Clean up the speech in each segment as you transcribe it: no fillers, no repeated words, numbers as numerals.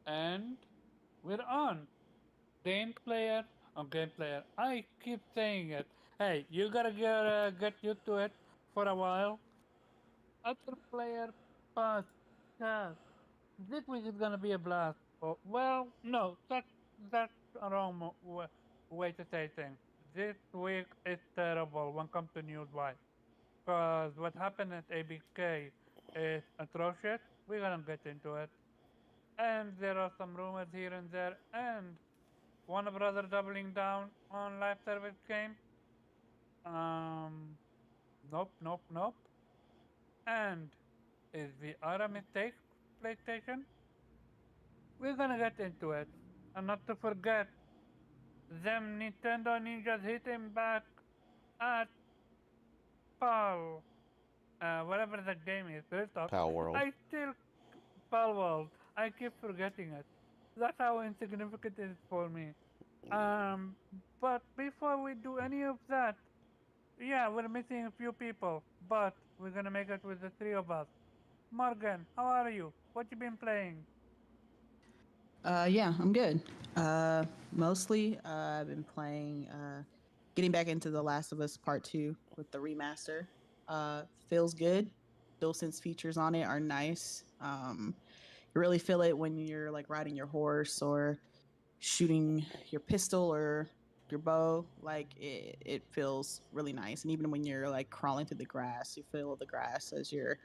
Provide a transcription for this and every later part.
And we're on. Game player on game player. I keep saying it. Hey, you gotta get used to it for a while. Other player podcast. This week is gonna be a blast. Oh, well, no, that's a wrong way to say things. This week is terrible when it comes to news wise. Cause what happened at ABK is atrocious. We're gonna get into it. And there are some rumors here and there. And Warner Brother doubling down on live service game. Um, nope, nope, nope. And is VR a mistake, PlayStation? We're gonna get into it. And not to forget, them Nintendo ninjas hitting back at Pal. Whatever the game is. First off, Pal World. I still Pal World. I keep forgetting it. That's how insignificant it is for me. Um, but before we do any of that, yeah, we're missing a few people, but we're gonna make it with the three of us. Morgan, how are you? What you been playing? Yeah, I'm good. Mostly, I've been playing, getting back into The Last of Us Part 2 with the remaster. Feels good. DualSense features on it are nice. You really feel it when you're like riding your horse or shooting your pistol or your bow. Like it feels really nice. And even when you're like crawling through the grass, you feel the grass as you're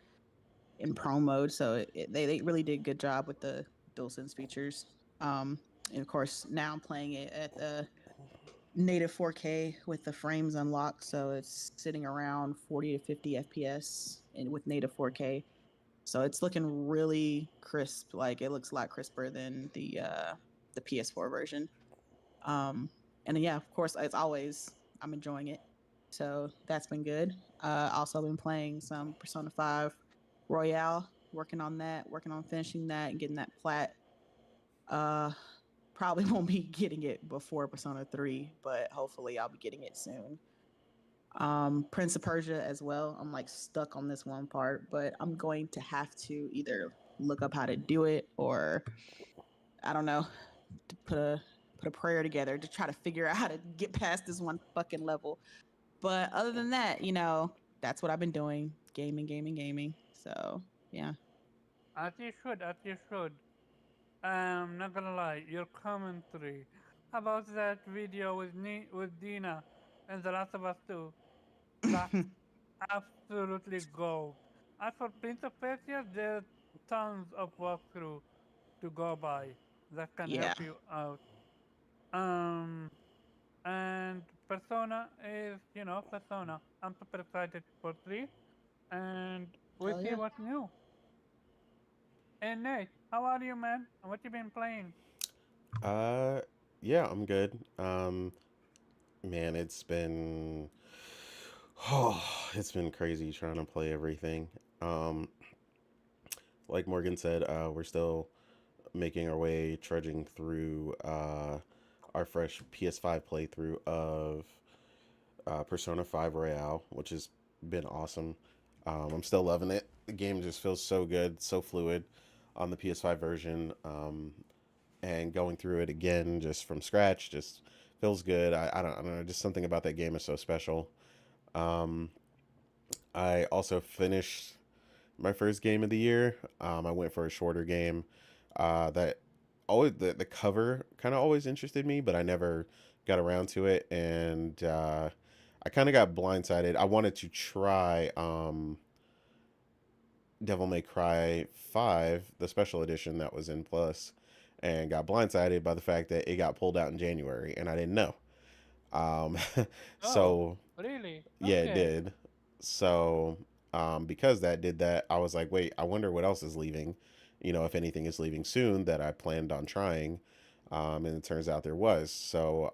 in pro mode. So they really did a good job with the DualSense features. Um, and of course, now I'm playing it at the native 4K with the frames unlocked, so it's sitting around 40 to 50 FPS and with native 4K. So it's looking really crisp. Like it looks a lot crisper than the PS4 version. Um, and yeah, of course, as always, I'm enjoying it. So that's been good. Also been playing some Persona 5 Royale, working on that, working on finishing that and getting that plat. Uh, Probably won't be getting it before Persona 3, but hopefully I'll be getting it soon. Prince of Persia as well. I'm like stuck on this one part, but I'm going to have to either look up how to do it or I don't know, to put a prayer together to try to figure out how to get past this one fucking level. But other than that, that's what I've been doing. Gaming, gaming, gaming. So yeah. As you should, as you should. Not gonna lie, your commentary about that video with with Dina and The Last of Us 2, that's absolutely gold. As for Prince of Persia, there's tons of walkthrough to go by that can Yeah. help you out. Um, and Persona is, Persona. I'm super excited for 3, and we'll Hell see yeah. what's new. And Nate, how are you, man? And what you been playing? Uh, yeah, I'm good. Man, oh, it's been crazy trying to play everything. Um, like Morgan said, we're still making our way, trudging through our fresh PS5 playthrough of Persona 5 Royale, which has been awesome. I'm still loving it. The game just feels so good, so fluid on the PS5 version. And going through it again just from scratch just feels good. I don't know, just something about that game is so special. Um, I also finished my first game of the year. I went for a shorter game. That always the cover kind of always interested me, but I never got around to it, and I kind of got blindsided. I wanted to try Devil May Cry 5, the special edition that was in Plus, and got blindsided by the fact that it got pulled out in January, and I didn't know. Um, Oh, so really? yeah, it Okay. did. So because that did that, I was like, wait, I wonder what else is leaving. If anything is leaving soon that I planned on trying. And it turns out there was. So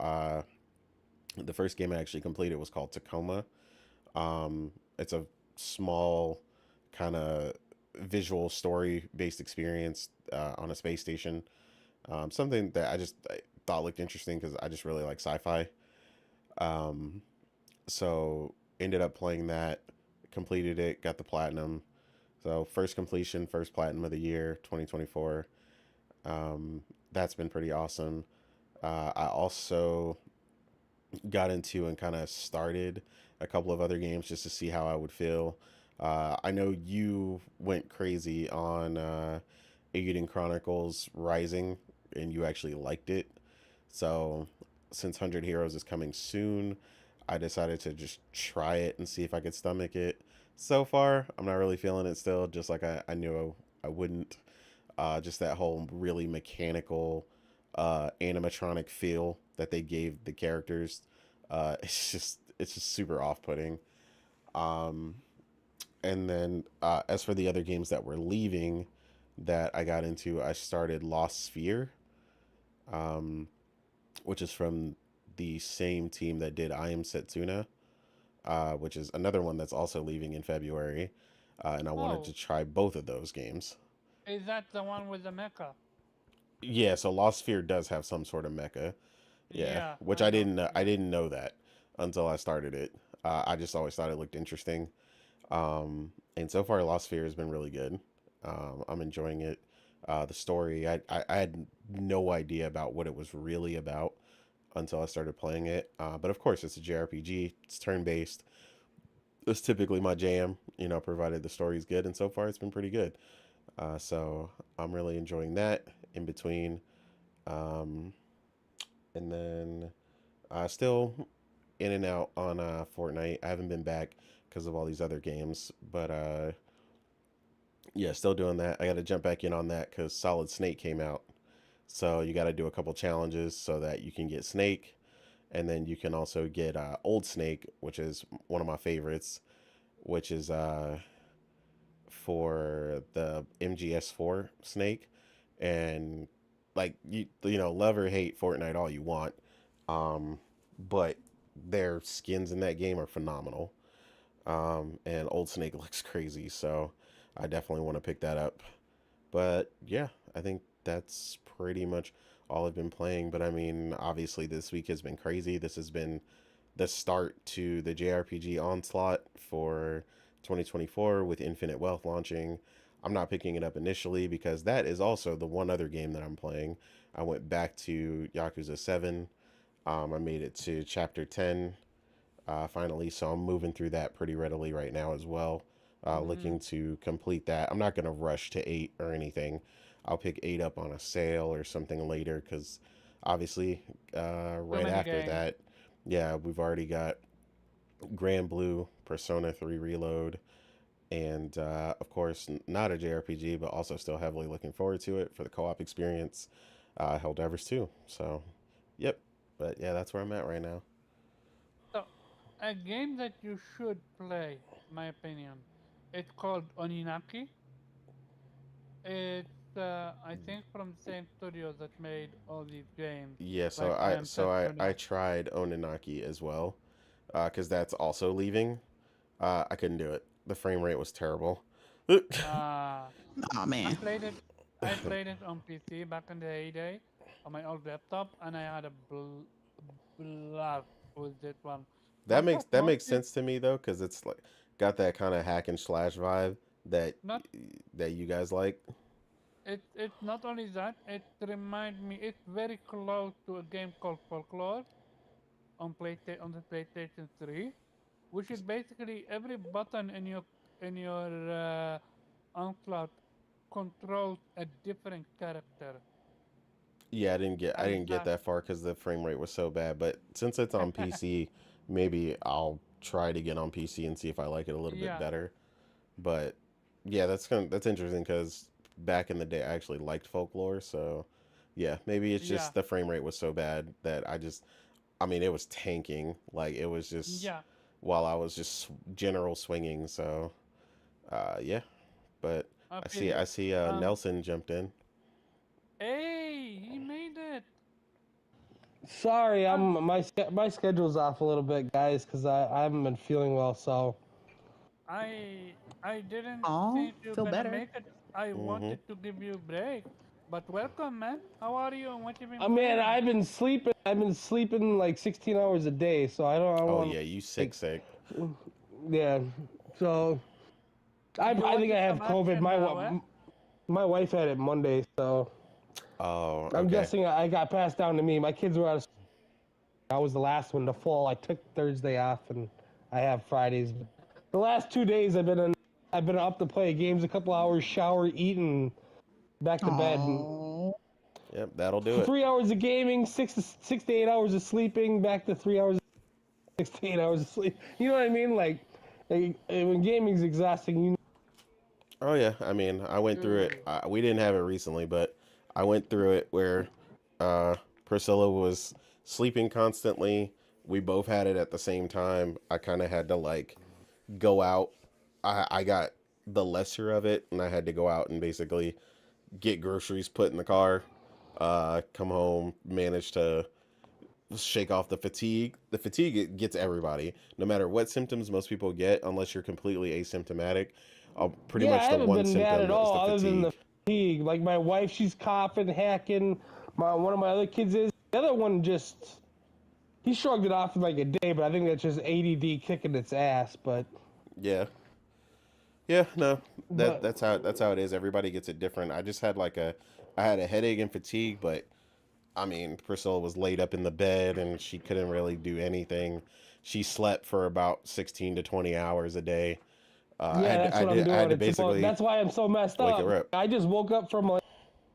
the first game I actually completed was called Tacoma. It's a small kind of visual story based experience on a space station. Something that I thought looked interesting because I just really like sci-fi. Um, so ended up playing that, completed it, got the platinum. So first completion, first platinum of the year, 2024. Um, that's been pretty awesome. I also got into and kind of started a couple of other games just to see how I would feel. I know you went crazy on Aiden Chronicles Rising, and you actually liked it. So, since 100 Heroes is coming soon, I decided to just try it and see if I could stomach it. So far, I'm not really feeling it still, just like I knew I wouldn't. Just that whole really mechanical animatronic feel that they gave the characters. It's just super off putting. Um, and then as for the other games that were leaving that I got into, I started Lost Sphere, um, which is from the same team that did I Am Setsuna, which is another one that's also leaving in February. And I wanted to Oh, try both of those games. is that the one with the mecha? Yeah, so Lost Sphere does have some sort of mecha. Yeah, Yeah, which I I know. didn't know. I Yeah. didn't know that until I started it. I just always thought it looked interesting. And so far, Lost Sphere has been really good. I'm enjoying it. The story, I had no idea about what it was really about until I started playing it. But of course, it's a JRPG. It's turn based. It's typically my jam, provided the story's good. And so far, it's been pretty good. So I'm really enjoying that in between. Um, and then still in and out on Fortnite. I haven't been back because of all these other games, but yeah, still doing that. I got to jump back in on that because Solid Snake came out. So you got to do a couple challenges so that you can get Snake, and then you can also get Old Snake, which is one of my favorites, which is for the MGS4 Snake, and like love or hate Fortnite all you want, um, but their skins in that game are phenomenal. And Old Snake looks crazy, so I definitely want to pick that up. But yeah, I think that's pretty much all I've been playing. But I mean, obviously, this week has been crazy. This has been the start to the JRPG onslaught for 2024 with Infinite Wealth launching. I'm not picking it up initially because that is also the one other game that I'm playing. I went back to Yakuza 7. I made it to chapter 10 finally, so I'm moving through that pretty readily right now as well. Mm-hmm. Looking to complete that. I'm not going to rush to 8 or anything. I'll pick 8 up on a sale or something later because obviously, Too right many after games. that, yeah, we've already got Grand Blue, Persona 3 Reload, and of course, not a JRPG, but also still heavily looking forward to it for the co op experience, Helldivers 2. So, yep. But yeah, that's where I'm at right now. So, a game that you should play, my opinion, it's called Oninaki. It's I think from the same studio that made all these games, Yeah, so like I I Am so I Setsuna. tried Oninaki as well, because that's also leaving. I couldn't do it. The frame rate was terrible. Uh Oh I man. played it. I played it on PC back in the heyday on my old laptop, and I had a blast with this one. that Not makes just that makes mostly sense to me though, because it's like got that kind of hack and slash vibe that not that you guys like. it's not only that, it remind me it's very close to a game called Folklore on on the PlayStation 3, which is basically every button in your onslaught controls a different character. Yeah, I didn't get Exact. that far because the frame rate was so bad. But since it's on PC, maybe I'll try to get on PC and see if I like it a little bit Yeah, better. But yeah, that's interesting because back in the day I actually liked folklore. So yeah, maybe it's yeah, just the frame rate was so bad that I mean it was tanking. Like it was just yeah. while I was just general swinging. So yeah, but PC. I see Um. Nelson jumped in. Hey, he made it. Sorry, Um. my schedule's off a little bit, guys, because I haven't been feeling well. So I didn't Oh, think you're feel gonna better. make it. I Mm-hmm. wanted to give you a break, but welcome, man. How are you and what you been I mean, playing? I've been sleeping. I've been sleeping like 16 hours a day. So I don't Oh want yeah, you sick like sick. yeah. So You I think wanted I have some COVID. action now, eh? My wife had it Monday, so Oh, I'm okay. guessing I got passed down to me. My kids were out of school. I was the last one to fall. I took Thursday off, and I have Fridays. But the last 2 days, I've been up to play games, a couple hours, shower, eat, and back to bed. And Oh. Yep, that'll do it. 3 hours of gaming, 6 to 8 hours of sleeping, back to 3 hours, 6 to 8 hours of sleep. You know what I mean? Like when gaming's exhausting, you. Oh yeah, I mean, I went through it. We didn't have it recently, but I went through it where uh, Priscilla was sleeping constantly. We both had it at the same time. I kind of had to like go out. I got the lesser of it, and I had to go out and basically get groceries, put in the car, come home, manage to shake off the fatigue. The fatigue it gets everybody, no matter what symptoms most people get, unless you're completely asymptomatic. Pretty Yeah, I much the haven't one been bad at symptom is all, the other than the fatigue. fatigue. Like my wife, she's coughing, hacking. One of my other kids is. The other one just he shrugged it off in like a day, but I think that's just ADD kicking its ass. Yeah, yeah, no, But that's how it is. Everybody gets it different. I just had like a, I had a headache and fatigue, but I mean, Priscilla was laid up in the bed and she couldn't really do anything. She slept for about 16 to 20 hours a day. yeah, that's what I'm I had doing. to basically That's why I'm so messed wake up. her up. I just woke up from a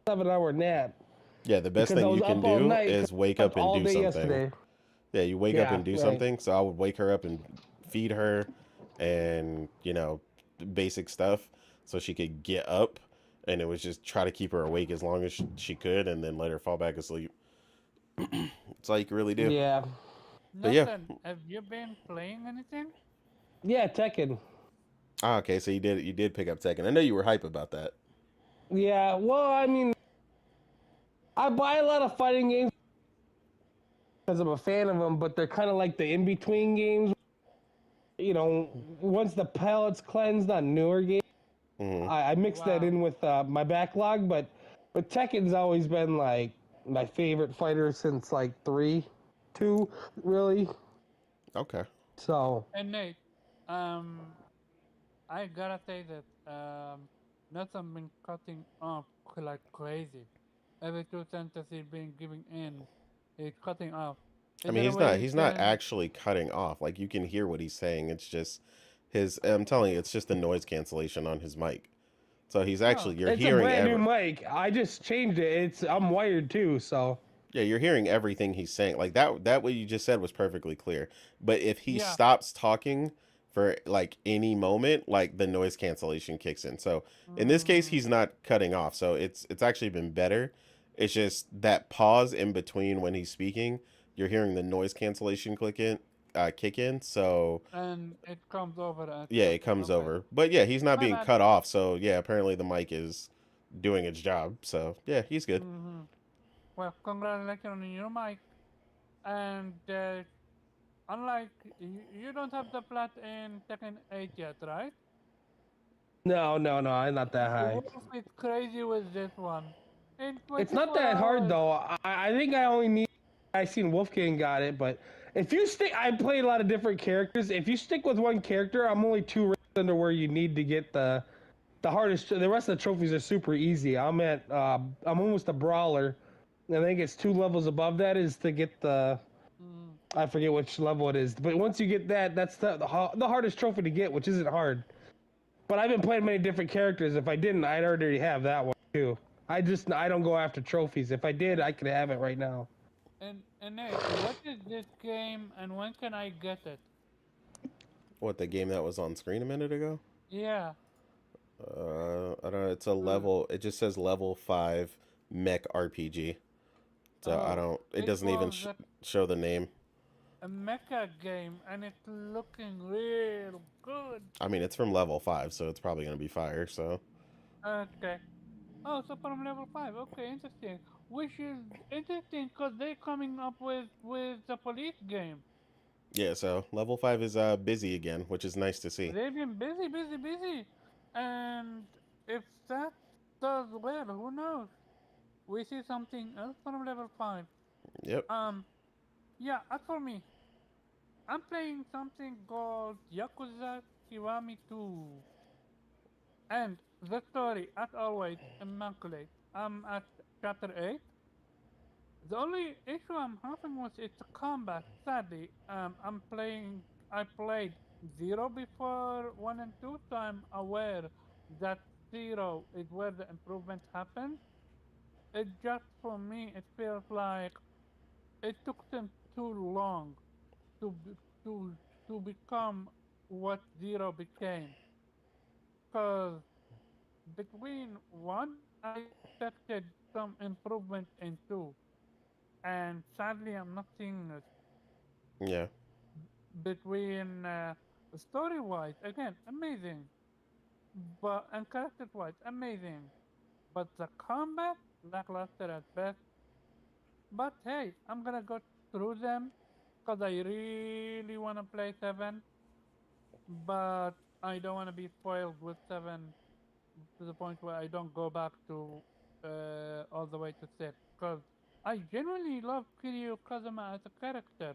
7 hour nap Yeah, the best because I thing was you can up all do night. Cause is wake I up slept and all do day something. yesterday. Yeah, you wake up Yeah, and do right. something. So I would wake her up and feed her and, basic stuff so she could get up. And it was just try to keep her awake as long as she could and then let her fall back asleep. It's all you can really do. Yeah, But yeah. Nathan, have you been playing anything? yeah, Tekken. Okay, so you did pick up Tekken. I know you were hype about that. Yeah, well, I mean, I buy a lot of fighting games because I'm a fan of them, but they're kind of like the in between games. Once the palate's cleansed on newer games, Hmm. I mix that Wow. in with my backlog. But Tekken's always been like my favorite fighter since like 2, really. Okay. So And Nate, um, I gotta say that Nathan been cutting off like crazy. Every 2 sentences he's been giving in, he's cutting off. I Is mean, there a way you he's not can? actually cutting off. Like you can hear what he's saying. It's just his. I'm telling you, it's just the noise cancellation on his mic. So he's Oh, actually you're it's a hearing brand new every. mic. I just changed it. I'm wired too. So Yeah, you're hearing everything he's saying. Like that what you just said was perfectly clear. But if he yeah. stops talking for like any moment, like the noise cancellation kicks in. So in this case Mm, he's not cutting off. So it's actually been better. It's just that pause in between when he's speaking, you're hearing the noise cancellation kick in. So and it comes over at yeah, it Tekken. comes Okay. over. But yeah, he's not My being bad. cut off. So yeah, apparently the mic is doing its job. So yeah, he's good. Mm-hmm. Well, congratulations on your mic. And unlike you don't have the plat in Tekken 8 yet, right? no, no, no, I'm not that high. Wolf is crazy with this one. In It's not 24 that hard hours. though. I think I only need. I seen Wolfgang got it, but if you stick, I played a lot of different characters. If you stick with one character, I'm only 2 ranks under where you need to get the hardest. The rest of the trophies are super easy. I'm almost a brawler. I think it's 2 levels above that is to get the. Mm, I forget which level it is, but once you get that, that's the hardest trophy to get, which isn't hard. But I've been playing many different characters. If I didn't, I'd already have that one too. I don't go after trophies. If I did, I could have it right now. and Nate, what is this game and when can I get it? What, the game that was on screen a minute ago? Yeah. I don't know. It's a Uh, level. It just says level 5 mech RPG. So I oh, don't. It it doesn't even was show the name. a mecha game and it's looking real good. I mean, it's from level 5, so it's probably gonna be fire. So Okay. Oh, so from level 5. Okay, interesting. Which is interesting because they're coming up with the police game. yeah. So level 5 is busy again, which is nice to see. They've been busy, busy, busy. And if that does well, who knows? We see something else from level 5. Yep. Um, yeah, as for me, I'm playing something called Yakuza Kiwami 2. And the story, as always, immaculate. I'm at chapter 8. The only issue I'm having with its combat, sadly, I played Zero before 1 and 2, so I'm aware that Zero is where the improvement happens. It just, for me, it feels like it took them too long to, to, to become what Zero became. Because between 1, I expected some improvement in 2. And sadly, I'm not seeing it Yeah. between story wise. Again, amazing, but and character wise, amazing. But the combat lackluster at best. But hey, I'm gonna go through them because I really wanna play 7, but I don't wanna be spoiled with 7 to the point where I don't go back to all the way to 6. Because I genuinely love Kiryu Kazuma as a character.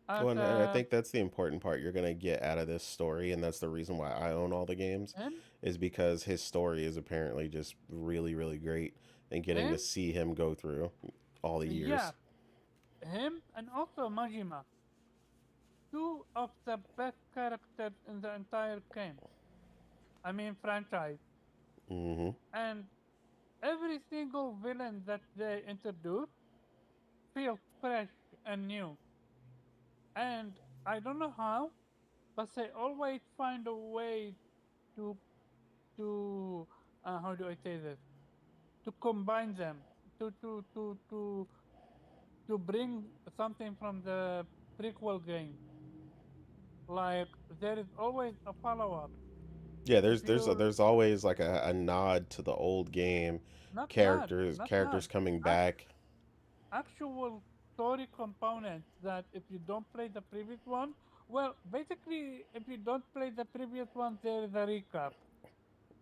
Well, As and I think that's the important part you're gonna get out of this story, and that's the reason why I own all the games, him, is because his story is apparently just really, really great, and getting to him, see him go through all the yeah, years. him, and also Majima, two of the best characters in the entire game. I mean franchise, Mm-hmm. and every single villain that they introduce feels fresh and new. And I don't know how, but they always find a way to to how do I say this? To combine them, to to to to to bring something from the prequel game. Like there is always a follow up. Yeah, If you there's always like a nod to the old game, not not not characters not coming act, back. actual story components that if you don't play the previous one, well, basically if you don't play the previous one, there is a recap.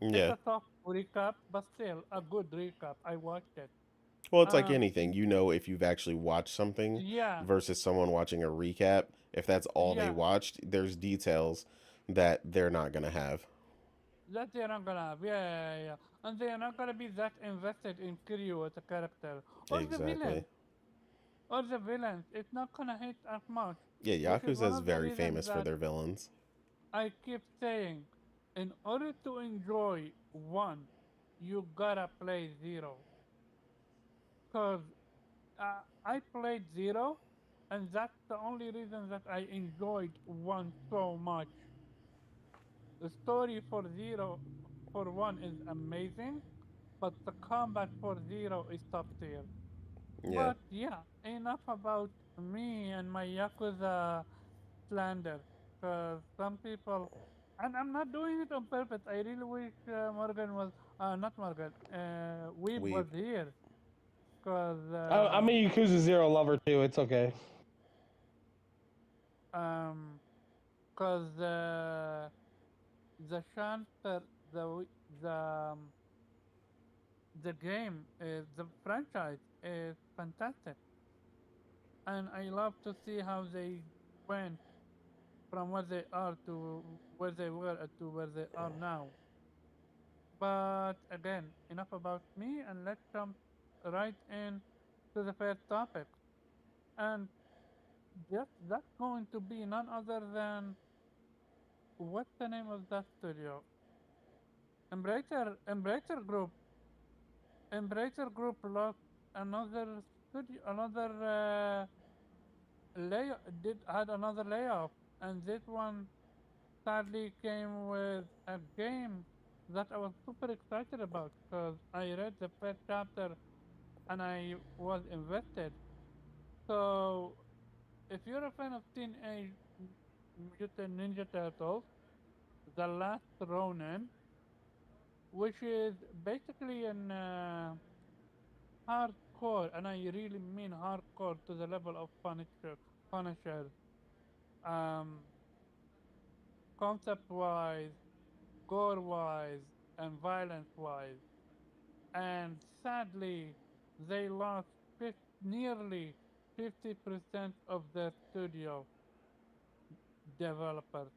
It's Yeah. a soft recap, but still a good recap. I watched it. Well, it's like Um, anything. You know, if you've actually watched something yeah, versus someone watching a recap, if that's all they yeah. watched, there's details that they're not gonna have. That they're not gonna have, yeah. And they're not gonna be that invested in Kiryu as a character or the Exactly. villain or the villains. It's not gonna hit as much, Yeah, which is Yakuza one is of the very reasons famous for that their villains. I keep saying, in order to enjoy 1, you gotta play 0. Cause I played 0, and that's the only reason that I enjoyed 1 so much. The story for 0 for 1 is amazing, but the combat for 0 is top tier. Yeah, But yeah, enough about me and my Yakuza slander. Because some people, and I'm not doing it on purpose. I really wish Morgan was, not Morgan, Weeb we was here. Because, I'm a Yakuza Zero lover too. It's okay. um, cause the chanter, the the game, is, the franchise is fantastic, and I love to see how they went from where they are to where they were to where they are now. But again, enough about me, and let's jump right in to the first topic. And that's going to be none other than, what's the name of that studio? Embracer Group lost another studio, another had another layoff, and this one sadly came with a game that I was super excited about because I read the first chapter and I was invested. So, if you're a fan of Teenage Mutant Ninja Turtles, The Last Ronin, which is basically an hardcore, and I really mean hardcore to the level of Punisher, um, concept wise, gore wise, and violence wise. And sadly, they lost nearly 50% of their studio developers.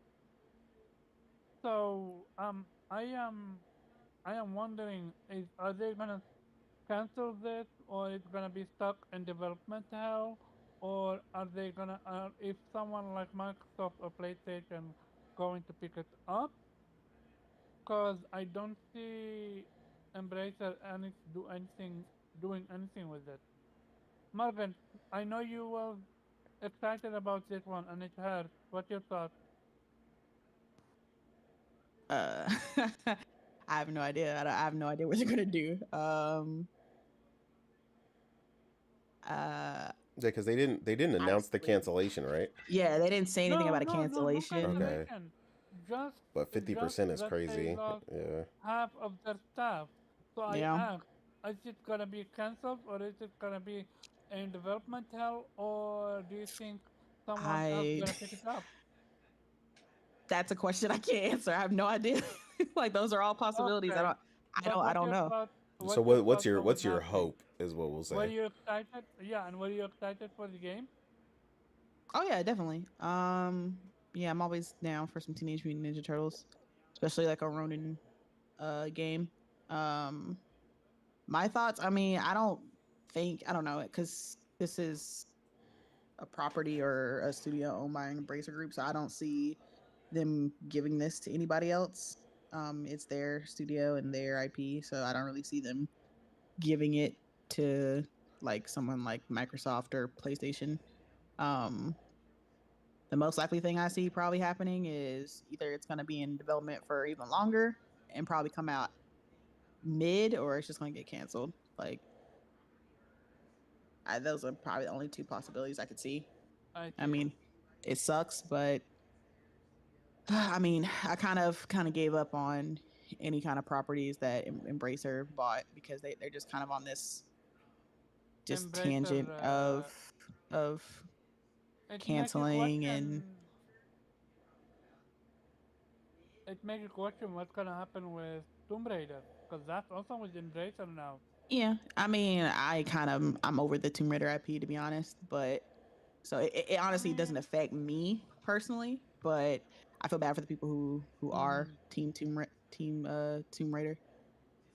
So I am wondering, are they gonna? cancel this, or it's gonna be stuck in development hell, or are they gonna, if someone like Microsoft or PlayStation going to pick it up? Cause I don't see Embracer doing anything with it. Morgan, I know you were excited about this one, and it hurts. What's your thought? Uh, I have no idea. I have no idea what they're gonna do. Uh, Yeah, because they didn't announce the honestly, cancellation, right? yeah, they didn't say anything No, about a no, no, no cancellation. Okay, cancellation. Just, but just 50% is that they crazy. lost Yeah. half of their staff. So I Yeah, asked, is it gonna be cancelled, or is it gonna be in development hell, or do you think someone else I. gonna pick it up? That's a question I can't answer. I have no idea. Like those are all possibilities. Okay, but I don't know. So what's your what's thought your over what's your last week? hope is what we'll Were say. you excited? Yeah, and were you excited for the game? Oh yeah, definitely. Yeah, I'm always down for some Teenage Mutant Ninja Turtles, especially like a Ronin game. Um my thoughts, I mean, I don't know, cuz this is a property or a studio owned by an Embracer Group, so I don't see them giving this to anybody else. It's their studio and their IP, so I don't really see them giving it to like someone like Microsoft or PlayStation. Um, the most likely thing I see probably happening is either it's going to be in development for even longer and probably come out mid, or it's just going to get canceled. Like, those are probably the only two possibilities I could see. I I see. mean, it sucks, but I mean, I kind of gave up on any kind of properties that Embracer bought because they're just kind of on this just Embracer, tangent of it make you canceling and question. It make you question what's gonna happen with Tomb Raider, cause that's also with Embracer now. yeah. I mean, I'm over the Tomb Raider IP to be honest, but so it I honestly doesn't mean, affect me personally, but I feel bad for the people who are mm, Tomb Raider.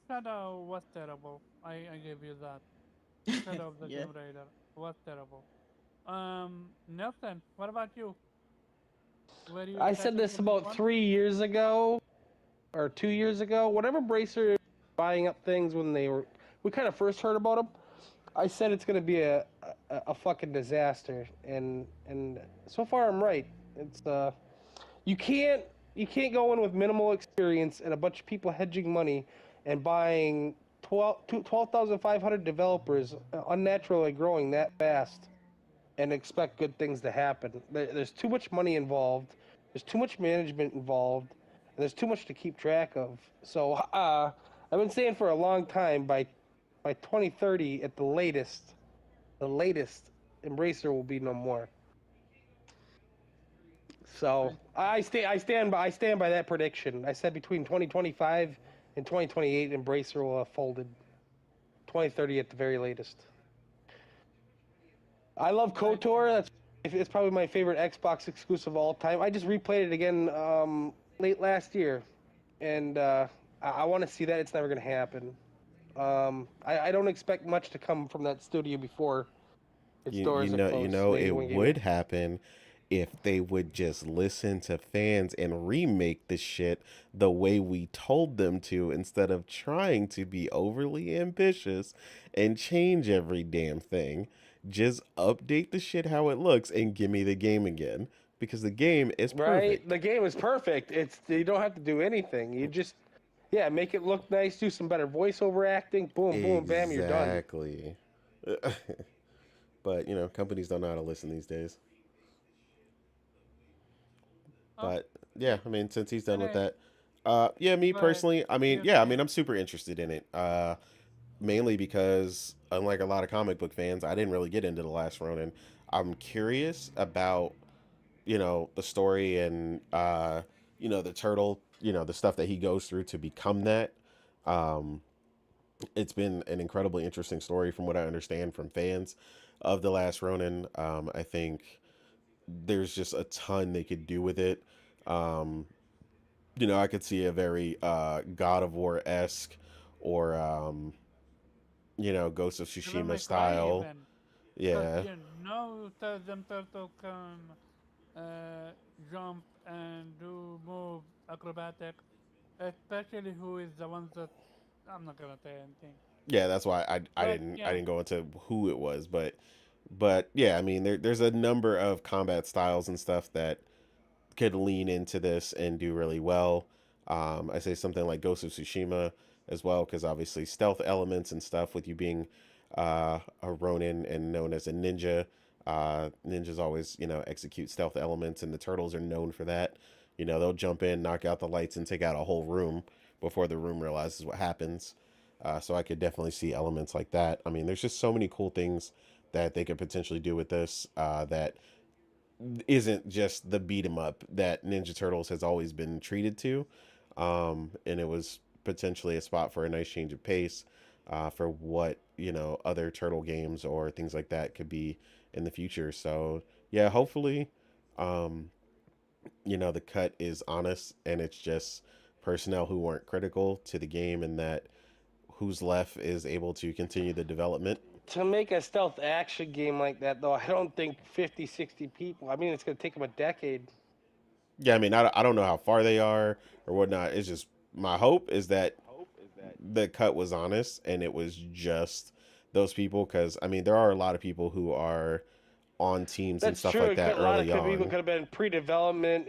Shadow was terrible. I give you that. Shadow of the Yeah. Tomb Raider was terrible. Nelson, what about you? Were you I said excited this for this about one? 3 years ago or 2 years ago. Whatever Bracer buying up things when we kind of first heard about them. I said it's going to be a fucking disaster, and so far I'm right. It's you can't you can't go in with minimal experience and a bunch of people hedging money and buying 12,500 developers unnaturally growing that fast and expect good things to happen. There's too much money involved. There's too much management involved. And there's too much to keep track of. So I've been saying for a long time by 2030 at the latest, Embracer will be no more. So I stand by that prediction. I said between 2025 and 2028, Embracer will have folded. 2030 at the very latest. I love I see. KOTOR. It's probably my favorite Xbox exclusive of all time. I just replayed it again late last year, and I want to see that. It's never going to happen. I don't expect much to come from that studio before its You doors are you closed. know Maybe it one gaming. would happen if they would just listen to fans and remake the shit the way we told them to instead of trying to be overly ambitious and change every damn thing. Just update the shit how it looks and give me the game again because the game is Right? perfect. The game is perfect. It's you don't have to do anything. You just make it look nice. Do some better voiceover acting. Boom, boom, bam. You're done. Exactly. But, companies don't know how to listen these days. Oh, But yeah, see, I mean, since he's done and with it, that, yeah, me but personally, I do mean, you yeah, I mean, think? I'm super interested in it. Mainly because unlike a lot of comic book fans, I didn't really get into the last Ronin. I'm curious about the story and the turtle, the stuff that he goes through to become that. Um, it's been an incredibly interesting story from what I understand from fans of the last Ronin. I think there's just a ton they could do with it. Um, I could see a very God of War esque or Ghost of Devil Tsushima May Cry style. even, because Yeah. them turtle can uh, jump and do move acrobatics, especially who is the ones that I'm not gonna say anything. Yeah, that's why I But didn't I yeah, didn't go into who it was, but yeah, I mean there's a number of combat styles and stuff that could lean into this and do really well. I say something like Ghost of Tsushima as well, because obviously stealth elements and stuff with you being a Ronin and known as a ninja. Ninjas always, execute stealth elements, and the turtles are known for that. They'll jump in, knock out the lights, and take out a whole room before the room realizes what happens. So I could definitely see elements like that. I mean, there's just so many cool things that they could potentially do with this that isn't just the beat 'em up that Ninja Turtles has always been treated to. And it was potentially a spot for a nice change of pace for what, other turtle games or things like that could be in the future. So, yeah, hopefully, um, the cut is honest and it's just personnel who weren't critical to the game and that who's left is able to continue the development. To make a stealth action game like that, though, I don't think 50, 60 people. I mean, it's going to take them a decade. Yeah, I mean, I don't know how far they are or whatnot. It's just my hope is that the cut was honest and it was just those people because I mean there are a lot of people who are on teams and That's stuff true. like that A lot of early people on. could have been pre-development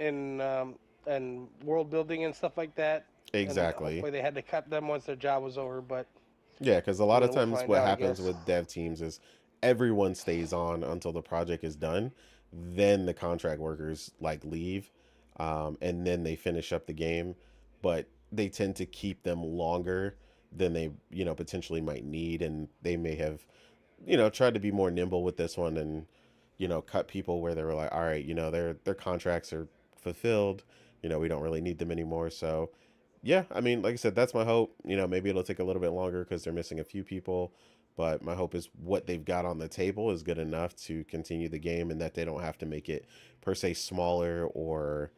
and world building and stuff like that. And Exactly. hopefully they had to cut them once their job was over. But Yeah, because a I lot of mean, we'll times find what out, I happens guess. with dev teams is everyone stays on until the project is done. Then the contract workers like leave, and then they finish up the game, but they tend to keep them longer than they potentially might need, and they may have tried to be more nimble with this one and cut people where they were like, all right, their contracts are fulfilled, we don't really need them anymore. So yeah, I mean, like I said, that's my hope. Maybe it'll take a little bit longer because they're missing a few people, but my hope is what they've got on the table is good enough to continue the game and that they don't have to make it per se smaller or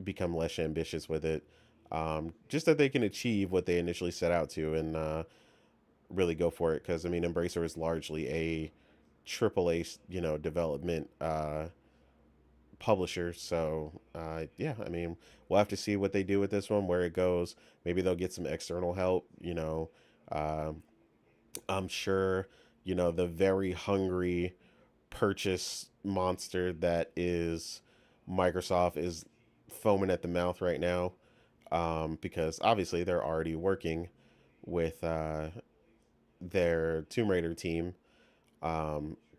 become less ambitious with it. Just that they can achieve what they initially set out to and really go for it. Because I mean, Embracer is largely a triple A, development publisher. So yeah, I mean, we'll have to see what they do with this one, where it goes. Maybe they'll get some external help. Uh, I'm sure the very hungry purchase monster that is Microsoft is foaming at the mouth right now, because obviously they're already working with their Tomb Raider team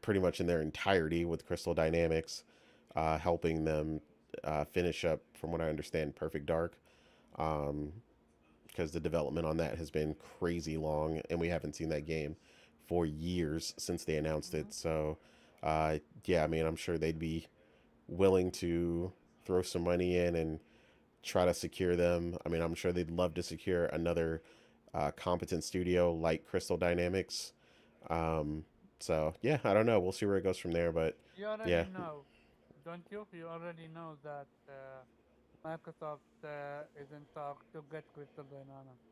pretty much in their entirety with Crystal Dynamics, helping them finish up, from what I understand, Perfect Dark. Um, because the development on that has been crazy long, and we haven't seen that game for years since they announced mhm. it. So, yeah, I mean, I'm sure they'd be willing to throw some money in and try to secure them. I mean, I'm sure they'd love to secure another competent studio like Crystal Dynamics. Um, so yeah, I don't know. We'll see where it goes from there. But You already yeah, know, don't you? You already know that Microsoft is in talk to get Crystal Dynamics.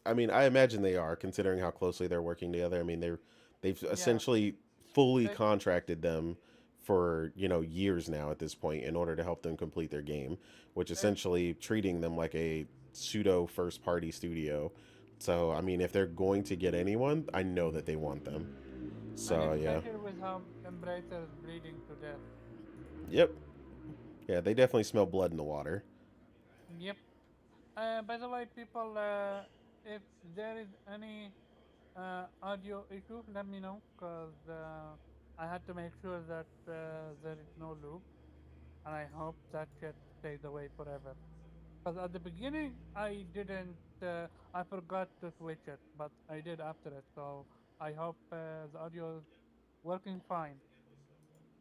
I mean, I imagine they are considering how closely they're working together. I mean, they've Yeah, essentially fully they contracted them for years now at this point in order to help them complete their game, which they essentially treating them like a pseudo first party studio. So I mean, if they're going to get anyone, I know that they want them. and So yeah, especially with how Embracer is bleeding to death. yep, yeah, they definitely smell blood in the water. Yep. By the way, people, if there is any audio issue, let me know because I had to make sure that there is no loop, and I hope that shit stays away forever. Because at the beginning, I didn't, I forgot to switch it, but I did after it. So I hope the audio is working fine.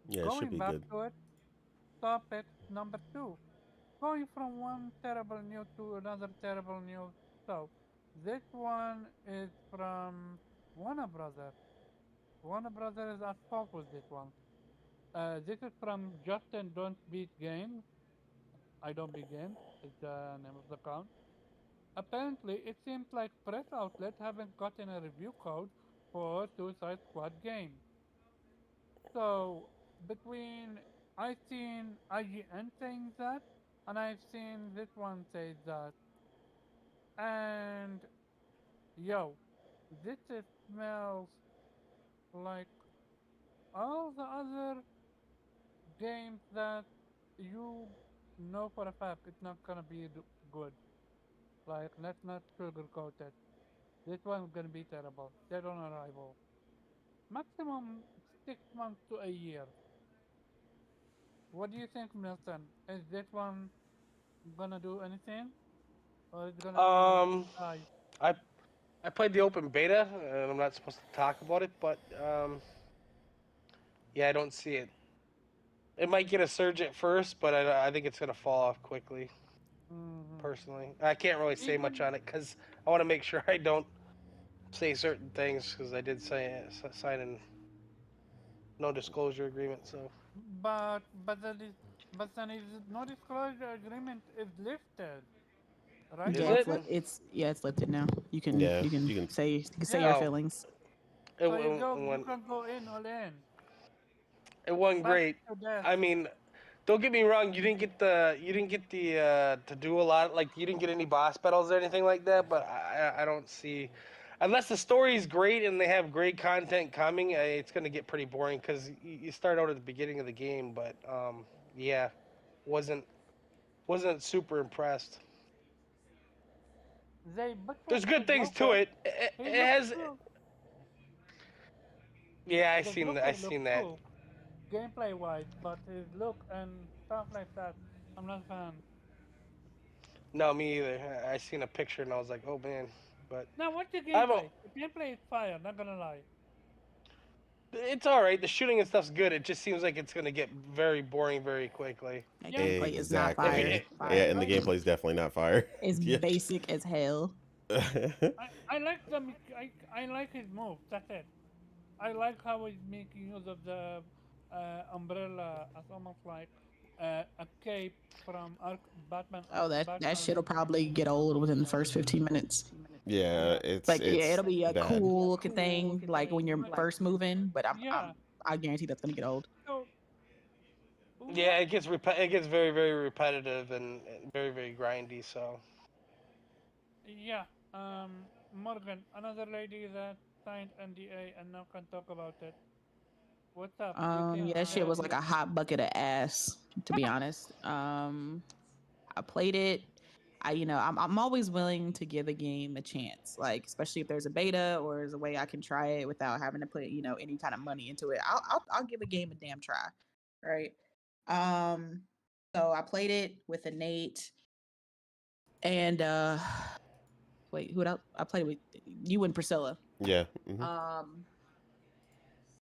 Yeah, it should Going be back good. to it, topic number two. Going from one terrible news to another terrible news. So this one is from Warner Brothers. Warner Brothers is at fault with this one. This is from Justin Don't Beat Games. I don't beat games. It's the name of the account. apparently it seems like press outlet haven't gotten a review code for Suicide Squad game. So between I've seen IGN saying that, and I've seen this one say that, and yo, smells like all the other games that you know for a fact it's not gonna be good. Like, let's not sugarcoat it. This one's gonna be terrible. Dead on arrival. Maximum 6 months to a year. What do you think, Milton? Is this one gonna do anything? Or is it gonna Um, die? I I played the open beta, and I'm not supposed to talk about it, but yeah, I don't see it. It might get a surge at first, but I think it's gonna fall off quickly. Hmm. Personally, I can't really say much Even, on it because I want to make sure I don't say certain things because I did sign a no disclosure agreement. So but then is no disclosure agreement is lifted, right, is Yeah, it? Morgan? it's lifted now. You can Yeah, you can you can. say your Yeah. Oh, feelings. So it you went can go in all in. it went Fight great. to death. I mean, don't get me wrong. You didn't get the to do a lot. Like you didn't get any boss battles or anything like that. But I don't see, unless the story is great and they have great content coming, it's gonna get pretty boring because you start out at the beginning of the game. But yeah, wasn't wasn't super impressed. They butchered There's good his things to Joker. it. He It looks has. cool. Yeah, I The seen I Joker looks seen that. cool, gameplay wise, but his look and stuff like that, I'm not a fan. No, me either. I seen a picture and I was like, oh man. But Now, what's the I'm a, gameplay? The gameplay is fire, not gonna lie. it's all right. The shooting and stuff's good. It just seems like it's gonna get very boring very quickly. That Yeah, gameplay is not If fire. Exactly. it, Yeah, Fire. and the I, gameplay's definitely not fire. It's Yeah. basic as hell. I like I like his moves, that's it. I like how he's making use of the umbrella as almost like a cape from Oh, that shit'll Batman. probably get old within the first 15 minutes. Yeah, Yeah, Like, yeah, it's it'll be a bad. cool looking thing, like when you're but first moving. But yeah. I guarantee that's gonna get old. So yeah, what? it gets very very repetitive and very very grindy. So Yeah. Morgan, another lady that signed NDA and now can talk about it. What's up? You Yeah, came that shit scared. was like a hot bucket of ass, to be honest. I played it. I'm always willing to give a game a chance, like especially if there's a beta or there's a way I can try it without having to put any kind of money into it. I'll give a game a damn try, right? Um, so I played it with a Nate and wait, who else? I played with you and Priscilla. Yeah. Hmm. Um,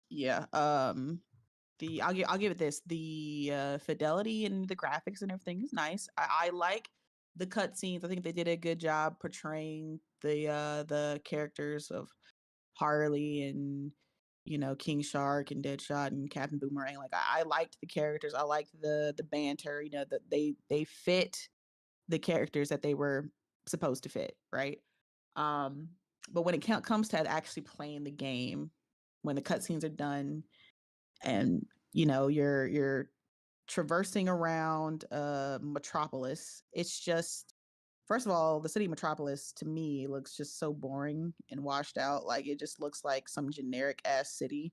yeah. I'll give it this. The fidelity and the graphics and everything is nice. I like the cutscenes. I think they did a good job portraying the characters of Harley and King Shark and Deadshot and Captain Boomerang. Like I liked the characters. I liked the banter. That they fit the characters that they were supposed to fit, right? Um, but when it comes to actually playing the game, when the cutscenes are done and you're traversing around Metropolis, it's just, first of all, the city of Metropolis to me looks just so boring and washed out. Like it just looks like some generic ass city.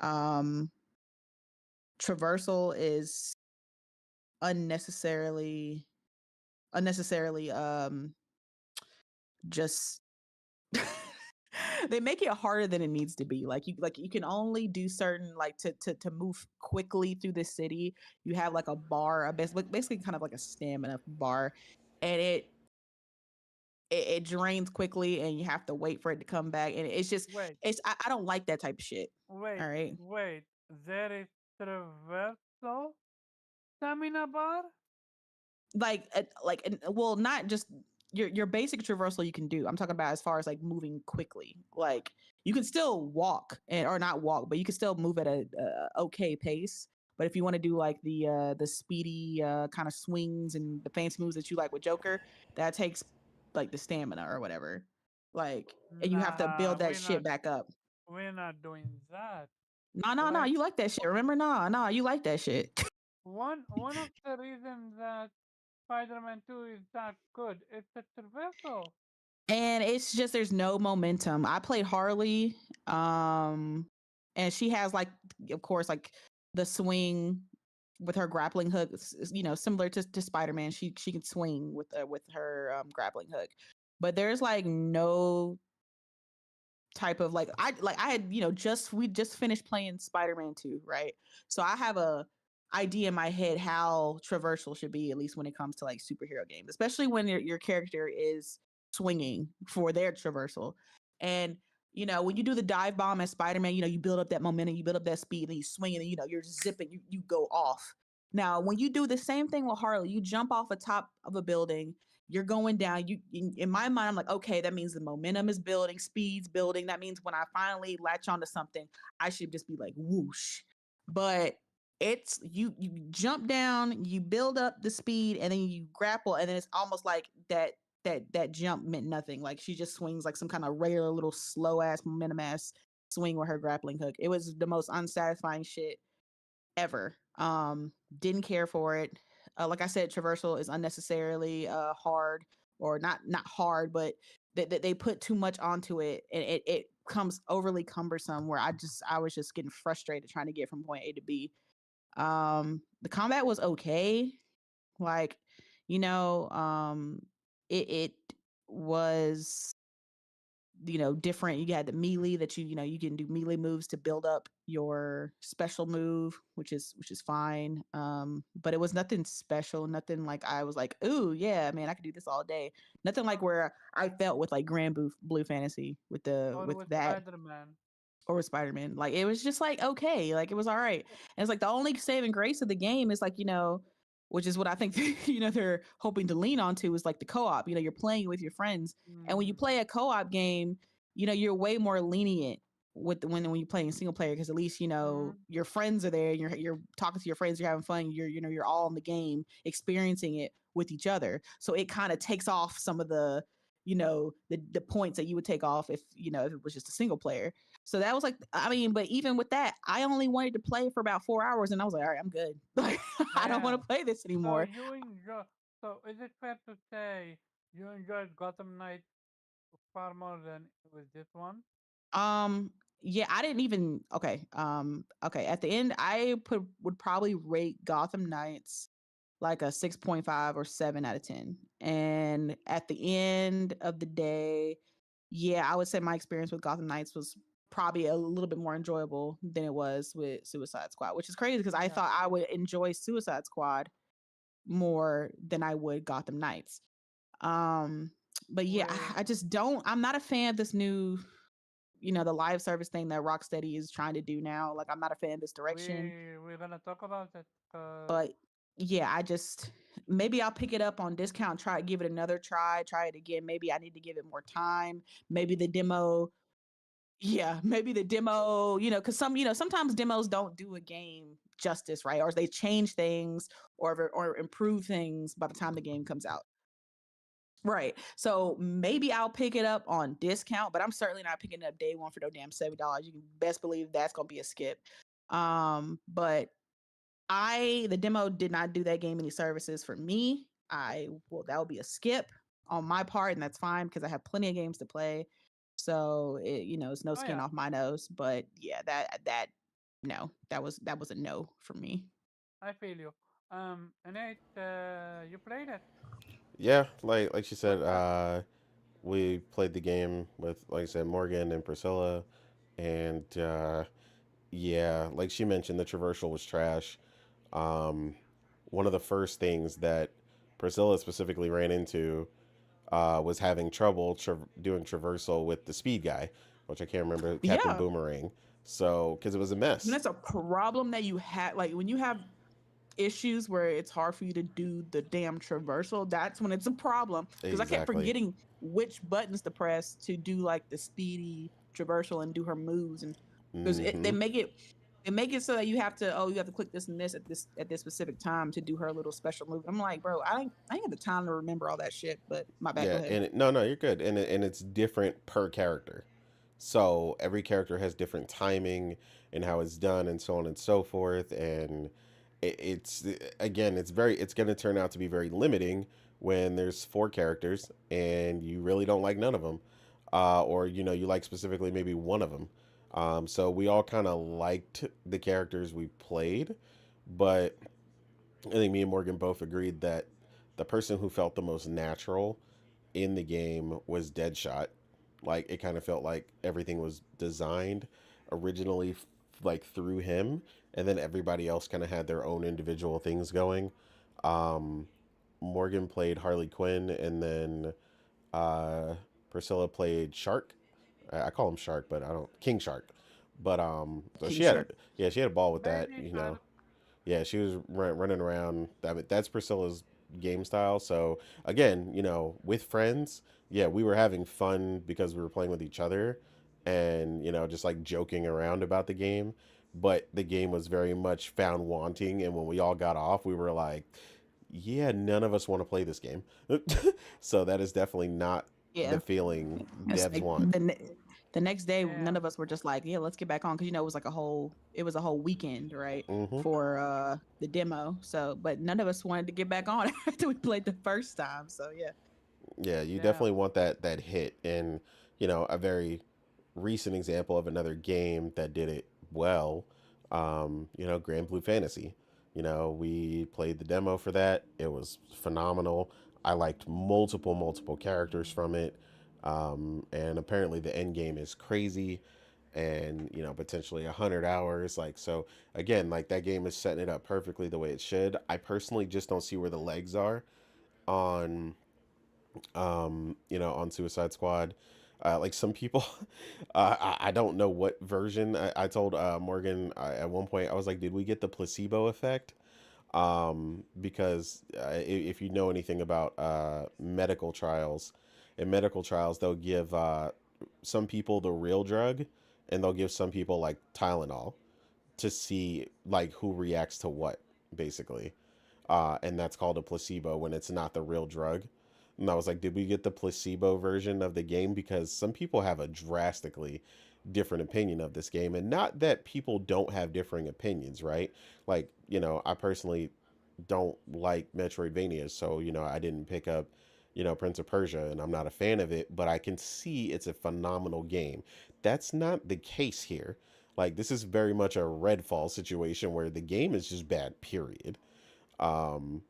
um Traversal is unnecessarily unnecessarily just they make it harder than it needs to be. Like you can only do certain, like, to move quickly through the city. You have like a bar, basically kind of like a stamina bar, and it drains quickly, and you have to wait for it to come back. And it's just Wait, I don't like that type of shit. wait, All right. wait. There is traversal stamina bar. Well, not just your basic traversal you can do. I'm talking about as far as like moving quickly. Like you can still walk, or not walk, but you can still move at a okay pace. But if you want to do like the speedy kind of swings and the fancy moves that you like with Joker, that takes like the stamina or whatever. Like, and you have to Nah, build that shit back up. we're not doing that. No, no, no. Like You like that shit. Remember? No, no. You like that shit. one of the reasons that Spider-Man 2 is that good, it's a traversal. And it's just there's no momentum. I played Harley, and she has like, of course, like the swing with her grappling hook. Similar to Spider-Man. She can swing with her grappling hook, but there's like no type of like I had we just finished playing Spider-Man 2, right? So I have a idea in my head how traversal should be, at least when it comes to like superhero games, especially when your character is swinging for their traversal. And when you do the dive bomb as Spider-Man, you build up that momentum, you build up that speed, and you swing, and you're zipping, you go off. Now when you do the same thing with Harley, you jump off the top of a building, you're going down. You in my mind, I'm like, okay, that means the momentum is building, speed's building. That means when I finally latch onto something, I should just be like whoosh. But it's you jump down, you build up the speed, and then you grapple, and then it's almost like that jump meant nothing. Like she just swings like some kind of regular little slow ass momentum ass swing with her grappling hook. It was the most unsatisfying shit ever. Didn't care for it. Like I said, traversal is unnecessarily hard, or not hard, but they put too much onto it, and it comes overly cumbersome. Where I was just getting frustrated trying to get from point A to B. The combat was okay, like it was different. You had the melee that you can do melee moves to build up your special move, which is fine. But it was nothing special, nothing like I was like, ooh yeah, man, I could do this all day. Nothing like where I felt with like Grand Blue Fantasy with Or with that, Spider-Man. or with Spider-Man. Like it was just like okay, like it was all right. And it's like the only saving grace of the game is like, which is what I think they're hoping to lean onto, is like the co-op. You're playing with your friends. And when you Mm, play a co-op game, you're way more lenient with when you're playing single player, because at least mm, your friends are there, and you're talking to your friends, you're having fun, you're all in the game experiencing it with each other. So it kind of takes off some of the points that you would take off if it was just a single player. So that was like, I mean, but even with that, I only wanted to play for about 4 hours, and I was like, all right, I'm good. Like, I don't want yeah. to play this So anymore. you enjoy. So is it fair to say you enjoyed Gotham Knight far more than with this one? Yeah, I didn't even okay. At the end, would probably rate Gotham Knights like a 6.5 or 7 out of 10. And at the end of the day, yeah, I would say my experience with Gotham Knights was probably a little bit more enjoyable than it was with Suicide Squad, which is crazy because I Yeah. thought I would enjoy Suicide Squad more than I would Gotham Knights. Um, but yeah, We I just don't. I'm not a fan of this new, the live service thing that Rocksteady is trying to do now. Like, I'm not a fan of this direction. we're gonna talk about it because But yeah, I just maybe I'll pick it up on discount, give it another try it again. Maybe I need to give it more time. Maybe the demo, yeah, maybe the demo, because sometimes demos don't do a game justice, right? Or they change things or improve things by the time the game comes out. Right. So maybe I'll pick it up on discount, but I'm certainly not picking it up day one for no damn $7. You can best believe that's gonna be a skip. But the demo did not do that game any services for me. That would be a skip on my part, and that's fine because I have plenty of games to play. So it's no oh skin yeah, off my nose. But yeah, that no, that was a no for me. I feel you. And you played it. Yeah, like she said, What's up? we played the game with, like I said, Morgan and Priscilla, and yeah, like she mentioned, the traversal was trash. Um, One of the first things that Priscilla specifically ran into was having trouble doing traversal with the speed guy, which I can't remember, Captain Yeah, Boomerang. So, because it was a mess. that's a problem that you have. Like when you have issues where it's hard for you to do the damn traversal, that's when it's a problem. Because I kept Exactly. forgetting which buttons to press to do like the speedy traversal and do her moves, and because Mm-hmm. and make it so that you have to click this and this at this specific time to do her little special move. I'm like, bro, I ain't got the time to remember all that shit. But my bad, go Yeah, ahead. and no, you're good, and it's different per character. So every character has different timing and how it's done, and so on and so forth. And it's again, it's going to turn out to be very limiting when there's four characters and you really don't like none of them, or you like specifically maybe one of them. So we all kind of liked the characters we played, but I think me and Morgan both agreed that the person who felt the most natural in the game was Deadshot. Like it kind of felt like everything was designed originally like through him, and then everybody else kind of had their own individual things going. Um, Morgan played Harley Quinn, and then uh, Priscilla played Shark. I call him Shark, but I don't King Shark. But so King Shark. she had a ball with that. Baby shark. Yeah, she was running around. That's Priscilla's game style. So again, with friends, yeah, we were having fun because we were playing with each other, and just like joking around about the game. But the game was very much found wanting, and when we all got off, we were like, "Yeah, none of us want to play this game." So that is definitely not the Yeah. feeling It's devs like want. the next day, Yeah. none of us were just like, yeah, let's get back on, because it was like a whole weekend, right, Hmm. for the demo. So, but none of us wanted to get back on after we played the first time. So yeah, Yeah, you Yeah. definitely want that hit, and a very recent example of another game that did it well. Grand Blue Fantasy. We played the demo for that. It was phenomenal. I liked multiple characters from it, and apparently the end game is crazy, and potentially 100 hours. Like so, again, like that game is setting it up perfectly the way it should. I personally just don't see where the legs are on on Suicide Squad. Like some people, I don't know what version. I told Morgan at one point, I was like, did we get the placebo effect? Because if you know anything about medical trials, in medical trials, they'll give some people the real drug, and they'll give some people like Tylenol to see like who reacts to what, basically. And that's called a placebo when it's not the real drug. And I was like, did we get the placebo version of the game? Because some people have a drastically different opinion of this game. And not that people don't have differing opinions, right? Like, I personally don't like Metroidvania. So, I didn't pick up, Prince of Persia, and I'm not a fan of it, but I can see it's a phenomenal game. That's not the case here. Like, this is very much a Redfall situation where the game is just bad, period. Um,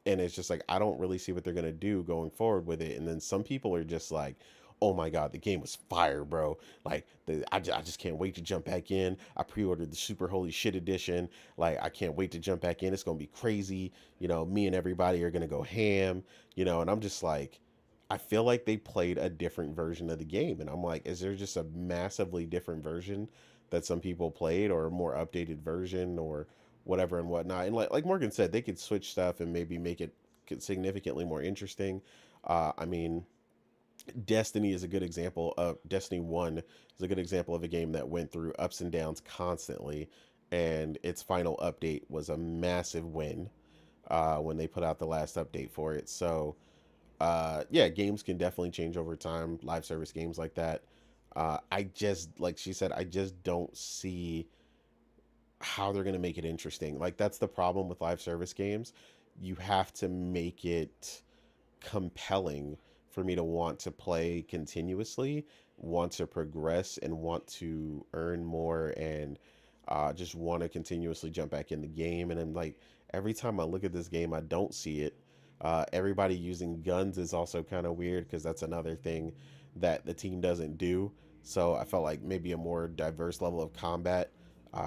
and it's just like I don't really see what they're gonna do going forward with it. And then some people are just like, "Oh my god, the game was fire, bro! Like, I just can't wait to jump back in. I pre-ordered the Super Holy Shit edition. Like, I can't wait to jump back in. It's gonna be crazy. Me and everybody are gonna go ham. And I'm just like, I feel like they played a different version of the game, and I'm like, is there just a massively different version that some people played, or a more updated version, or whatever and whatnot? And like Morgan said, they could switch stuff and maybe make it significantly more interesting. I mean, Destiny is a good example of Destiny 1 is a good example of a game that went through ups and downs constantly, and its final update was a massive win when they put out the last update for it. So yeah, games can definitely change over time, live service games like that. I just, like she said, I just don't see how they're going to make it interesting. Like, that's the problem with live service games. You have to make it compelling for me to want to play continuously, want to progress, and want to earn more, and just want to continuously jump back in the game. And I'm like, every time I look at this game, I don't see it. Everybody using guns is also kind of weird because that's another thing that the team doesn't do. So I felt like maybe a more diverse level of combat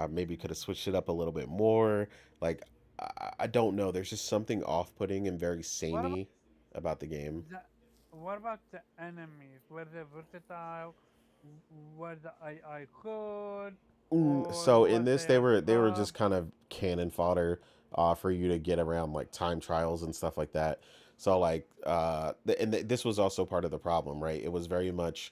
maybe could have switched it up a little bit more. Like, I don't know. There's just something off-putting and very What about samey about the game. the what about the enemies? Were they versatile? Were the AI good? Or So in was this, they they were rough? just kind of cannon fodder for you to get around like time trials and stuff like that. So like, this was also part of the problem, right? It was very much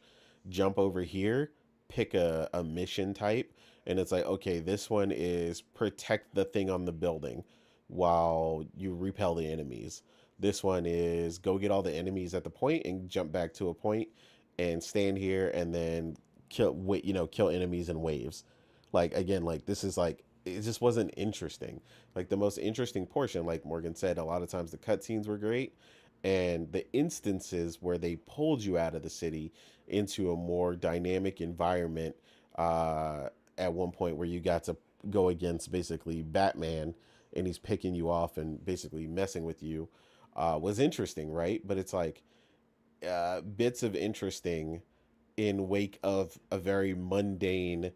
jump over here, pick a mission type, and it's like, okay, this one is protect the thing on the building while you repel the enemies. This one is go get all the enemies at the point and jump back to a point and stand here and then kill enemies in waves. Like again, like this is like it just wasn't interesting. Like the most interesting portion, like Morgan said, a lot of times the cutscenes were great, and the instances where they pulled you out of the city into a more dynamic environment. At one point where you got to go against basically Batman, and he's picking you off and basically messing with you, was interesting, right? But it's like bits of interesting in wake of a very mundane,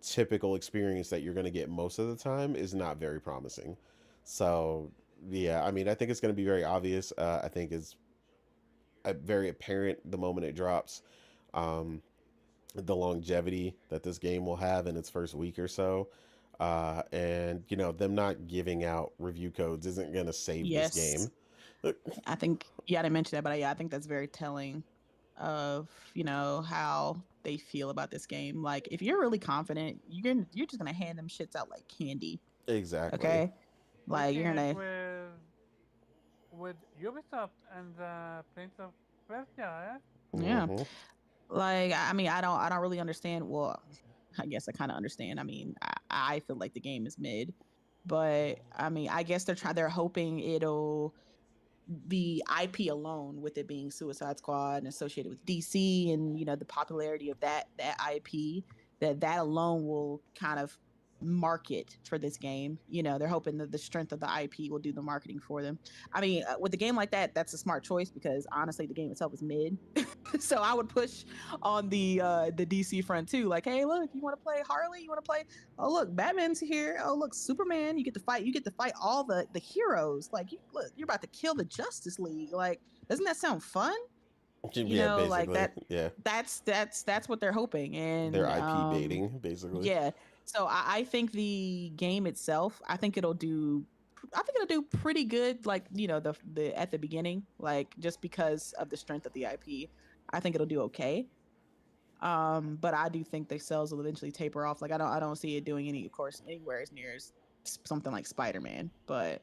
typical experience that you're going to get most of the time is not very promising. So, yeah, I mean, I think it's going to be very obvious. I think it's very apparent the moment it drops. Um, the longevity that this game will have in its first week or so. And, them not giving out review codes isn't going to save this Yes. game. I think, yeah, I didn't mention that, but yeah, I think that's very telling of, how they feel about this game. Like, if you're really confident, you're just gonna hand them shits out like candy. Exactly. Okay, like We you're seen it gonna, with Ubisoft and Prince of Persia. yeah. Hmm. Like, I mean, I don't really understand. Well, I guess I kind of understand. I mean, I feel like the game is mid, but I mean, I guess they're hoping it'll the IP alone, with it being Suicide Squad and associated with DC, and the popularity of that IP, that alone will kind of market for this game. They're hoping that the strength of the IP will do the marketing for them. I mean, with a game like that, that's a smart choice because honestly, the game itself is mid. So I would push on the DC front too. Like, hey, look, you want to play Harley? You want to play? Oh, look, Batman's here. Oh, look, Superman. You get to fight. You get to fight all the heroes. Like, look, you're about to kill the Justice League. Like, doesn't that sound fun? Yeah, Like basically. that. Yeah. That's what they're hoping. They're And IP baiting, basically. yeah. So I think the game itself, I think it'll do pretty good. Like, the at the beginning, like just because of the strength of the IP, I think it'll do okay. But I do think the sales will eventually taper off. Like, I don't see it doing any, of course, anywhere as near as something like Spider-Man. But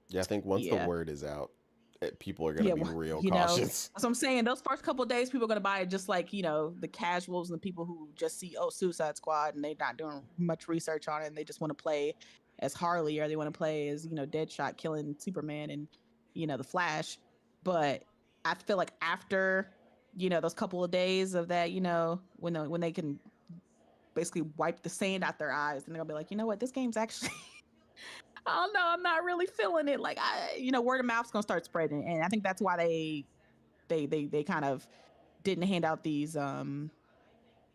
Yeah, I think once the yeah. word is out, people are going to Yeah, be well, real cautious. that's what I'm saying. Those first couple of days, people are gonna buy it just like, the casuals and the people who just see, oh, Suicide Squad, and they're not doing much research on it, and they just want to play as Harley, or they want to play as, Deadshot killing Superman and, the Flash. But I feel like after, those couple of days of that, when they can basically wipe the sand out their eyes, and they're gonna be like, you know what, this game's actually I don't know, I'm not really feeling it. Like, word of mouth's gonna start spreading, and I think that's why they kind of didn't hand out these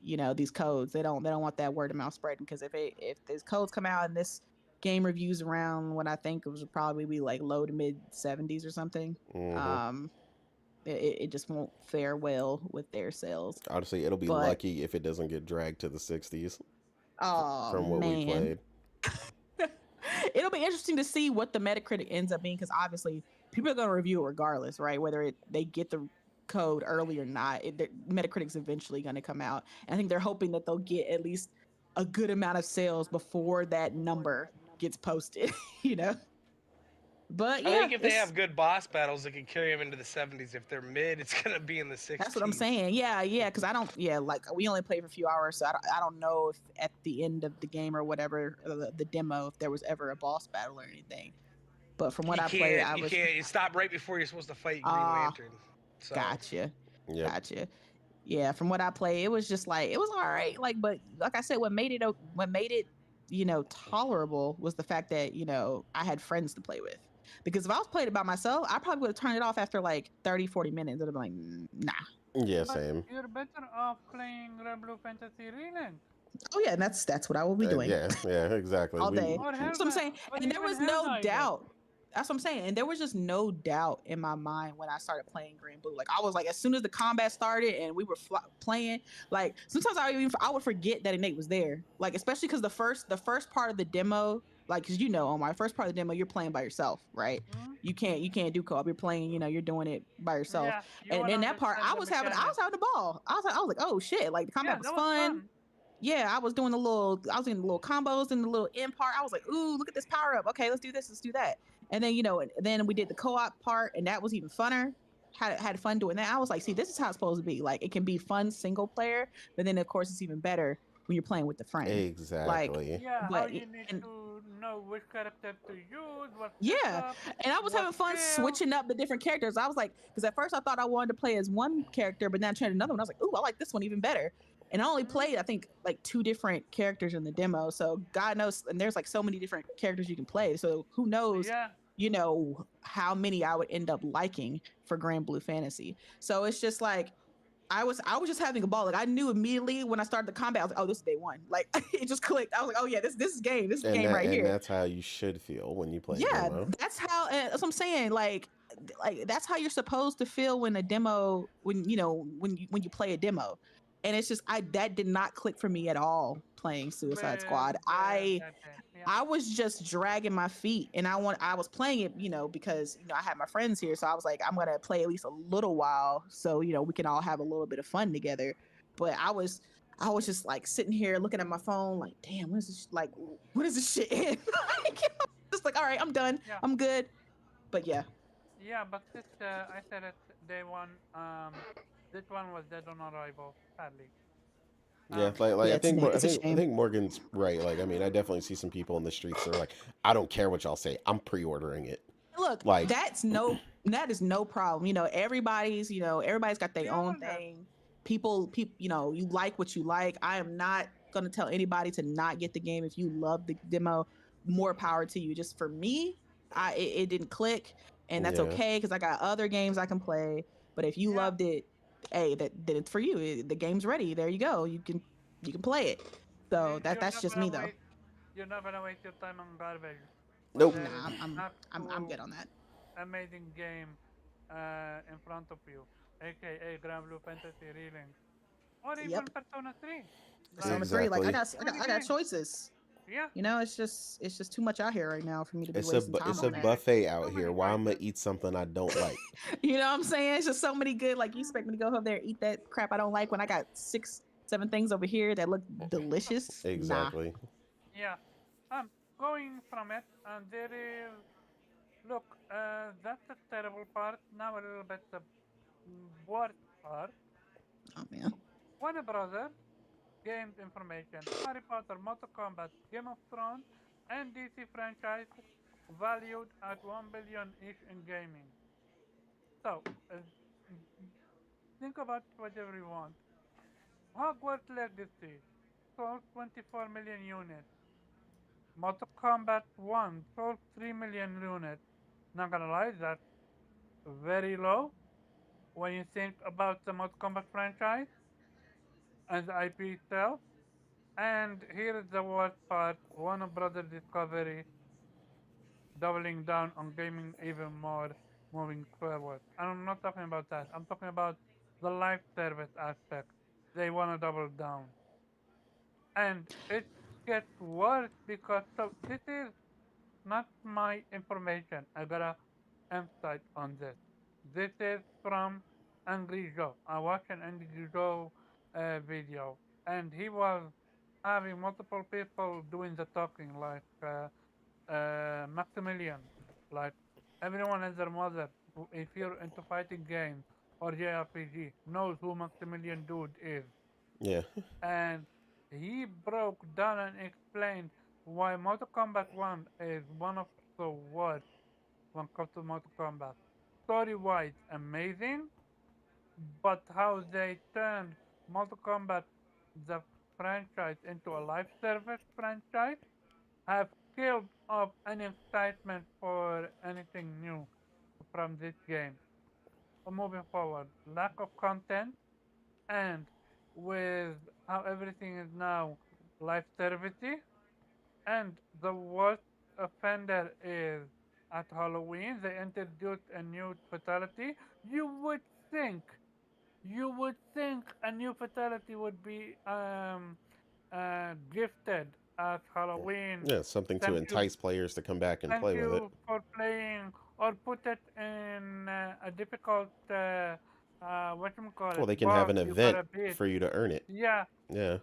these codes. They don't want that word of mouth spreading, because if these codes come out and this game reviews around what I think it was probably be like low to mid 70s or something, Hmm. um, it just won't fare well with their sales. Honestly, it'll be But lucky if it doesn't get dragged to the 60s oh from what we man, played. it'll be interesting to see what the Metacritic ends up being, because obviously people are going to review it regardless, right? Whether they get the code early or not, Metacritic's eventually going to come out. And I think they're hoping that they'll get at least a good amount of sales before that number gets posted, you know? But I yeah, think if they have good boss battles, it can carry them into the 70s. If they're mid, it's gonna be in the 60s. that's what I'm saying. Yeah, because like we only played for a few hours, so I don't know if at the end of the game or whatever, the demo, if there was ever a boss battle or anything. But from what You I played, can't. You can't. You stop right before you're supposed to fight Green ah, Lantern. So gotcha. Yep. Gotcha. Yeah, from what I played, it was just like it was all right. Like, but like I said, what made it, tolerable was the fact that I had friends to play with. Because if I was playing it by myself, I probably would have turned it off after like 30, 40 minutes. I'd have been like, nah. Yeah, But same. you're better off playing Red Blue Fantasy Relink Oh yeah, and that's what I will be doing Yeah, exactly. all day. or That's what I'm saying. or And there even was no Helldiver. doubt. That's what I'm saying. And there was just no doubt in my mind when I started playing Green Blue. Like, I was like, as soon as the combat started and we were playing, like sometimes I would forget that Innate was there. Like, especially because the first part of the demo, like, cause on my first part of the demo, you're playing by yourself, right? Hmm? You can't do co-op. You're playing, you're doing it by yourself. Yeah, you And will in that part, understand the I mechanic. was having a ball. I was like, oh shit, like the combat Yeah, was that was fun. fun. Yeah, I was doing the little combos and the little end part. I was like, ooh, look at this power up. Okay, let's do this, let's do that. And then and then we did the co-op part, and that was even funner. Had fun doing that. I was like, see, this is how it's supposed to be. Like, it can be fun single player, but then of course it's even better when you're playing with a friend. Like, Exactly. Yeah, how but you need and to know which character to use, what yeah, setup, and I was what having fun skill. switching up the different characters. I was like, because at first I thought I wanted to play as one character, but then I tried another one. I was like, ooh, I like this one even better. And I only Hmm? played, I think, like two different characters in the demo. So God knows, and there's like so many different characters you can play. So who knows, Yeah, how many I would end up liking for Grand Blue Fantasy. So it's just like I was just having a ball. Like, I knew immediately when I started the combat, I was like, oh, this is day one. Like, it just clicked. I was like, oh yeah, this is game. This is game right And here. that's how you should feel when you play a Yeah, demo. that's how. That's what I'm saying. Like that's how you're supposed to feel when a demo, when you play a demo, and it's just that did not click for me at all playing Suicide with Squad. I that game. Yeah, I was just dragging my feet, and I was playing it, because I had my friends here, so I was like, I'm gonna play at least a little while, so we can all have a little bit of fun together. But I was just like sitting here looking at my phone, like, damn, what is this? Like, what is this shit? Like, just like, all right, I'm done, yeah, I'm good. But yeah, yeah. But this, I said it day one. This one was dead on arrival, sadly. Yeah, like yeah, I think it's a I shame. think Morgan's right. Like, I mean, I definitely see some people in the streets that are like, I don't care what y'all say, I'm pre-ordering it. Look, Like, that is no problem. Everybody's got We their all own have. thing. People, you like what you like. I am not gonna tell anybody to not get the game if you love the demo. More power to you. Just for me, it didn't click, and that's yeah, okay because I got other games I can play. But if you Yeah, loved it, hey, that it's for you. The game's ready. There you go. You can play it. So you're that's not just gonna me though. waste. You're not gonna waste your time on garbage when nope, there is Nah, I'm actual good on that. amazing game in front of you, aka Grand Blue Fantasy Reeling, or Yep. even Persona 3. Like, Persona 3. Like, I exactly. got I so got many I got games. choices. Yeah, It's just too much out here right now for me to be wasting time It's so on a that. many, buffet out so here. many Why I'm gonna choices. eat something I don't like? You know what I'm saying? It's just so many good. Like, you expect Mm, me to go over there and eat that crap I don't like when I got 6, 7 things over here that look so, delicious? Nah. Exactly. yeah, going from it, and there is look. That's a terrible part. Now a little bit the worst part. Oh man. Warner Brothers games information, Harry Potter, Mortal Kombat, Game of Thrones, and DC franchise valued at 1 billion each in gaming. So, think about whatever you want. Hogwarts Legacy sold 24 million units. Mortal Kombat 1 sold 3 million units. Not gonna lie, that's very low when you think about the Mortal Kombat franchise and the IP itself. And here is the worst part, Warner Brothers Discovery doubling down on gaming even more moving forward. And I'm not talking about that. I'm talking about the live service aspect. They want to double down. And it gets worse because so this is not my information. I gotta emphasize on this. This is from Angry Joe. I watched an Angry Joe video, and he was having multiple people doing the talking, like Maximilian. Like everyone and their mother, if you're into fighting games or JRPG, knows who Maximilian Dude is. Yeah, And he broke down and explained why Mortal Kombat 1 is one of the worst when it comes to Mortal Kombat. Story wise, amazing, but how they turned Mortal Kombat, the franchise, into a live service franchise, have killed off any excitement for anything new from this game. Moving forward, lack of content, and with how everything is now live servicey, and the worst offender is at Halloween they introduced a new fatality. Think you would think a new fatality would be gifted as Halloween. Yeah, something to Thank you, entice players to come back and thank play with it. you for playing, or put it in a difficult, what you call Well, it, they can have boss an you event gotta beat. for you to earn it. Yeah, Yeah,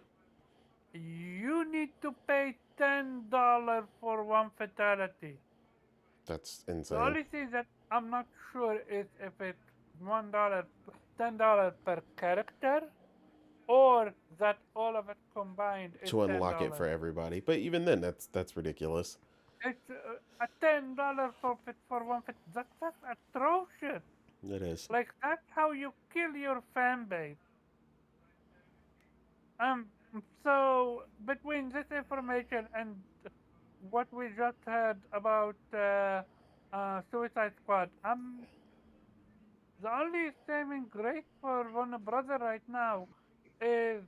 you need to pay $10 for one fatality. that's The insane. only thing that I'm not sure is if it's $1, $10 per character, or that all of it combined is To ten unlock it for dollars. everybody. But even then, that's ridiculous. It's a $10 for one fit. That's atrocious. It is. Like that's how you kill your fan base. Um. So between this information and what we just heard about Suicide Squad, the only saving grace for Warner Brother right now is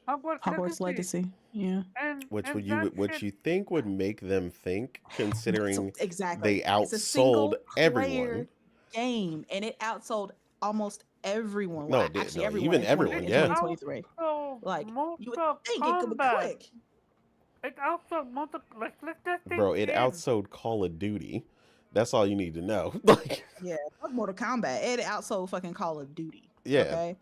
Hogwarts Hogwarts Legacy, Legacy. Yeah. Which would and you that which shit. you think would make them think, considering Exactly. they It's a outsold single everyone. player game, and it outsold almost everyone. No, Well, it did. actually, No, everyone even in 20 everyone. It in Yeah, 2023. also Like you would Mortal think it could be Kombat. quick. It also Mortal. Like let's just take bro, it games. outsold Call of Duty. That's all you need to know. Like, Yeah, fuck Mortal Kombat. It outsold fucking Call of Duty. yeah, Okay,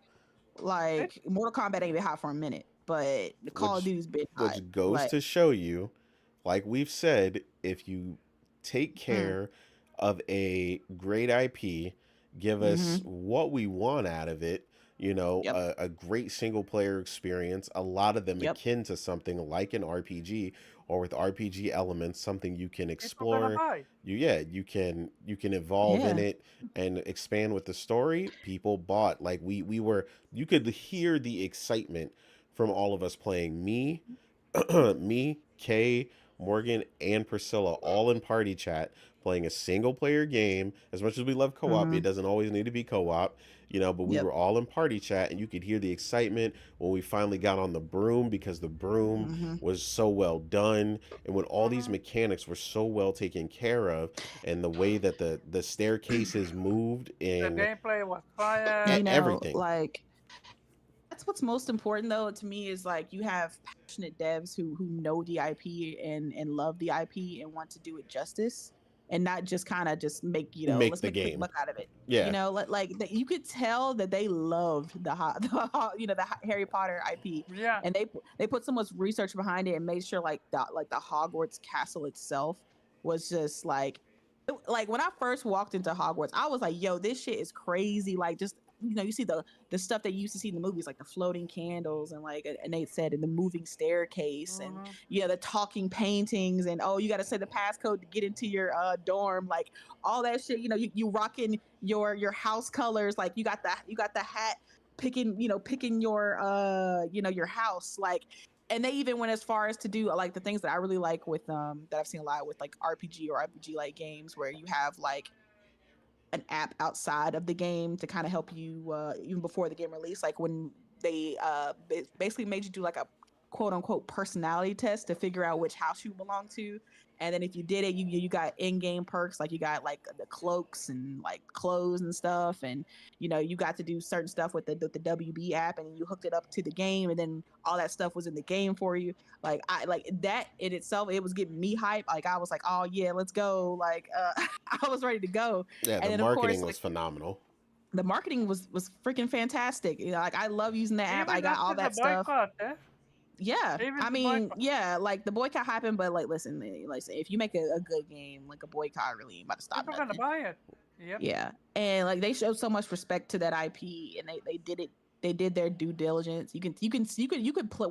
It like Mortal Kombat ain't been hot for a minute, but the Call of which Duty's been hot. which goes Like, to show you, like we've said, if you take mm, care of a great IP, give mm-hmm. us what we want out of it, Yep, a great single player experience, a lot of them yep, akin to something like an RPG, or with RPG elements, something you can people gonna explore. buy. You can evolve in yeah. it and expand with the story. People bought, like, we were, you could hear the excitement from all of us playing. Me, Kay, Morgan, and Priscilla all in party chat playing a single player game. As much as we love co-op, Mm-hmm. it doesn't always need to be co-op, but we Yep. were all in party chat, and you could hear the excitement when we finally got on the broom, because the broom Mm-hmm. was so well done, and when all these Hmm. mechanics were so well taken care of, and the way that the staircases moved, The and gameplay was fire. You know, everything. like that's what's most important though to me is like you have passionate devs who know the IP and love the IP and want to do it justice and not just kind of just make Make let's the make a quick game. buck out of it. Yeah, You could tell that they loved the Harry Potter IP Yeah. and they put so much research behind it and made sure like the Hogwarts castle itself was just like when I first walked into Hogwarts, I was like, "Yo, this shit is crazy!" Like, just you see the stuff that you used to see in the movies, like the floating candles and like and they said in the moving staircase and Hmm. the talking paintings and oh, you got to say the passcode to get into your dorm, like all that shit. You rocking your house colors, like you got the hat picking your your house like and they even went as far as to do like the things that I really like with that I've seen a lot with like RPG like games where you have like an app outside of the game to kind of help you even before the game release, like when they basically made you do like a quote unquote personality test to figure out which house you belong to, and then if you did it you got in-game perks, like you got like the cloaks and like clothes and stuff, and you got to do certain stuff with the WB app and you hooked it up to the game and then all that stuff was in the game for you. Like I like that in itself, it was getting me hype. Like I was like, oh yeah, let's go. Like I was ready to go. yeah. And The then of course, marketing like was phenomenal. the marketing was freaking fantastic. Like I love using the app. I Even got all after the that stuff. boycott, Yeah, even I the mean, boycott, yeah, like the boycott happened, but like, listen, like, if you make a good game, like a boycott really ain't about to stop people gonna nothing. buy it. Yep. Yeah, and like they showed so much respect to that IP, and they did it. They did their due diligence. You could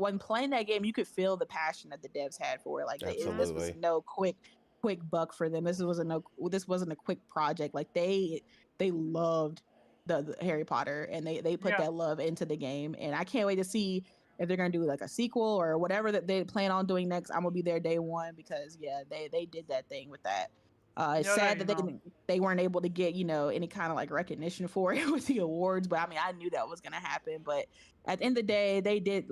when playing that game, you could feel the passion that the devs had for it. Like this was Absolutely. no quick buck for them. This wasn't a quick project. Like they loved the Harry Potter and they put Yeah. that love into the game. And I can't wait to see if they're gonna do like a sequel or whatever that they plan on doing next. I'm gonna be there day one because yeah, they did that thing with that. It's Yeah, sad you that know. they weren't able to get any kind of like recognition for it with the awards, but I mean I knew that was gonna happen. But at the end of the day, they did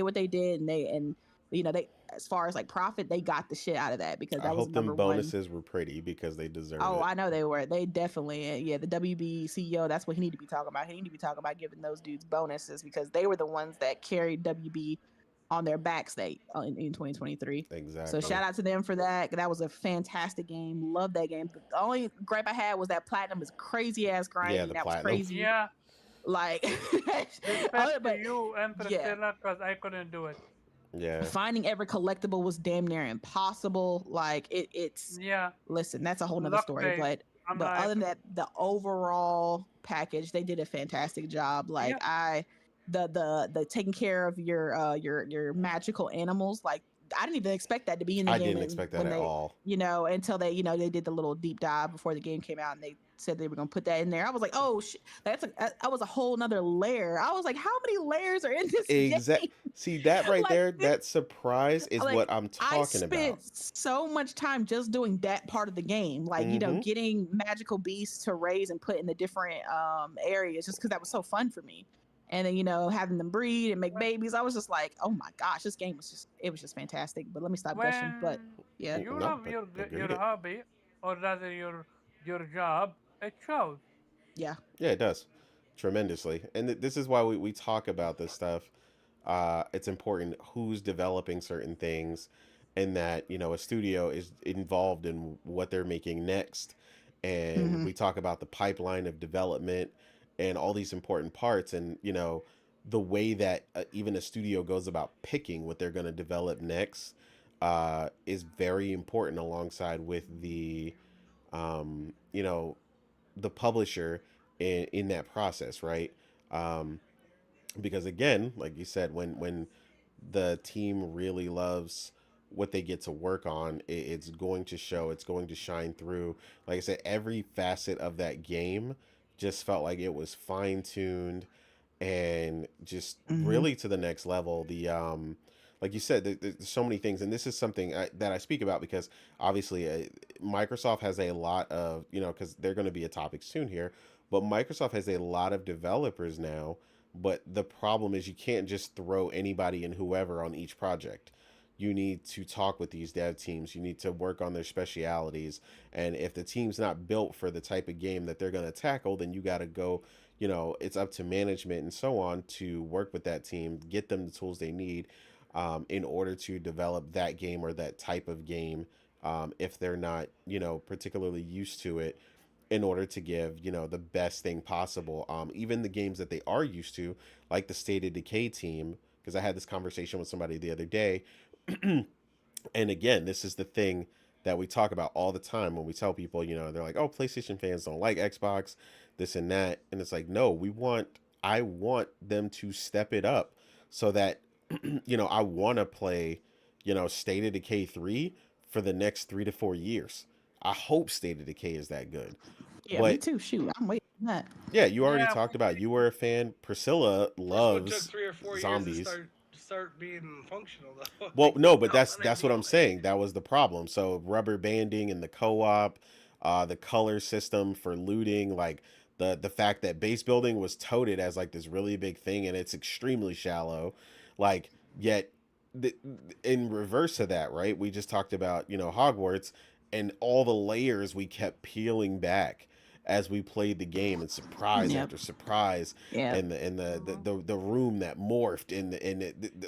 what they did, and they as far as like profit, they got the shit out of that because I that was hope them number one. bonuses were pretty, because they deserve Oh, it. I know they were. They definitely, yeah. The WB CEO, that's what he need to be talking about. He need to be talking about giving those dudes bonuses because they were the ones that carried WB on their backs in 2023. So Exactly. shout out to them for that. That was a fantastic game. Love that game. The only gripe I had was that platinum is crazy ass Yeah, grinding. the That was platinum. crazy. Yeah, Like, respect to but you and yeah, Priscilla, cause I couldn't do it. Yeah. finding every collectible was damn near impossible. Like it's Yeah, listen, that's a whole nother luck story. based. But I'm other like, than that, the overall package, they did a fantastic job. Like yeah, the taking care of your magical animals, like I didn't even expect that to be in the I game, didn't and expect that when at they all. until they did the little deep dive before the game came out, and they said they were going to put that in there. I was like, oh shit, that was a whole nother layer. I was like, how many layers are in this Exact. game? See that right Like there? That surprise is like what I'm I talking spent about. so much time just doing that part of the game, like Mm-hmm. getting magical beasts to raise and put in the different areas, just because that was so fun for me. And then having them breed and make babies, I was just like, oh my gosh, this game was just fantastic. But let me stop gushing. But when yeah, you No, love but your agreed it. hobby, or rather your job, it shows. yeah, Yeah, it does tremendously. And this is why we talk about this stuff. It's important who's developing certain things, and that a studio is involved in what they're making next. And hmm we talk about the pipeline of development and all these important parts, and the way that even a studio goes about picking what they're going to develop next is very important alongside with um, you know the publisher in that process, right? Um, because again, like you said, when the team really loves what they get to work on, it's going to show. It's going to shine through. Like I said, every facet of that game just felt like it was fine tuned and just hmm really to the next level. Like you said, there's so many things, and this is something that I speak about because obviously Microsoft has a lot of because they're going to be a topic soon here, but Microsoft has a lot of developers now. But the problem is you can't just throw anybody and whoever on each project. You need to talk with these dev teams. You need to work on their specialities. And if the team's not built for the type of game that they're going to tackle, then you got to go, it's up to management and so on to work with that team, get them the tools they need in order to develop that game or that type of game if they're not, particularly used to it in order to give the best thing possible. Even the games that they are used to, like the State of Decay team, because I had this conversation with somebody the other day, and again, this is the thing that we talk about all the time when we tell people, they're like, "Oh, PlayStation fans don't like Xbox, this and that," and it's like, no, I want them to step it up so that I want to play, State of Decay 3 for the next 3 to 4 years. I hope State of Decay is that good. yeah, me But too. Shoot, I'm waiting on that. yeah, you already Yeah, talked about you were a fan. Priscilla This one took loves 3 or 4 years to zombies. start being functional though. Well, no, but Not that's when I that's what beat I'm all that saying. shit. That was the problem. So rubber banding and the co-op, the color system for looting, like the fact that base building was touted as like this really big thing and it's extremely shallow. Like yet the, in reverse to that, right? We just talked about, Hogwarts and all the layers we kept peeling back as we played the game and surprise Yep, after surprise yep. and mhm. the room that morphed and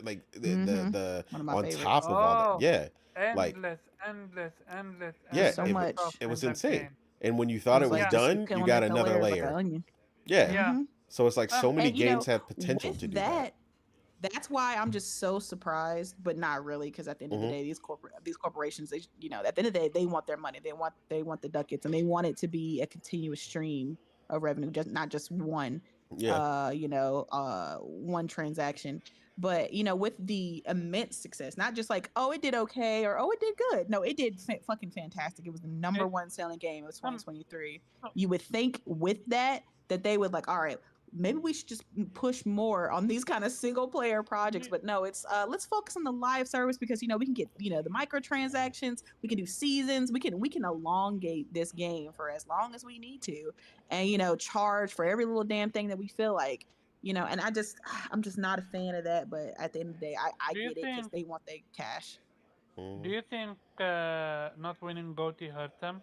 like the One of my on top favorites. of all that, Oh, yeah, like endless, endless, endless, yeah, So endless much. stuff it was in that insane. game. And when you It thought it was was like Yeah, just keep done, you peeling got back the another layers like an layer. onion. Yeah, yeah. hmm so it's like so many And games have potential with to do that. that, that's why I'm just so surprised, but not really, because at the end of the Hmm. day, these corporations, they at the end of the day, they want their money, they want the ducats, and they want it to be a continuous stream of revenue, just not just one, Yeah. one transaction. But with the immense success, not just like, oh, it did okay, or oh, it did good. No, it did fucking fantastic. It was the number It, one selling game of um, 2023. oh, You would think with that they would like, all right, maybe we should just push more on these kind of single player projects. y- But no, it's let's focus on the live service, because we can get the microtransactions, we can do seasons, we can elongate this game for as long as we need to, and charge for every little damn thing that we feel like. And I'm just not a fan of that. But at the end of the day, I do you get it, because think? they want their cash. Do Hmm. you think not winning GOTY hurt them?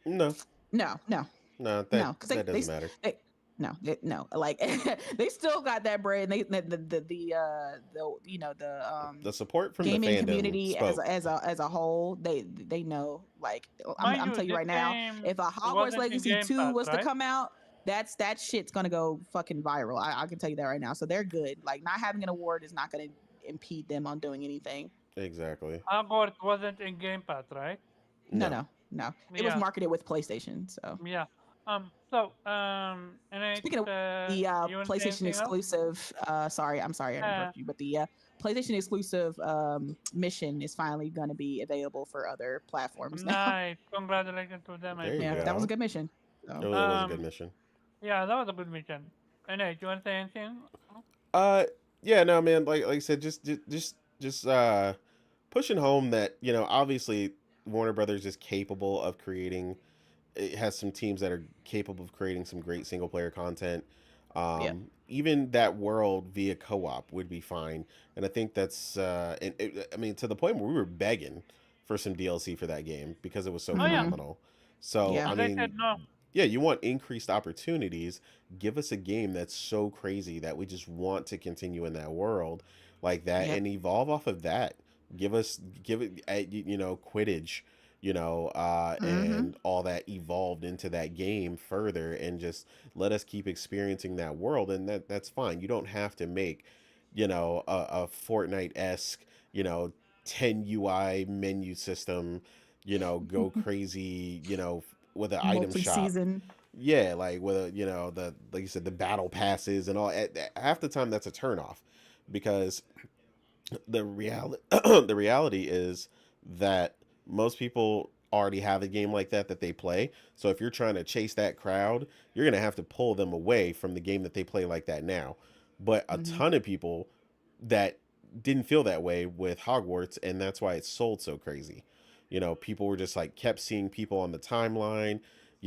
No, No, no, no, no, that because that doesn't matter. they no, like they still got that bread. And they the The support from the gaming fandom community spoke. as a whole, they know. Like Mind I'm you, telling you this right now, game if a Hogwarts wasn't in Legacy Game 2 Pass, was to right? come out, that shit's gonna go fucking viral. I can tell you that right now. So they're good. Like not having an award is not gonna impede them on doing anything. Exactly. Hogwarts wasn't in Game Pass, right? No, No. no. It was Yeah, marketed with PlayStation. So yeah. So, and speaking of the you want to say PlayStation anything else? exclusive, I'm sorry I Uh, interrupted you, but the PlayStation exclusive mission is finally going to be available for other platforms now. nice. Congratulations to them, I There you Yeah, suppose. that was a go. good mission. So It was a good mission. Yeah, that was a good mission. And hey, do you want to say anything? Uh, yeah, no, man. Like I said, just pushing home that obviously Warner Brothers is capable of creating. It has some teams that are capable of creating some great single player content. yeah. Even that world via co-op would be fine, and I think that's I mean, to the point where we were begging for some DLC for that game because it was so Oh yeah, Hmm. phenomenal. So Yeah. I and they said mean, no. yeah, you want increased opportunities. Give us a game that's so crazy that we just want to continue in that world like that Yep. and evolve off of that. Give it, Quidditch, Hmm. and all that evolved into that game further, and just let us keep experiencing that world, and that's fine. You don't have to make, a Fortnite esque, you know, 10 UI menu system, go crazy, with an item Multi shop. season. Yeah, like with the like you said, the battle passes and all. Half the time, that's a turnoff, because the reality the reality is that most people already have a game like that they play. So if you're trying to chase that crowd, you're gonna have to pull them away from the game that they play like that now. But a Hmm. ton of people that didn't feel that way with Hogwarts, and that's why it sold so crazy. People were just like kept seeing people on the timeline.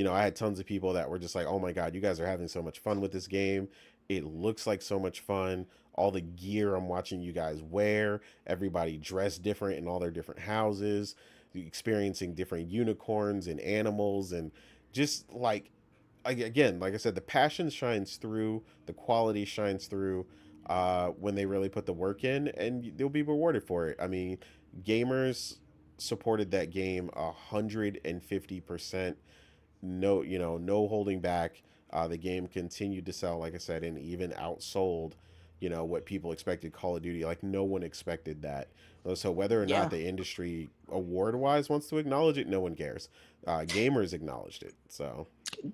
I had tons of people that were just like, "Oh my god, you guys are having so much fun with this game. It looks like so much fun. All the gear I'm watching you guys wear, everybody dressed different in all their different houses, experiencing different unicorns and animals, and just again, like I said, the passion shines through, the quality shines through when they really put the work in, and they'll be rewarded for it. I mean, gamers supported that game 150%. No, no holding back. The game continued to sell, like I said, and even outsold, what people expected Call of Duty. Like no one expected that. So whether or not Yeah. the industry award wise wants to acknowledge it, no one cares. Gamers acknowledged it. So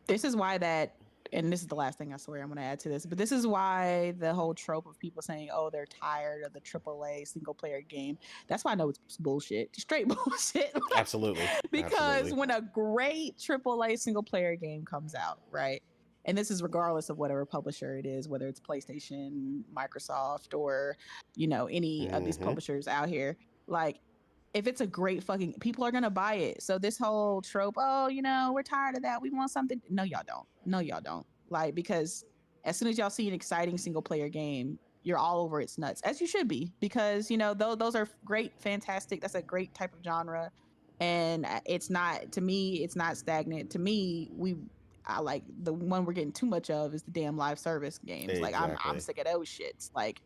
This is why that, and this is the last thing I swear I'm going to add to this, but this is why the whole trope of people saying, oh, they're tired of the AAA single player game. That's why I know it's bullshit, straight bullshit. absolutely, Because absolutely. when a great AAA single player game comes out, right? And this is regardless of whatever publisher it is, whether it's PlayStation, Microsoft, or any of these Mm-hmm. publishers out here. Like, if it's a great fucking, people are gonna buy it. So this whole trope, oh, we're tired of that. We want something. No, y'all don't. No, y'all don't. Like, because as soon as y'all see an exciting single player game, you're all over its nuts, as you should be, because those are great, fantastic. That's a great type of genre, and it's not, to me, it's not stagnant. To me, I like the one we're getting too much of is the damn live service games. Like I'm Exactly. sick of those shits. Like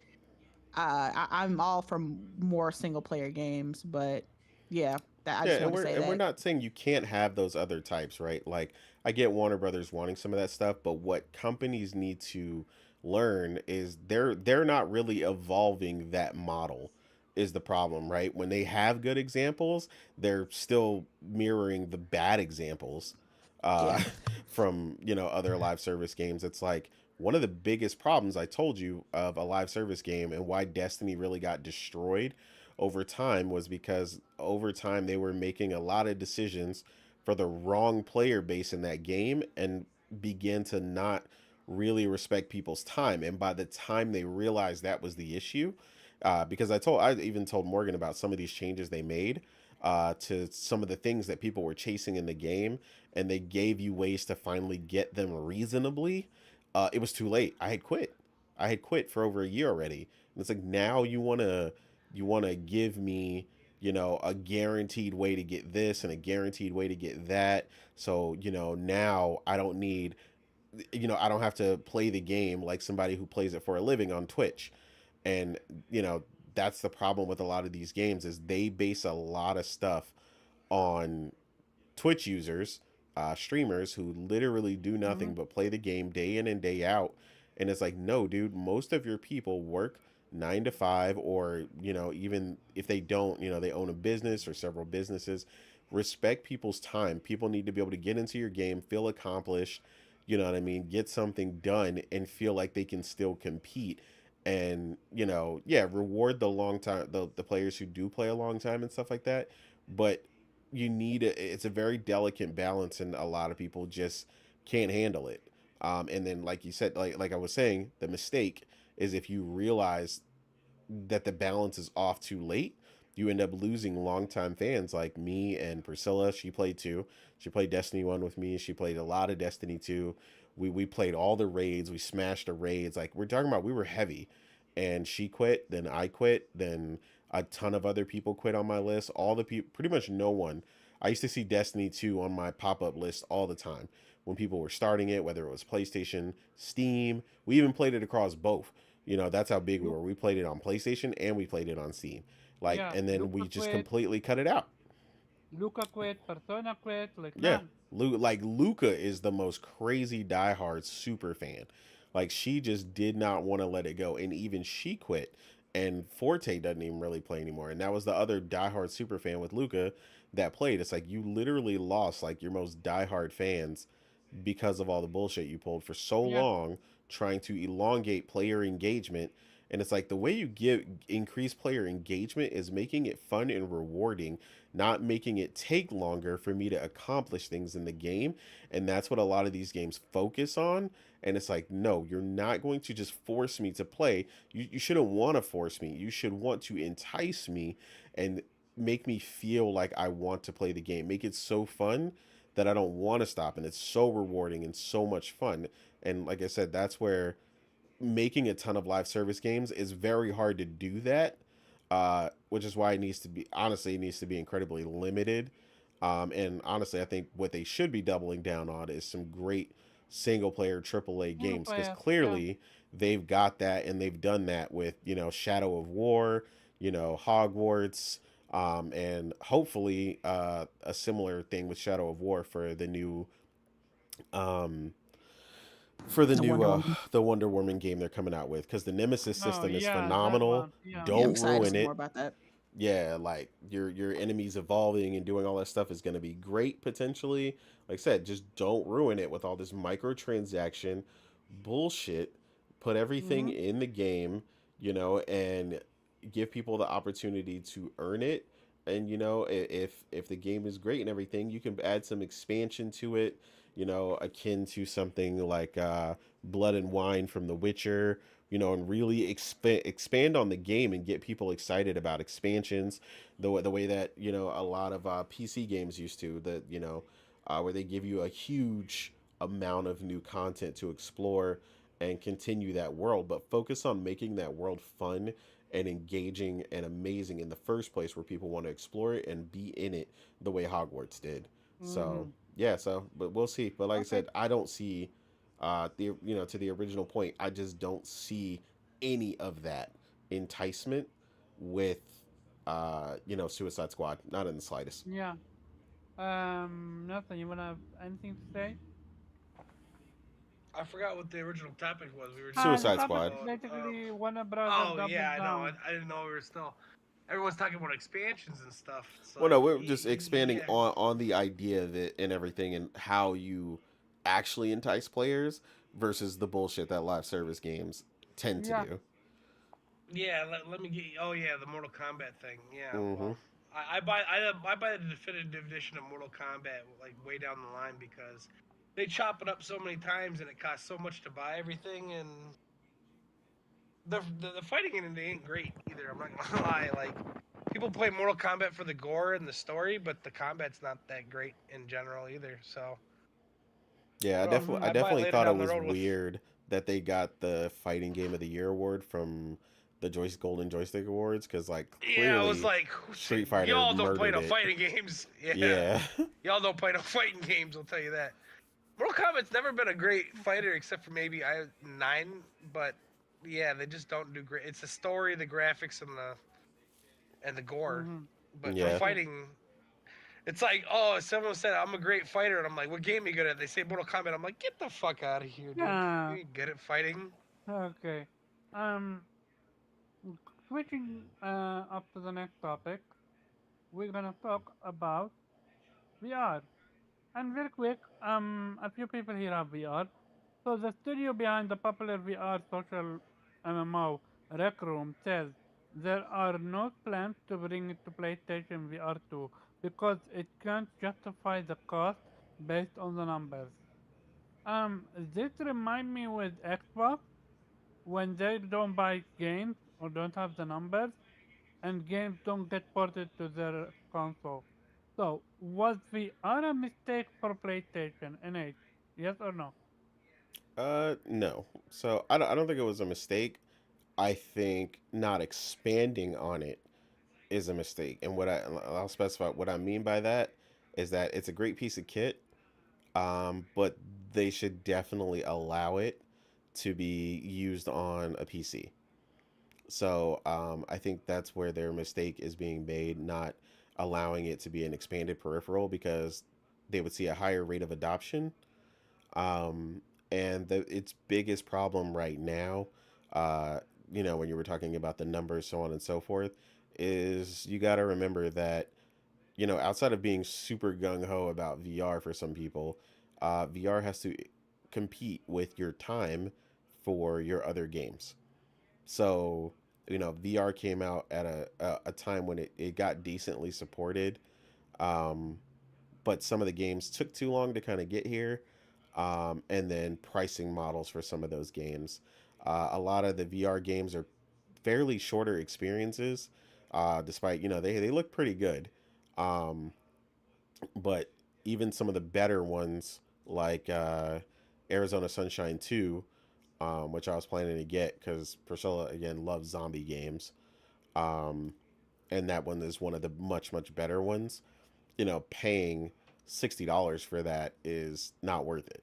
I'm all for more single player games, but yeah, I Yeah, just want to say and we're that. not saying you can't have those other types, right? Like I get Warner Brothers wanting some of that stuff, but what companies need to learn is they're not really evolving that model is the problem, right? When they have good examples, they're still mirroring the bad examples uh Yeah, from, other live service games. It's like one of the biggest problems I told you of a live service game and why Destiny really got destroyed over time was because over time they were making a lot of decisions for the wrong player base in that game and began to not really respect people's time. And by the time they realized that was the issue, because I even told Morgan about some of these changes they made to some of the things that people were chasing in the game, and they gave you ways to finally get them reasonably. It was too late. I had quit. I had quit for over a year already. And it's like now you want to give me a guaranteed way to get this and a guaranteed way to get that. So now I don't need I don't have to play the game like somebody who plays it for a living on Twitch. And, that's the problem with a lot of these games is they base a lot of stuff on Twitch users, streamers who literally do Mm-hmm. nothing but play the game day in and day out. And it's like, no, dude, most of your people work 9 to 5, or, even if they don't, they own a business or several businesses. Respect people's time. People need to be able to get into your game, feel accomplished, you know what I mean? Get something done and feel like they can still compete. And, yeah, reward the long time, the players who do play a long time and stuff like that. But it's a very delicate balance, and a lot of people just can't handle it. And then, like you said, like I was saying, the mistake is if you realize that the balance is off too late, you end up losing longtime fans like me and Priscilla. She played too. She played Destiny 1 with me. She played a lot of Destiny 2. We played all the raids. We smashed the raids. Like, we're talking about, we were heavy. And she quit, then I quit, then a ton of other people quit on my list. All the people, pretty much no one. I used to see Destiny 2 on my pop-up list all the time when people were starting it, whether it was PlayStation, Steam. We even played it across both. That's how big we Lu- were. We played it on PlayStation and we played it on Steam. Like, yeah, and then Luca we just quit. completely cut it out. Luca quit. Persona quit. Like, Yeah, man. Like Luca is the most crazy diehard super fan. Like, she just did not want to let it go, and even she quit. And Forte doesn't even really play anymore. And that was the other diehard super fan with Luca that played. It's like you literally lost like your most diehard fans because of all the bullshit you pulled for so Yeah. long, trying to elongate player engagement. And it's like the way you give increase player engagement is making it fun and rewarding, not making it take longer for me to accomplish things in the game. And that's what a lot of these games focus on. And it's like, no, you're not going to just force me to play. You shouldn't want to force me. You should want to entice me and make me feel like I want to play the game. Make it so fun that I don't want to stop. And it's so rewarding and so much fun. And like I said, that's where making a ton of live service games is very hard to do that, which is why it needs to be incredibly limited. And honestly, I think what they should be doubling down on is some great single player AAA Single games, because player. Yeah. clearly they've got that and they've done that with, Shadow of War, Hogwarts, and hopefully a similar thing with Shadow of War um, for the The new Wonder Woman. the Wonder Woman game they're coming out with, because the Nemesis Oh, system is yeah, that phenomenal. one. Yeah. Yeah, I'm Don't excited to ruin see more it. about that. Yeah, like your enemies evolving and doing all that stuff is going to be great potentially. Like I said, just don't ruin it with all this microtransaction bullshit. Put everything Mm-hmm. in the game, and give people the opportunity to earn it. And if the game is great and everything, you can add some expansion to it, akin to something like Blood and Wine from The Witcher, and really expand on the game and get people excited about expansions, the way that a lot of PC games used to. That where they give you a huge amount of new content to explore and continue that world, but focus on making that world fun and engaging and amazing in the first place, where people want to explore it and be in it the way Hogwarts did. So Mm-hmm. yeah, but we'll see. But like I Okay. said, I don't see to the original point, I just don't see any of that enticement with Suicide Squad, not in the slightest. Yeah. Nothing. You wanna have anything to say? I forgot what the original topic was. We were just The Suicide talking topic Squad. is about. basically Warner Brother Oh double yeah, I know. down. I didn't know we were still. Everyone's talking about expansions and stuff. It's Well, no, like, we're just expanding yeah, on the idea of it and everything, and how you actually entice players versus the bullshit that live service games tend to Yeah. do. yeah. Let me get. Oh yeah, the Mortal Kombat thing. Yeah. Mm-hmm. Well, I buy the definitive edition of Mortal Kombat like way down the line because they chop it up so many times and it costs so much to buy everything, and the fighting in it ain't great either. I'm not gonna lie. Like, people play Mortal Kombat for the gore and the story, but the combat's not that great in general either. So Yeah, I don't know. Mm-hmm. I I buy it definitely later thought it down the was road with. weird that they got the Fighting Game of the Year award from the Golden Joystick Awards, because like Yeah, I was clearly like, who said Street Fighter y'all don't play murdered no it. fighting games? Yeah, Yeah. y'all don't play no fighting games. I'll tell you that. Mortal Kombat's never been a great fighter except for maybe I nine, but yeah, they just don't do great. It's the story, the graphics, and the gore. Mm-hmm. But for Yeah. Okay. fighting, it's like, oh, someone said I'm a great fighter, and I'm like, what game are you good at? They say Mortal Kombat. I'm like, get the fuck out of here, dude. You Yeah. ain't good at fighting. Okay. Um, switching up to the next topic, we're gonna talk about VR. And very quick, a few people here have VR. So the studio behind the popular VR social MMO Rec Room says there are no plans to bring it to PlayStation VR 2 because it can't justify the cost based on the numbers. This remind me with Xbox when they don't buy games or don't have the numbers and games don't get ported to their console. So was VR a mistake for PlayStation? NH, yes or no? No. So I don't think it was a mistake. I think not expanding on it is a mistake. And I'll specify what I mean by that is that it's a great piece of kit, but they should definitely allow it to be used on a PC. So I think that's where their mistake is being made, not allowing it to be an expanded peripheral because they would see a higher rate of adoption. Um, and its biggest problem right now, uh, when you were talking about the numbers, so on and so forth, is you got to remember that, outside of being super gung ho about VR for some people, VR has to compete with your time for your other games. So, VR came out at a time when it got decently supported. Um, but some of the games took too long to kind of get here. And then pricing models for some of those games. A lot of the VR games are fairly shorter experiences, despite, they look pretty good. Um, but even some of the better ones, like Arizona Sunshine 2, which I was planning to get because Priscilla, again, loves zombie games. Um, and that one is one of the much, much better ones. Paying $60 for that is not worth it.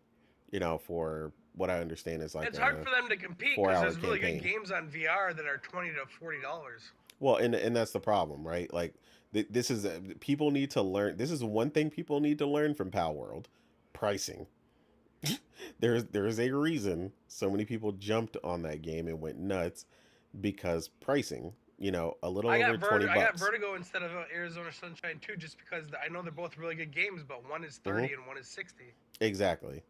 For what I understand is like It's hard a for them to compete four because hour there's really good campaign. games on VR that are $20 to $40. Well, and that's the problem, right? Like this is people need to learn. This is one thing people need to learn from Pal World: pricing. There is a reason so many people jumped on that game and went nuts because pricing. A little over 20 I got bucks. Vertigo instead of Arizona Sunshine 2 just because I know they're both really good games, but one is Hmm. 30 and one is 60. Exactly.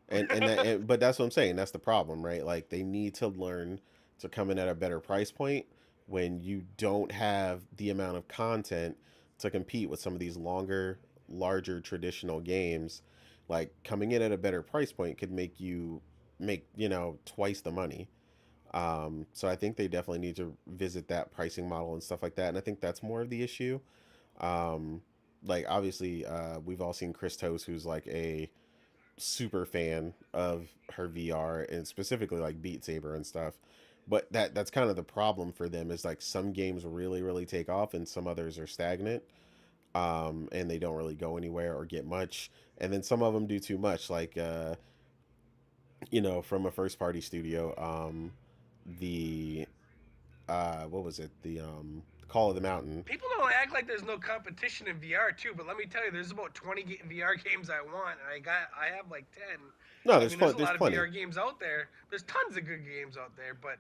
But that's what I'm saying. That's the problem, right? Like they need to learn to come in at a better price point when you don't have the amount of content to compete with some of these longer, larger traditional games. Like coming in at a better price point could make twice the money. So I think they definitely need to visit that pricing model and stuff like that. And I think that's more of the issue. Um, like obviously, we've all seen Chris Toast, who's like a super fan of her VR and specifically like Beat Saber and stuff. But that's kind of the problem for them is like some games really really take off and some others are stagnant, and they don't really go anywhere or get much. And then some of them do too much, like from a first party studio, the what was it, the Call of the Mountain. People don't act like there's no competition in VR too, but let me tell you, there's about 20 VR games I want, and I have like 10. No, So I there's mean, there's plenty. a There's lot of plenty. VR games out there. There's tons of good games out there, but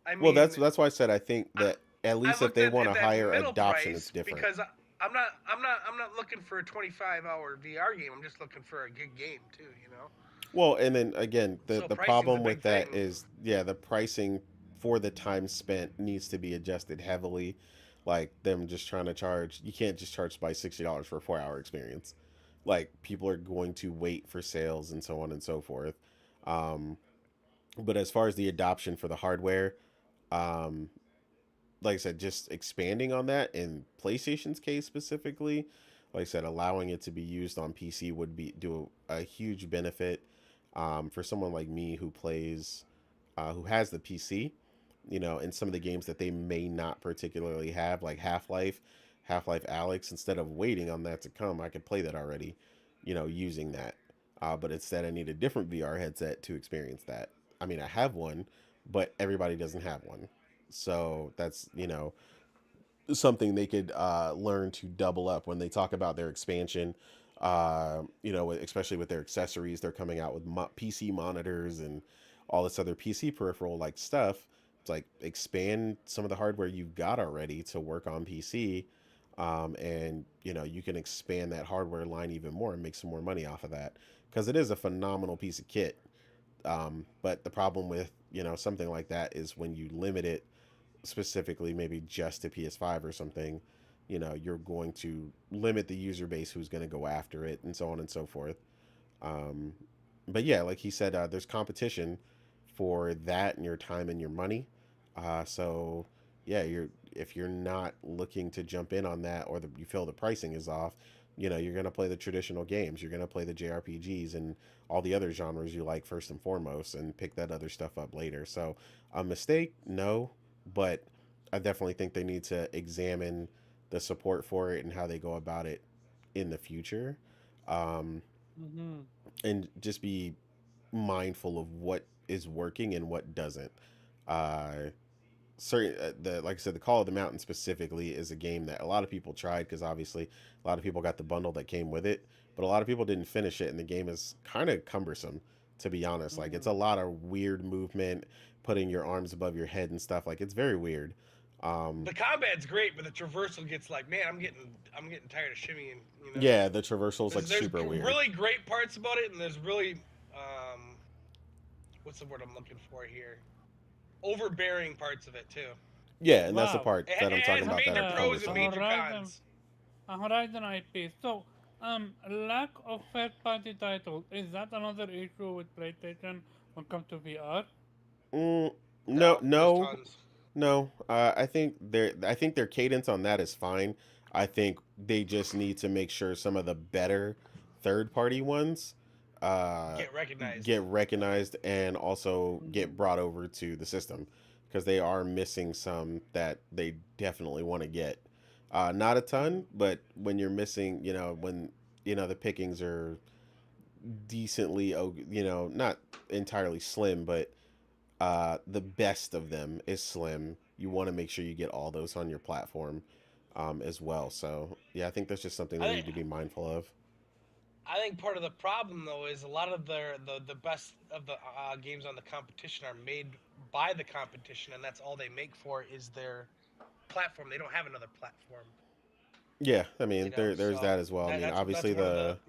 I Well, mean, that's why I said I think I, that at I least if looked they want at a that higher middle adoption, it's price different. because I'm not looking for a 25-hour VR game. I'm just looking for a good game too, you know. Well, and then again, the So the pricing's a problem big with that thing. is, yeah, the pricing for the time spent needs to be adjusted heavily. Like them just trying to charge, you can't just charge by $60 for a 4 hour experience. Like people are going to wait for sales and so on and so forth. Um, but as far as the adoption for the hardware, um, like I said, just expanding on that in PlayStation's case specifically, like I said, allowing it to be used on PC would be do a huge benefit, for someone like me who plays, who has the PC, and some of the games that they may not particularly have, like Half Life Alex. Instead of waiting on that to come, I could play that already, using that. But instead, I need a different VR headset to experience that. I mean, I have one, but everybody doesn't have one. So that's, something they could learn to double up when they talk about their expansion. Especially with their accessories, they're coming out with PC monitors and all this other PC peripheral like stuff. It's like expand some of the hardware you've got already to work on PC, and you can expand that hardware line even more and make some more money off of that because it is a phenomenal piece of kit. But the problem with something like that is when you limit it specifically maybe just to PS5 or something, you're going to limit the user base who's going to go after it and so on and so forth. Um, but yeah, like he said, there's competition for that and your time and your money. So yeah, if you're not looking to jump in on that or you feel the pricing is off, you're going to play the traditional games. You're going to play the JRPGs and all the other genres you like first and foremost and pick that other stuff up later. So a mistake, no, but I definitely think they need to examine the support for it and how they go about it in the future. Um, Mm-hmm. and just be mindful of what is working and what doesn't. Uh, certain the like I said, the Call of the Mountain specifically is a game that a lot of people tried because obviously a lot of people got the bundle that came with it, but a lot of people didn't finish it, and the game is kind of cumbersome to be honest. Like it's Mm-hmm. a lot of weird movement, putting your arms above your head and stuff. Like it's very weird. Um, The combat's great, but the traversal gets like, man, I'm getting tired of shimmying. yeah, the traversal is like There's super weird. really great parts about it, and there's really what's the word I'm looking for here? Overbearing parts of it too. Yeah, and that's the Wow. part It, that I'm it talking has about that major are pros and cumbersome. major Horizon, cons. Horizon IP. So, lack of third-party titles, is that another issue with PlayStation when it comes to VR? Mm, no, No, there's no, tons. no. I think their cadence on that is fine. I think they just need to make sure some of the better third party ones uh, Get recognized. get recognized and also get Mm-hmm. brought over to the system because they are missing some that they definitely want to get. Not a Mm-hmm. ton, but when you're missing, when the pickings are decently, not entirely slim, but the best of them is slim. You want to make sure you get all those on your platform as well. So yeah, I think that's just something I they think need to be mindful of. I think part of the problem though is a lot of the best of the games on the competition are made by the competition, and that's all they make for is their platform. They don't have another platform, Yeah, I mean there's So that as well. I mean that's obviously one of the the.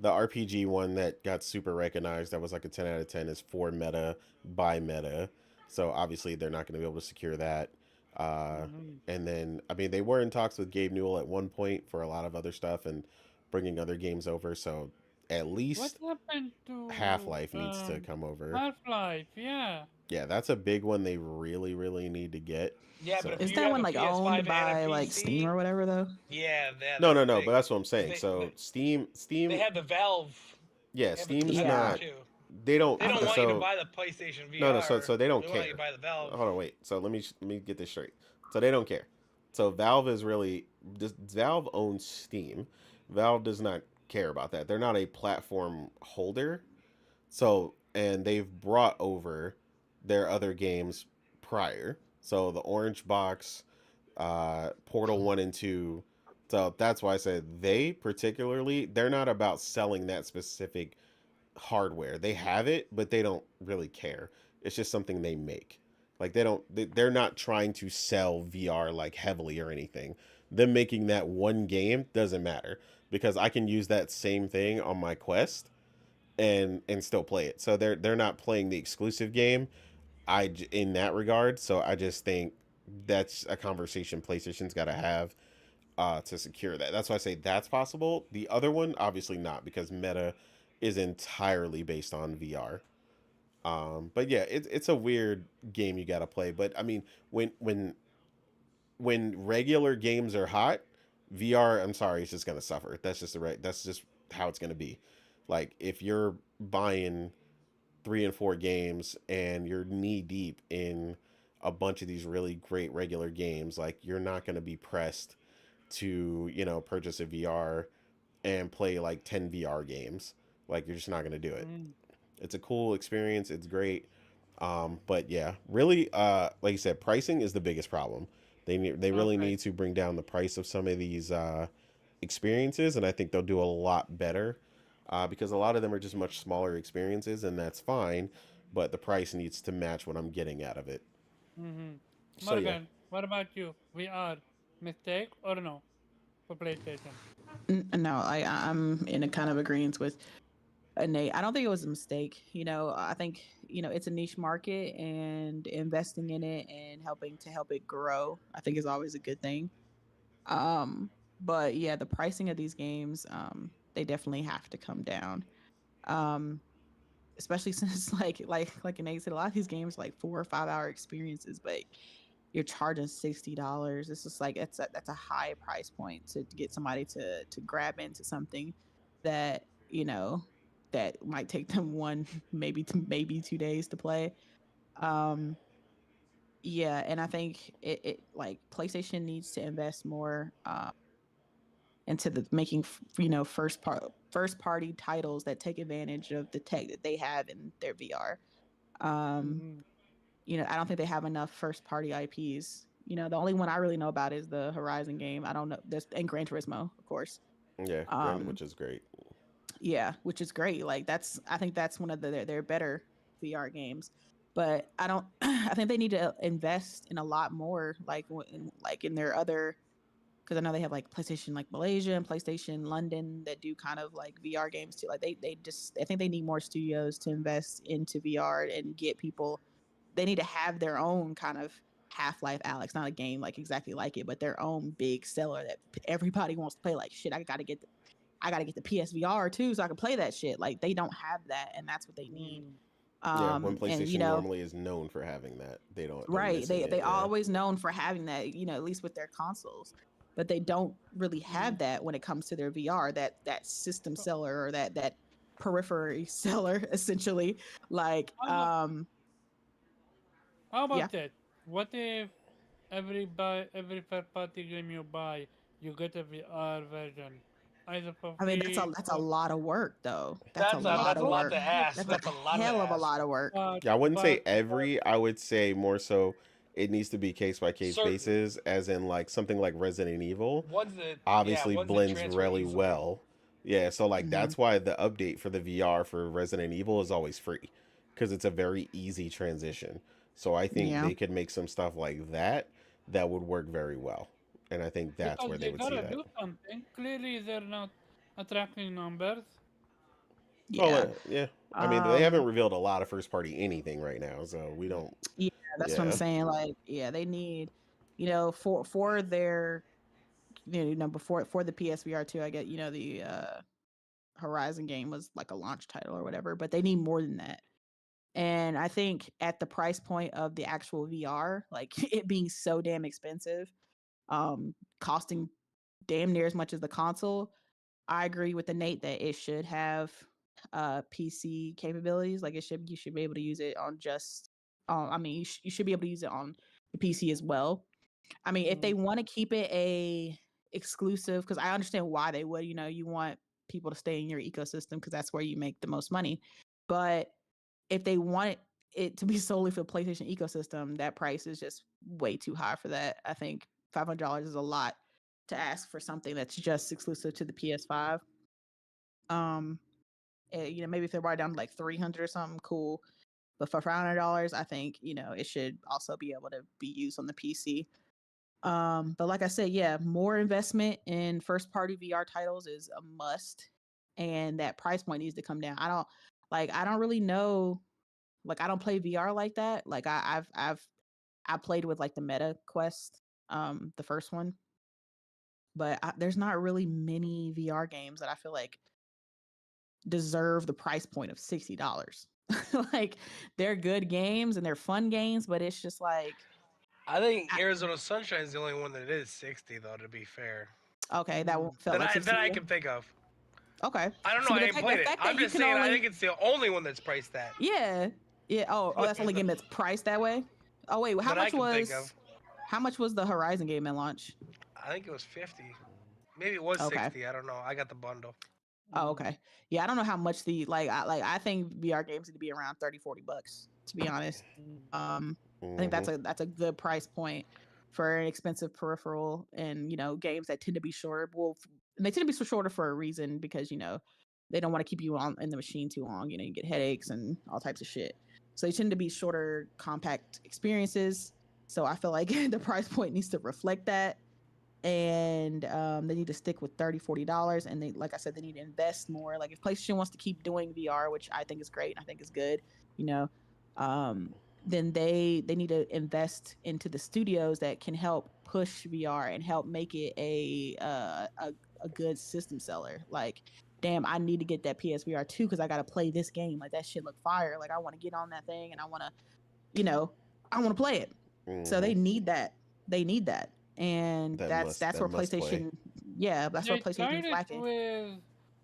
the RPG one that got super recognized that was like a 10 out of 10 is for meta by meta. So obviously they're not going to be able to secure that. Uh, Mm-hmm. and then I mean they were in talks with Gabe Newell at one point for a lot of other stuff and bringing other games over. So at What least happened Half to Life needs to come over. Half-Life? Yeah. Yeah, that's a big one they really, really need to get. Yeah, but So if Is you that have one a like PS5 owned and a by like Steam PC, or whatever though? yeah, no, that's no, the no. But thing. that's what I'm Because saying. So they Steam, have the Valve, yeah, they have a Steam's competitor Yeah. not. too. They don't. They don't want you to So buy the PlayStation no, no. So VR. they don't They want you to care. buy the Valve. Hold on, wait. So let me get this straight. So they don't care. So Valve is really Valve owns Steam. Valve does not care about that. They're not a platform holder. So, and they've brought over their other games prior. So the Orange Box, Portal 1 and 2. So that's why I said they particularly, they're not about selling that specific hardware. They have it, but they don't really care. It's just something they make. Like they're not trying to sell VR like heavily or anything. Them making that one game doesn't matter because I can use that same thing on my Quest and still play it. So they're not playing the exclusive game. In that regard. So I just think that's a conversation PlayStation's got to have to secure that. That's why I say that's possible. The other one, obviously not, because Meta is entirely based on VR. But yeah, it's a weird game you got to play. But I mean, when regular games are hot, VR, I'm sorry, it's just gonna suffer. That's just the right. That's just how it's gonna be. Like if you're buying 3 and 4 games and you're knee deep in a bunch of these really great regular games, like you're not going to be pressed to purchase a VR and play like 10 VR games. Like you're just not gonna do it. Mm, It's a cool experience. It's great. But yeah, really, like you said, pricing is the biggest problem. They really okay. need to bring down the price of some of these experiences, and I think they'll do a lot better because a lot of them are just much smaller experiences, and that's fine. But the price needs to match what I'm getting out of it. Mm-hmm. So yeah, Morgan, what about you? VR mistake or no for PlayStation? No, I'm in a kind of agreement with Nate. I don't think it was a mistake. I think it's a niche market, and investing in it and helping to help it grow, I think is always a good thing. But yeah, the pricing of these games, they definitely have to come down. Um, Especially since like Nate said, a lot of these games are like 4 or 5 hour experiences, but you're charging $60. It's just like that's a high price point to get somebody to grab into something that that might take them one maybe 2 days to play. Um, yeah, and I think it like PlayStation needs to invest more into the making first party titles that take advantage of the tech that they have in their VR. Um, Mm-hmm. I don't think they have enough first party IPs. The only one I really know about is the Horizon game. I don't know. There's and Gran Turismo, of course. yeah, granted, Um, which is great. yeah, which is great. Like I think that's one of their better VR games. But I don't. I think they need to invest in a lot more, like in their other, because I know they have like PlayStation like Malaysia and PlayStation London that do kind of like VR games too. Like I think they need more studios to invest into VR and get people. They need to have their own kind of Half-Life Alex, not a game like exactly like it, but their own big seller that everybody wants to play. Like shit, I gotta get the PSVR too, so I can play that shit. Like they don't have that, and that's what they need. Mm. Yeah, when And PlayStation normally is known for having that, they're right, missing it. they Yeah, always known for having that, at least with their consoles, but they don't really Mm-hmm. have that when it comes to their VR. That system So, seller or that periphery seller, essentially. Like, how, how yeah. about that? What if every third party game you buy, you get a VR version, either for I mean, free that's a or lot of work, though. That's a That's a but lot that's of a but lot work. to ask. That's a That's a lot to hell of a ask. lot of work. but yeah. I wouldn't say but every. I would say more so. It needs to be case by case Certain basis, as in like something like Resident Evil obviously ones that blends transfer really easily. well. Yeah, so like Hmm. that's why the update for the VR for Resident Evil is always free because it's a very easy transition. So I think Yeah. they could make some stuff like that that would work very well. And I think that's because where they they would see gotta that. do something. Clearly, they're not attracting numbers. Well, Yeah. yeah. I mean, they haven't Um. revealed a lot of first party anything right now, so we don't. Yeah, that's what I'm Yeah, saying. Like, yeah, they need, for their, before for the PSVR 2, I get, the Horizon game was like a launch title or whatever, but they need more than that. And I think at the price point of the actual VR, like it being so damn expensive, costing damn near as much as the console, I agree with the Nate that it should have PC capabilities. Like you should be able to use it on just I mean you should be able to use it on the PC as well. I mean, if they Mm. want to keep it a exclusive, because I understand why they would. You want people to stay in your ecosystem because that's where you make the most money. But if they want it to be solely for the PlayStation ecosystem, that price is just way too high for that. I think $500 is a lot to ask for something that's just exclusive to the PS5. Um, maybe if they're right down to like 300 or something, cool. But for $500, I think it should also be able to be used on the PC. But like I said, yeah, more investment in first party VR titles is a must, and that price point needs to come down. I don't really know, like I don't play VR like that. Like I played with like the Meta Quest, the first one, but there's not really many VR games that I feel like deserve the price point of $60. Like they're good games and they're fun games, but it's just like I think I, Arizona Sunshine is the only one that is 60 though. To be fair, okay, that one Mm. felt like that 60 to I you. can think of. Okay, I don't know. see, but I ain't the played it. fact that I'm you just can saying. I think only, it's the only one that's priced that yeah, yeah. Oh, that's the only game that's priced that way. Oh wait, that I can think of. how much was the Horizon game at launch? I think it was 50. Maybe it was Okay, 60. I don't know. I got the bundle. Oh, okay. Yeah, I don't know how much the I think VR games need to be around 30, $40, to be honest. I think Hmm. that's a good price point for an expensive peripheral, and games that tend to be shorter. Well, and they tend to be so shorter for a reason, because they don't want to keep you on in the machine too long. You get headaches and all types of shit. So they tend to be shorter, compact experiences. So I feel like the price point needs to reflect that, and they need to stick with $30, $40, and they, like I said, they need to invest more. Like, if PlayStation wants to keep doing VR, which I think is great, I think is good, you know um then they need to invest into the studios that can help push VR and help make it a good system seller. Like, damn, I need to get that PSVR 2 because I gotta play this game. Like, that shit look fire. Like, I want to get on that thing, and you know, I want to play it. So Hmm. they need that. They need that. And that's That where must play. PlayStation, yeah, that's where They PlayStation tried is it lacking.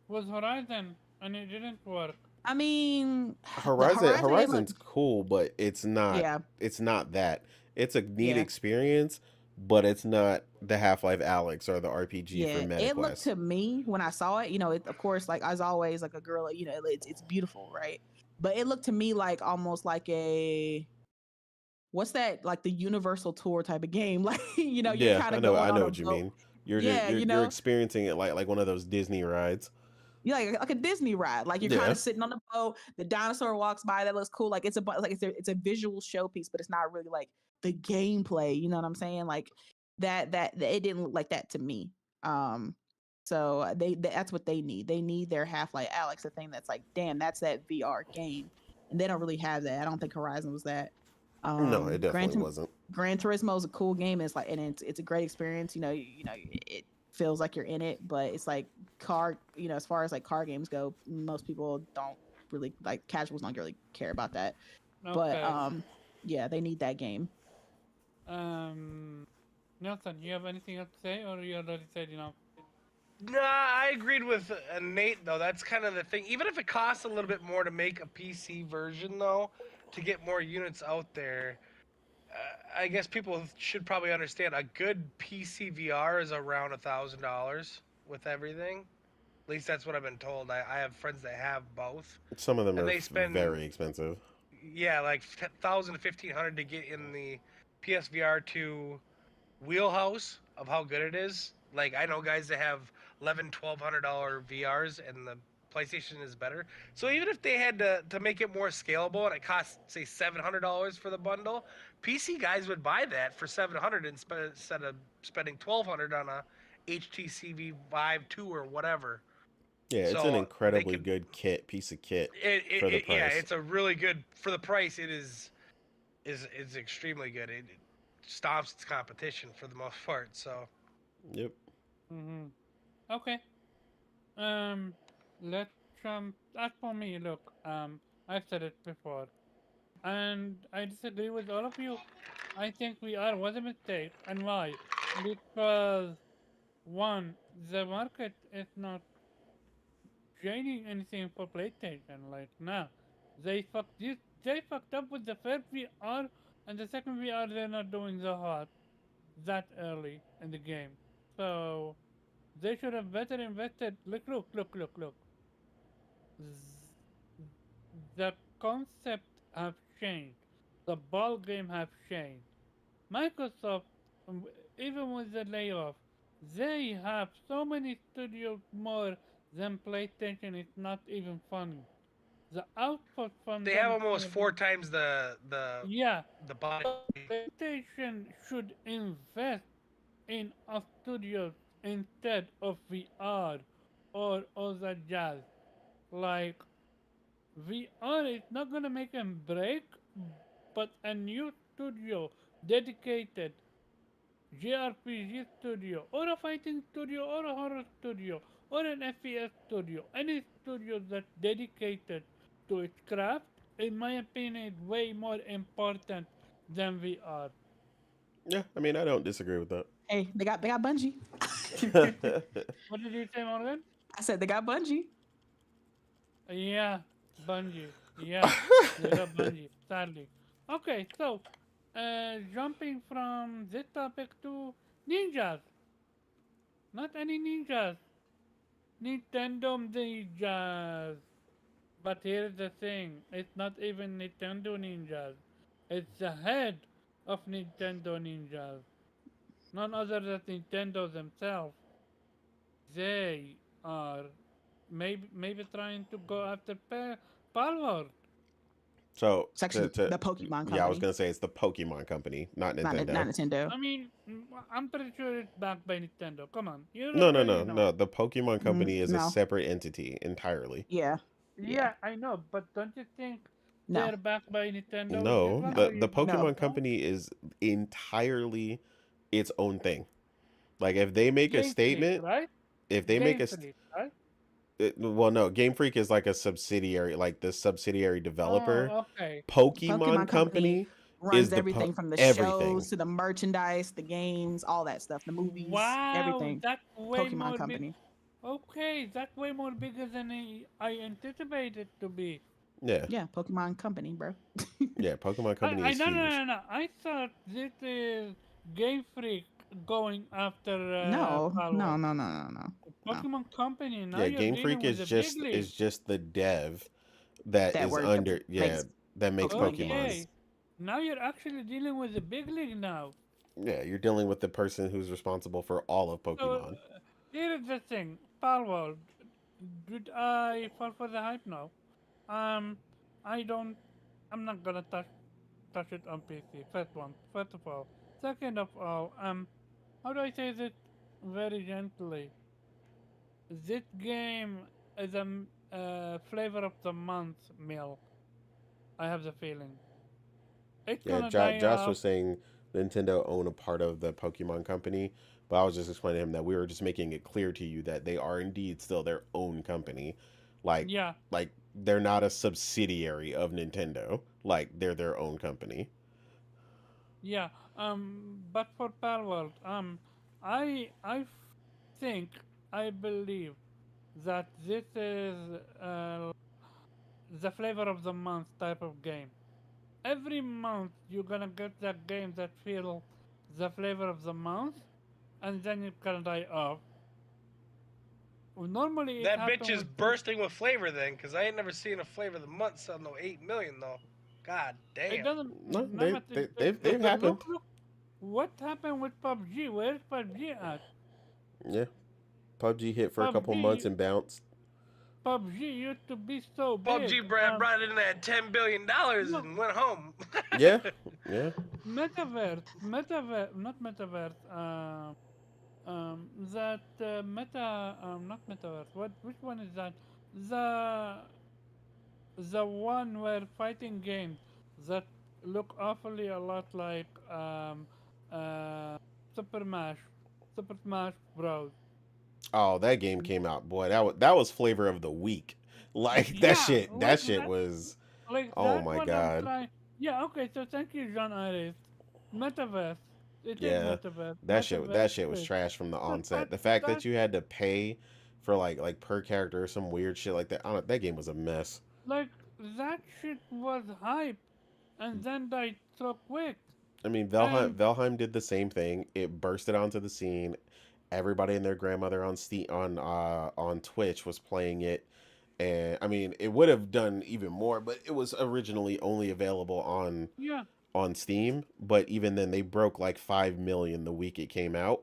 with Horizon and it didn't work. I mean, the Horizon it look Horizon's cool, but yeah, it's not that. It's a neat yeah. experience, but it's not the Half-Life Alex or the RPG for Yeah, it looked MetaQuest. to me when I saw it, of course, like, as always, like a girl, it's beautiful, right? But it looked to me like almost like a, what's that, like the Universal Tour type of game. Like, you're Yeah, kind of going I on know a what you boat. mean. Yeah, You're experiencing it like one of those Disney rides. yeah, like a Disney ride. Like, you're kind Yeah. of sitting on the boat. The dinosaur walks by. That looks cool. Like, it's a visual showpiece, but it's not really like the gameplay. You know what I'm saying? Like, that it didn't look like that to me. Um, so that's what they need. They need their Half-Life Alex, a thing that's like, damn, that's that VR game, and they don't really have that. I don't think Horizon was that. No, it Gran, definitely wasn't. Gran Turismo is a cool game. It's like, and it's a great experience. It feels like you're in it, but it's like as far as like car games go, most people don't really, like, casuals don't really care about that. But Okay. yeah, they need that game. Um, Nelson, you have anything else to say, or you already said enough? Nah, I agreed with Nate though. That's kind of the thing. Even if it costs a little bit more to make a PC version, though, to get more units out there, I guess people should probably understand a good PC VR is around $1,000 with everything. At least that's what I've been told. I have friends that have both, Some of them and are they spend, very expensive. yeah, like 1,000 to 1,500 to get in the PSVR 2 wheelhouse of how good it is. Like, I know guys that have 11, $1,200 VRs, and the PlayStation is better. So even if they had to make it more scalable and it costs, say, $700 for the bundle, PC guys would buy that for 700 instead of spending 1,200 on a HTC Vive 2 or whatever. Yeah, it's an So they incredibly could. good piece of kit for the Yeah, price. it's a really good for the price. It is extremely good. It stops its competition for the most part. So Yep. Mm-hmm. Okay. Um, let's as for me, look, I've said it before, and I disagree with all of you. I think VR was a mistake, and why? Because one, the market is not gaining anything for PlayStation. Like, nah, they fucked up with the first VR, and the second VR they're not doing the hard that early in the game. So they should have better invested. Look. The concept have changed. The ball game have changed. Microsoft, um, even with the layoff, they have so many studios more than PlayStation. It's not even funny. The output from they have them is almost gonna four be, times yeah. the body. So PlayStation should invest in a studio instead of VR or other jazz. Like, VR is not gonna make them break, but a new studio dedicated JRPG studio or a fighting studio or a horror studio or an FPS studio, any studio that's dedicated to its craft, in my opinion, is way more important than VR. Yeah, I mean, I don't disagree with that. Hey, they got Bungie. What did you say, Morgan? I said they got Bungie. Yeah, Bungie. Yeah, they got Bungie, sadly. Okay, so jumping from this topic to ninjas. Not any ninjas. Nintendo Ninjas. But here's the thing, it's not even Nintendo Ninjas. It's the head of Nintendo Ninjas. None other than Nintendo themselves. They are maybe trying to go after Palworld. So It's actually the Pokemon yeah, I was company, gonna say it's the Pokemon company, not not Nintendo. Nintendo. I mean, I'm pretty sure it's backed by Nintendo. Come on, you No, look, no, no, you know. no. The Pokemon company is a No. separate entity entirely. Yeah. Yeah. Yeah, I know, but don't you think No. they're backed by Nintendo with this No, one? No. Or the you don't No. Pokemon think so? company is entirely its own thing. Like if they make a Game Freak, statement, right? if they make Game a Freak, right? well, no, Game Freak is like a subsidiary, like the subsidiary developer. Oh, okay. Pokemon Pokemon company company is runs the everything from the everything. shows to the merchandise, the games, all that stuff, the movies, Wow, everything. that's way Pokemon more big. company. Okay, that's way more bigger than I anticipated to be. Yeah, Yeah, Pokemon company, bro. yeah. Pokemon company is No, no, huge. no, no. I thought this is Game Freak going after No, no, Palworld. no, no, no, no, no. Pokemon Company, now Yeah, you're Game dealing Freak with the big is league. just the dev that That is word that under, yeah, makes that makes Pokemon Pokemon. games. Okay, now you're actually dealing with the big league now. Yeah, you're dealing with the person who's responsible for all of So Pokemon. here is the thing, Palworld. Did I fall for the hype? No. Um, I don't. I'm not gonna touch it on PC. First one. First of all. Second of all, how do I say this very gently? This game is a flavor of the month meal. I have the feeling it's Yeah, gonna die Josh off. was saying Nintendo own a part of the Pokemon company, but I was just explaining to him that we were just making it clear to you that they are indeed still their own company. Like Yeah, like they're not a subsidiary of Nintendo. Like they're their own company. yeah. But for Palworld, I think I believe that this is the flavor of the month type of game. Every month you're gonna get that game that feel the flavor of the month, and then it gonna die off. Normally it That bitch happens is with this. bursting with flavor then, because I ain't never seen a flavor of the month sell no 8 million though. God It damn. doesn't. No, Not much. they've Look, happened. look. What happened with PUBG? Where's PUBG at? Yeah, PUBG hit for a couple months PUBG. and bounced. PUBG used to be so big. PUBG brought in that $10 billion No, and went home. Yeah, yeah. metaverse, metaverse, not metaverse. That meta, not metaverse. What? Which one is that? The the one where fighting games that look awfully a lot like uh, Super Smash, Super Smash Bros. Oh, that game came out, boy. That was flavor of the week. Like that Yeah, shit. That shit was. like Oh that my one. I'm god. trying. Yeah, okay. So thank you, John Iris. Metaverse. It is Yeah, metaverse. that Metaverse. shit was Please. trash from the So onset. The fact that that you had to pay for like per character or some weird shit like that. I don't, that game was a mess. like that shit was hype, and then died so quick. I mean, And Valheim did the same thing. It bursted onto the scene. Everybody and their grandmother on on Twitch was playing it, and I mean, it would have done even more, but it was originally only available yeah, on Steam. But even then, they broke like 5 million the week it came out,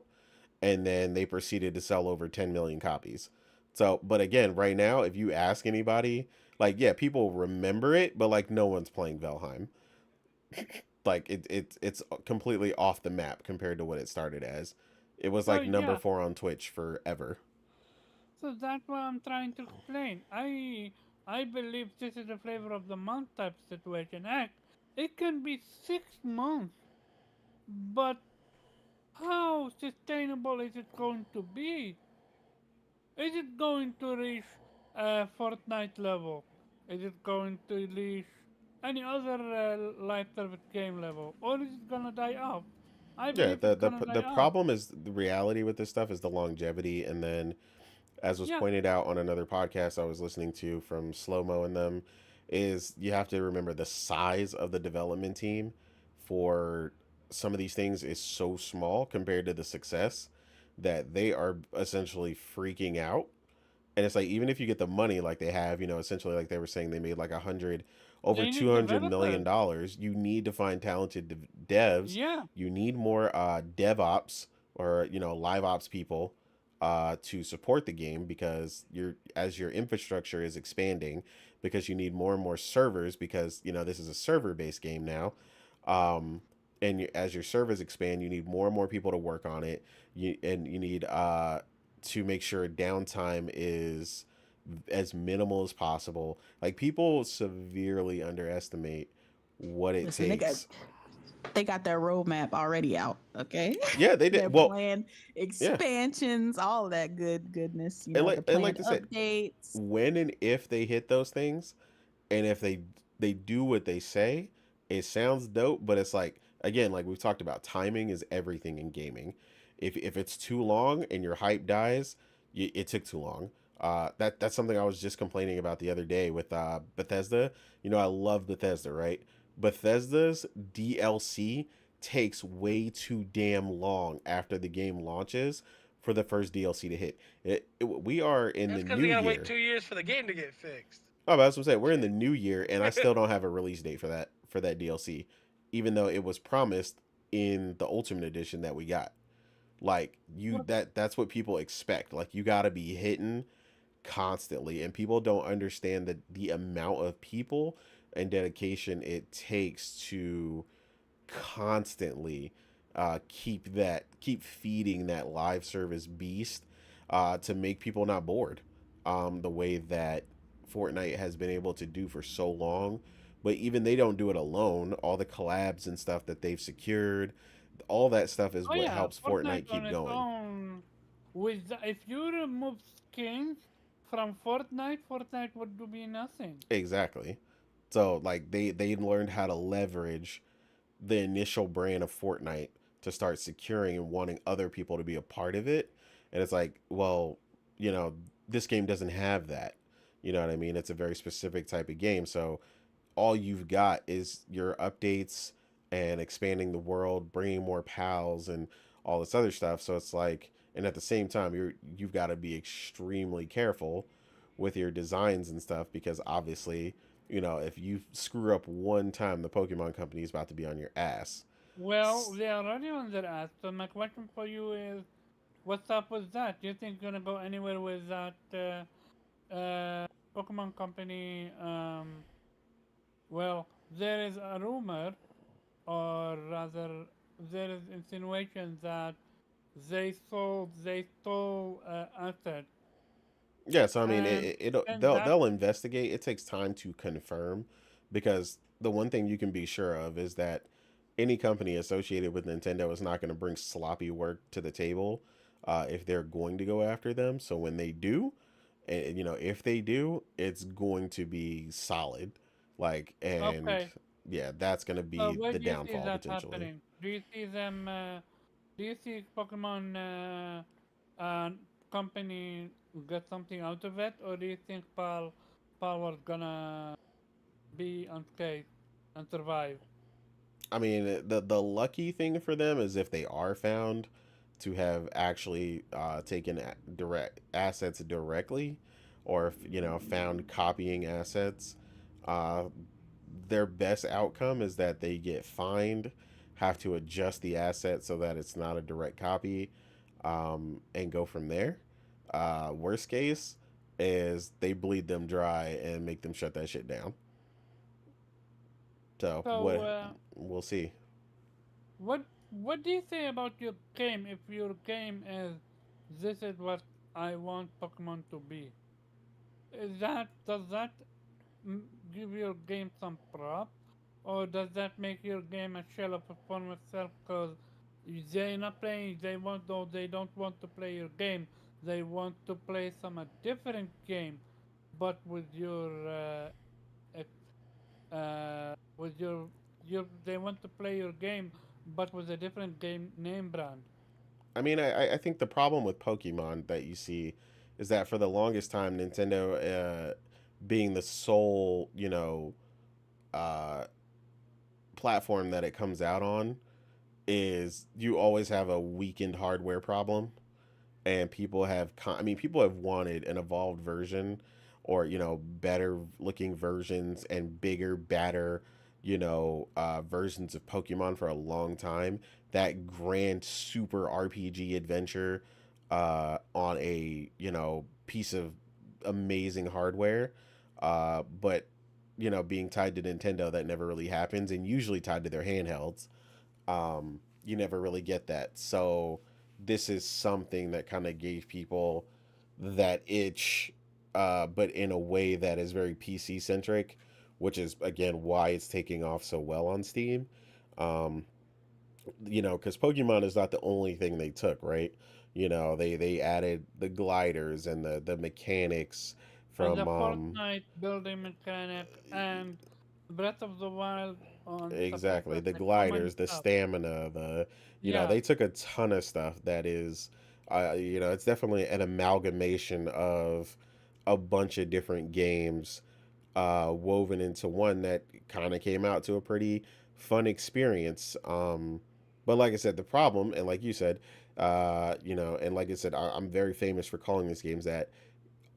and then they proceeded to sell over 10 million copies. So, but again, right now, if you ask anybody, like, yeah, people remember it, but like, no one's playing Valheim. Like, it's completely off the map compared to what it started as. It was so like number yeah, 4 on Twitch forever. so that's what I'm trying to explain. I believe this is a flavor of the month type situation. Act. It can be 6 months, but how sustainable is it going to be? Is it going to reach Fortnite level? Is it going to reach any other live service game level? Or is it gonna die off? I Yeah, believe it's gonna the die off. problem is the reality with this stuff is the longevity, and then as was Yeah, pointed out on another podcast I was listening to from Slow Mo and them, is you have to remember the size of the development team for some of these things is so small compared to the success that they are essentially freaking out And it's like even if you get the money like they have, essentially like they were saying they made like 100 over They two need hundred million developers. dollars. You need to find talented devs. Yeah. You need more DevOps or live ops people to support the game because your infrastructure is expanding because you need more and more servers because this is a server based game now. Um, and as your servers expand, you need more and more people to work on it. You need to make sure downtime is as minimal as possible. Like people severely underestimate what it Listen, takes. they got their roadmap already out. Okay, Yeah, they did. they're Well, planned yeah, expansions, all that goodness. and They're like planned I said, updates. when and if they hit those things, and if they do what they say, it sounds dope. But it's like again, like we've talked about, timing is everything in gaming. If it's too long and your hype dies, it took too long. That's something I was just complaining about the other day with Bethesda. I love Bethesda, right? Bethesda's DLC takes way too damn long after the game launches for the first DLC to hit. We are in That's the because new they gotta wait year. 2 years for the game to get fixed. Oh, but that's what I'm saying. We're in the new year, and I still don't have a release date for that DLC, even though it was promised in the Ultimate Edition that we got. Like that's what people expect. Like you got to be hitting constantly, and people don't understand the amount of people and dedication it takes to constantly keep feeding that live service beast to make people not bored the way that Fortnite has been able to do for so long. But even they don't do it alone. All the collabs and stuff that they've secured, all that stuff is Oh what yeah, helps Fortnite Fortnite on keep its going. own. If you remove skins from Fortnite, Fortnite would be nothing. Exactly. So like they learned how to leverage the initial brand of Fortnite to start securing and wanting other people to be a part of it. And it's like, well, this game doesn't have that. You know what I mean? It's a very specific type of game. So all you've got is your updates and expanding the world, bringing more pals and all this other stuff. So it's like, and at the same time, you've got to be extremely careful with your designs and stuff because obviously, if you screw up one time, the Pokemon Company is about to be on your ass. Well, they are already on their ass. So my question for you is, what's up with that? Do you think you're gonna go anywhere with that Pokemon Company? Well, there is a rumor, or rather, there is insinuation that they stole assets, Yeah, so I mean, and they'll that. investigate. It takes time to confirm because the one thing you can be sure of is that any company associated with Nintendo is not going to bring sloppy work to the table if they're going to go after them. So when they do, and if they do, it's going to be solid. Like, and Okay, yeah, that's going to so be where the do you see downfall that potentially. happening? Do you see them? Do you see Pokemon company get something out of it, or do you think Pal was gonna be unscathed and survive? I mean, the lucky thing for them is if they are found to have actually taken direct assets directly, or if, found copying assets. Uh, their best outcome is that they get fined, have to adjust the asset so that it's not a direct copy, and go from there. Worst case is they bleed them dry and make them shut that shit down. So So, what we'll see. what do you say about your game? If your game is this is what I want Pokemon to be, does that give your game some prop, or does that make your game a shell of a former self? Because they're not playing, they don't want to play your game. They want to play some a different game, but with your they want to play your game, but with a different game name brand. I mean, I think the problem with Pokemon that you see is that for the longest time, Nintendo, being the sole, uh, platform that it comes out on, is you always have a weakened hardware problem. and people have I mean people have wanted an evolved version, or better looking versions and bigger, badder, versions of Pokemon for a long time. That grand super RPG adventure on a piece of amazing hardware, but being tied to Nintendo, that never really happens, and usually tied to their handhelds. You never really get that. So this is something that kind of gave people that itch, but in a way that is very PC centric, which is again why it's taking off so well on Steam. Um, because Pokemon is not the only thing they took, right? They added the gliders and the mechanics And from the Fortnite building mechanic and Breath of the Wild on support exactly of the the common gliders, the stuff. stamina, Yeah, they took a ton of stuff that is, it's definitely an amalgamation of a bunch of different games woven into one that kind of came out to a pretty fun experience. But like I said, the problem, and like you said, and like I said, I'm very famous for calling these games that.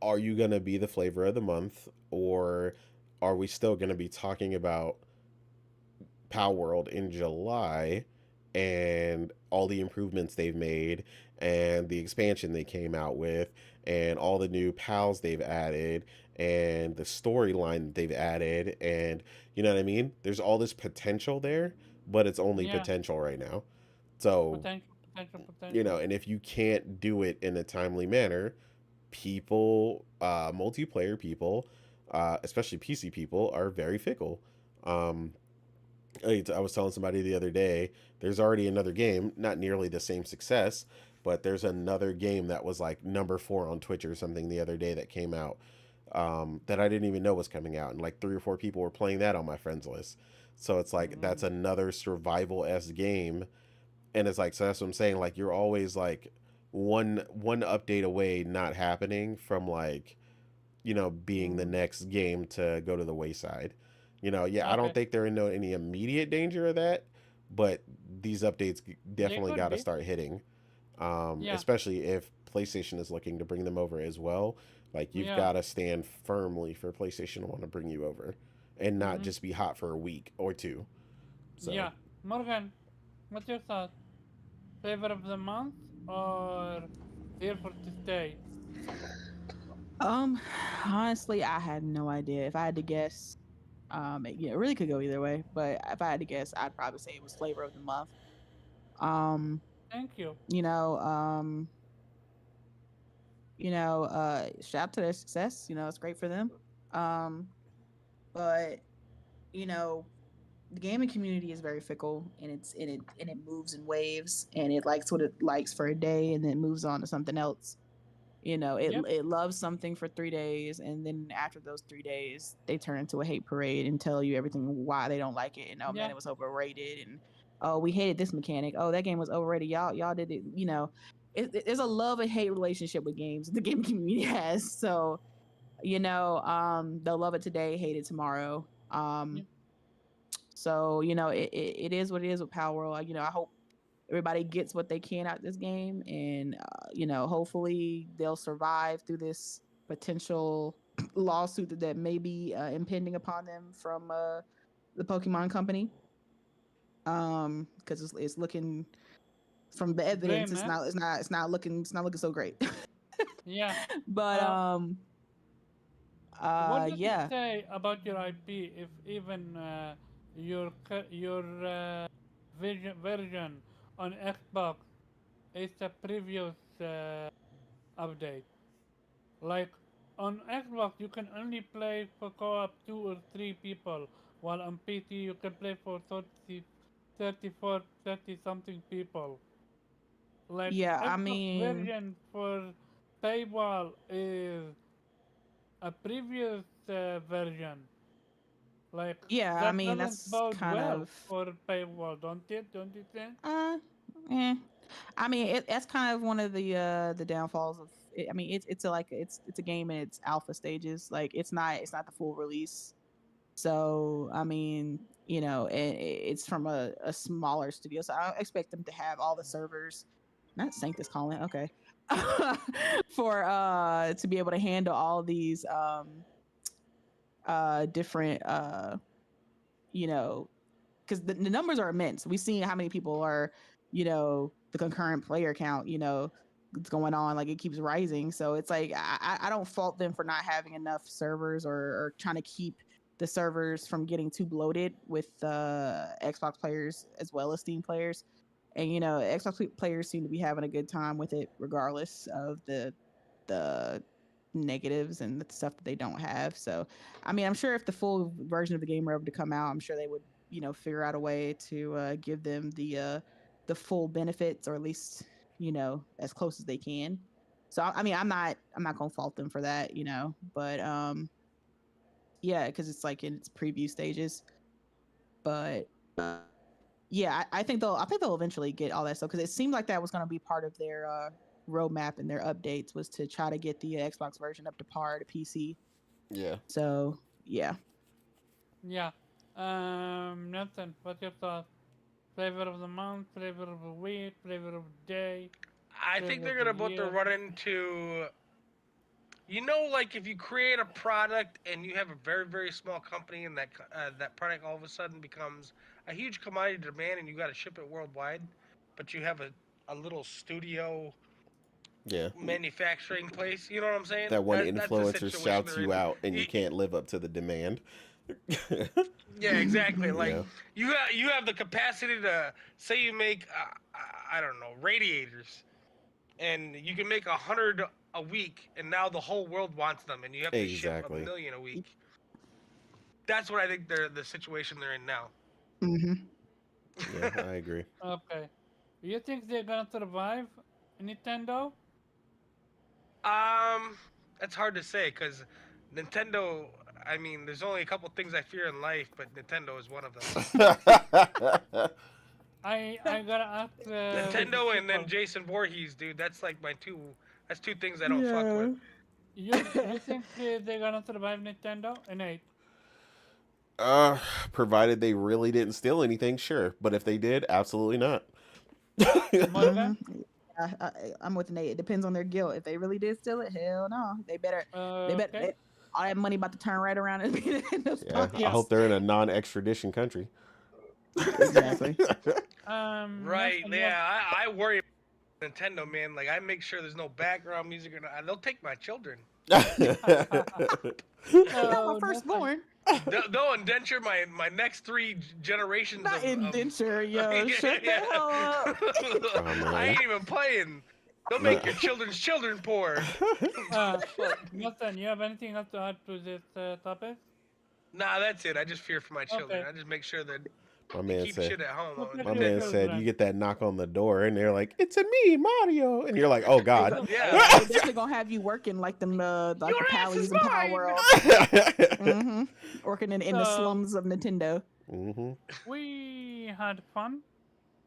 Are you gonna be the flavor of the month, or are we still gonna be talking about Power World in July and all the improvements they've made and the expansion they came out with and all the new pals they've added and the storyline that they've added, and you know what I mean? There's all this potential there, but it's only yeah. potential right now. So, Potential, potential, potential. and if you can't do it in a timely manner, people, multiplayer people, especially PC people, are very fickle. Um, I was telling somebody the other day, there's already another game, not nearly the same success, but there's another game that was like number 4 on Twitch or something the other day that came out, that I didn't even know was coming out. And like 3 or 4 people were playing that on my friends list. So it's like, that's Mm, another survival S game. And it's like, so that's what I'm saying. Like, you're always like one update away not happening from like, being the mm. next game to go to the wayside. Yeah, I don't Okay, think they're in no any immediate danger of that, but these updates they definitely could got to be. start hitting, Yeah, especially if PlayStation is looking to bring them over as well. Like, you've yeah. got to stand firmly for PlayStation to want to bring you over and not Mm-hmm. just be hot for a week or two. So, Yeah. Morgan, what's your thought? Flavor of the month or here for to stay? Um, honestly, I had no idea. If I had to guess, it really could go either way. But if I had to guess, I'd probably say it was flavor of the month. Um, Thank you. you know, um, shout out to their success. It's great for them. Um, but you know, the gaming community is very fickle, and it moves in waves, and it likes what it likes for a day, and then moves on to something else. Yep. It loves something for 3 days, and then after those 3 days, they turn into a hate parade and tell you everything why they don't like it, and oh man, Yeah. it was overrated, and oh we hated this mechanic, oh that game was overrated, y'all did it, there's a love and hate relationship with games the gaming community has. So they'll love it today, hate it tomorrow. Yeah. So it is what it is with Power World. I hope everybody gets what they can out of this game, and hopefully they'll survive through this potential lawsuit that may be impending upon them from the Pokemon Company. Because it's looking, from the evidence, Grim, eh? it's not looking so great. Yeah. But Uh, what does it yeah. say about your IP if even your version on Xbox is a previous update? Like on Xbox, you can only play for co-op 2 or 3 people, while on PC you can play for 30, 34, 30 something people. Like Yeah, I Xbox mean, version for paywall is a previous version. Like yeah, I that mean doesn't that's bode kind well of for paywall, don't it? Don't you think? uh eh. I mean, that's kind of one of the downfalls of it. I mean, it's a game in its alpha stages. Like it's not the full release. So I mean, it's from a smaller studio. So I don't expect them to have all the servers. Not Sanctus calling. Okay. for to be able to handle all these different you know, because the numbers are immense. We've seen how many people are, the concurrent player count, it's going on, like it keeps rising. So it's like I don't fault them for not having enough servers, or trying to keep the servers from getting too bloated with Xbox players as well as Steam players. And Xbox players seem to be having a good time with it, regardless of the negatives and the stuff that they don't have. So, I mean, I'm sure if the full version of the game were ever to come out, I'm sure they would, figure out a way to give them the full benefits, or at least as close as they can. So, I mean, I'm not gonna fault them for that, but yeah, because it's like in its preview stages. But yeah, I think they'll eventually get all that stuff, because it seemed like that was going to be part of their roadmap and their updates, was to try to get the Xbox version up to par to PC. Yeah. So yeah. Yeah. Nathan, what's your thought? Flavor of the month, flavor of the week, flavor of the day, I think flavor they're of the gonna both year. run into, like if you create a product and you have a very very small company, and that product all of a sudden becomes a huge commodity demand, and you got to ship it worldwide, but you have a little studio Yeah. manufacturing place. You know what I'm saying? That one That's the influencer situation shouts they're you in. out and you Y- can't live up to the demand. Yeah, exactly. Like Yeah. you have the capacity to say you make I don't know, radiators, and you can make 100 a week, and now the whole world wants them, and you have to ship a Exactly. million a week. That's what I think they're the situation they're in now. Hmm. Yeah, I agree. Okay. You think they're gonna survive Nintendo? um, that's hard to say because Nintendo. I mean, there's only a couple things I fear in life, but Nintendo is one of them. I gotta ask with the Nintendo and then people. Jason Voorhees, dude. That's like my two. That's two things I don't fuck with. Yeah. You think they're gonna survive Nintendo? Innate. uh, Provided they really didn't steal anything, sure. But if they did, absolutely not. Hmm. Morgan? I'm with Nate. It depends on their guilt. If they really did steal it, hell no. They better. They bet Okay. all that money about to turn right around and be in those Yeah, I Yeah. hope pockets. they're in a non-extradition country. Exactly. Right? Nathan, you have Yeah, I worry about Nintendo, man. Like I make sure there's no background music or not. They'll take my children. Not my oh Nathan. firstborn. They'll indenture my next three generations Not of indenture, yo. yeah, Shut the yeah. hell up. Oh I man. ain't even playing. They'll No. make your children's children poor. Fuck. Nathan, you have anything else to add to this topic? Nah, that's it. I just fear for my children. Okay. I just make sure that My they man keep said. shit at home Protect My until your I man do. said you children. get that knock on the door and they're like, "It's a me, Mario," and you're like, "Oh God." Yeah. They definitely gonna have you working like them, like Your the ass is Pallies in Power mine. World. Hmm. Working in the So slums of Nintendo. hmm we had fun.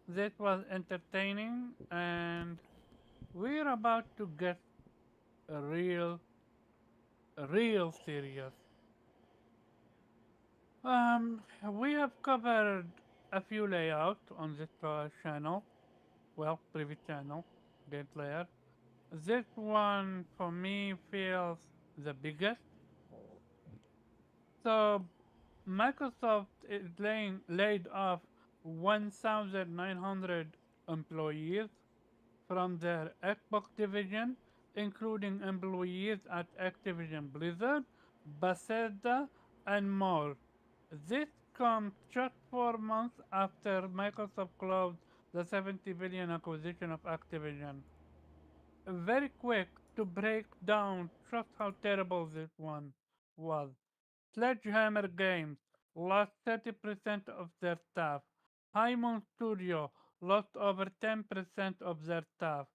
This was entertaining, and we're about to get real, real serious. We have covered a few layouts on this channel. Well, previous channel, Game Player. This one for me feels the biggest. So Microsoft is laid off 1,900 employees from their Xbox division, including employees at Activision Blizzard, Bethesda, and more. This comes just 4 months after Microsoft closed the 70 billion acquisition of Activision. Very quick to break down just how terrible this one was. Sledgehammer Games lost 30% of their staff. High Moon Studio lost over 10% of their staff.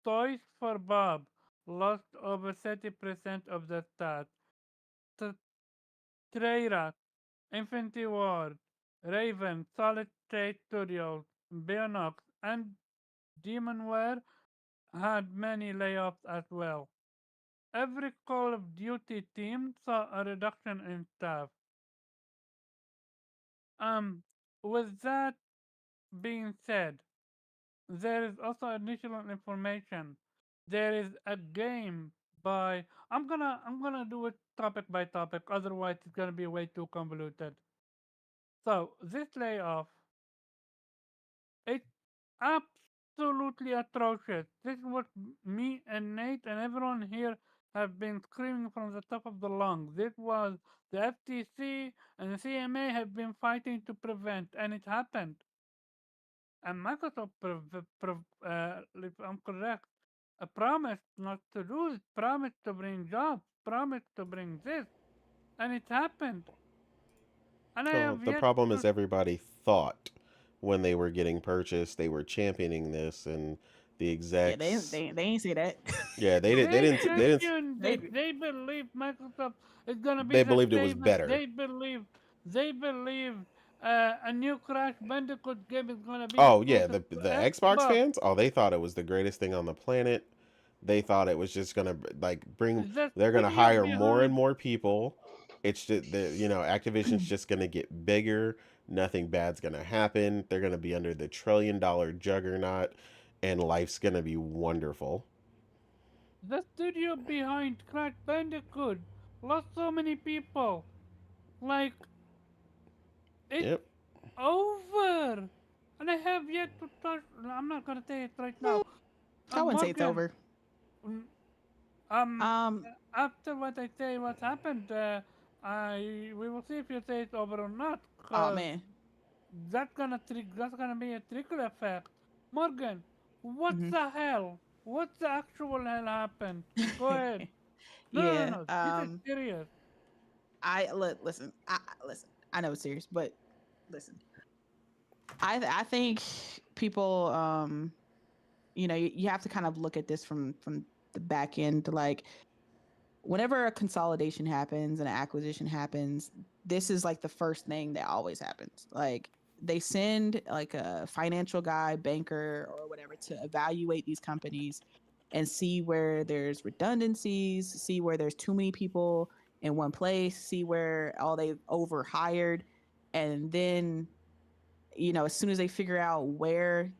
Toys for Bob lost over 30% of their staff. T- Treyarch, Infinity Ward, Raven, Solid State Studios, Bionox, and Demonware had many layoffs as well. Every Call of Duty team saw a reduction in staff. Um, with that being said, there is also additional information. there is a game by I'm gonna do it topic by topic, otherwise it's gonna be way too convoluted. So this layoff, it's absolutely atrocious. This is what me and Nate and everyone here have been screaming from the top of the lungs. This was the FTC and the CMA have been fighting to prevent, and it happened. And Microsoft, if I'm correct, promised not to do it, promised to bring jobs, promised to bring this, and it happened. And I Well, have the yet problem is to. everybody thought when they were getting purchased they were championing this, and the Yeah, they execs, they, they ain't say that. yeah, They they didn't championed they it. They believe Microsoft is gonna be they the believed it was same. better. They believe a new Crash Bandicoot game is gonna be Oh yeah, exclusive to the Xbox Xbox. fans, oh, they thought it was the greatest thing on the planet. They thought it was just gonna like bring. The They're gonna studio hire more and behind more people. It's just the Activision's just gonna get bigger. Nothing bad's gonna happen. They're gonna be under the $1 trillion juggernaut, and life's gonna be wonderful. Crash Bandicoot lost so many people. Like it's Yep. over, and I have yet to touch. I'm not gonna say it right now. I wouldn't say it's Morgan, over. mm, um, Um, after what I say, what happened, I we will see if you say it's over or not, oh cause man. that's gonna be a trickle effect. Morgan, what Hmm. the hell? What the actual hell happened? Go ahead. No, no, no, Yeah. no. This is serious. Listen. Listen. I know it's serious, but listen. I think people you have to kind of look at this from the back end. Like whenever a consolidation happens and an acquisition happens, this is like the first thing that always happens. Like they send like a financial guy, banker, or whatever to evaluate these companies and see where there's redundancies, see where there's too many people in one place, see where all they've overhired, and then as soon as they figure out where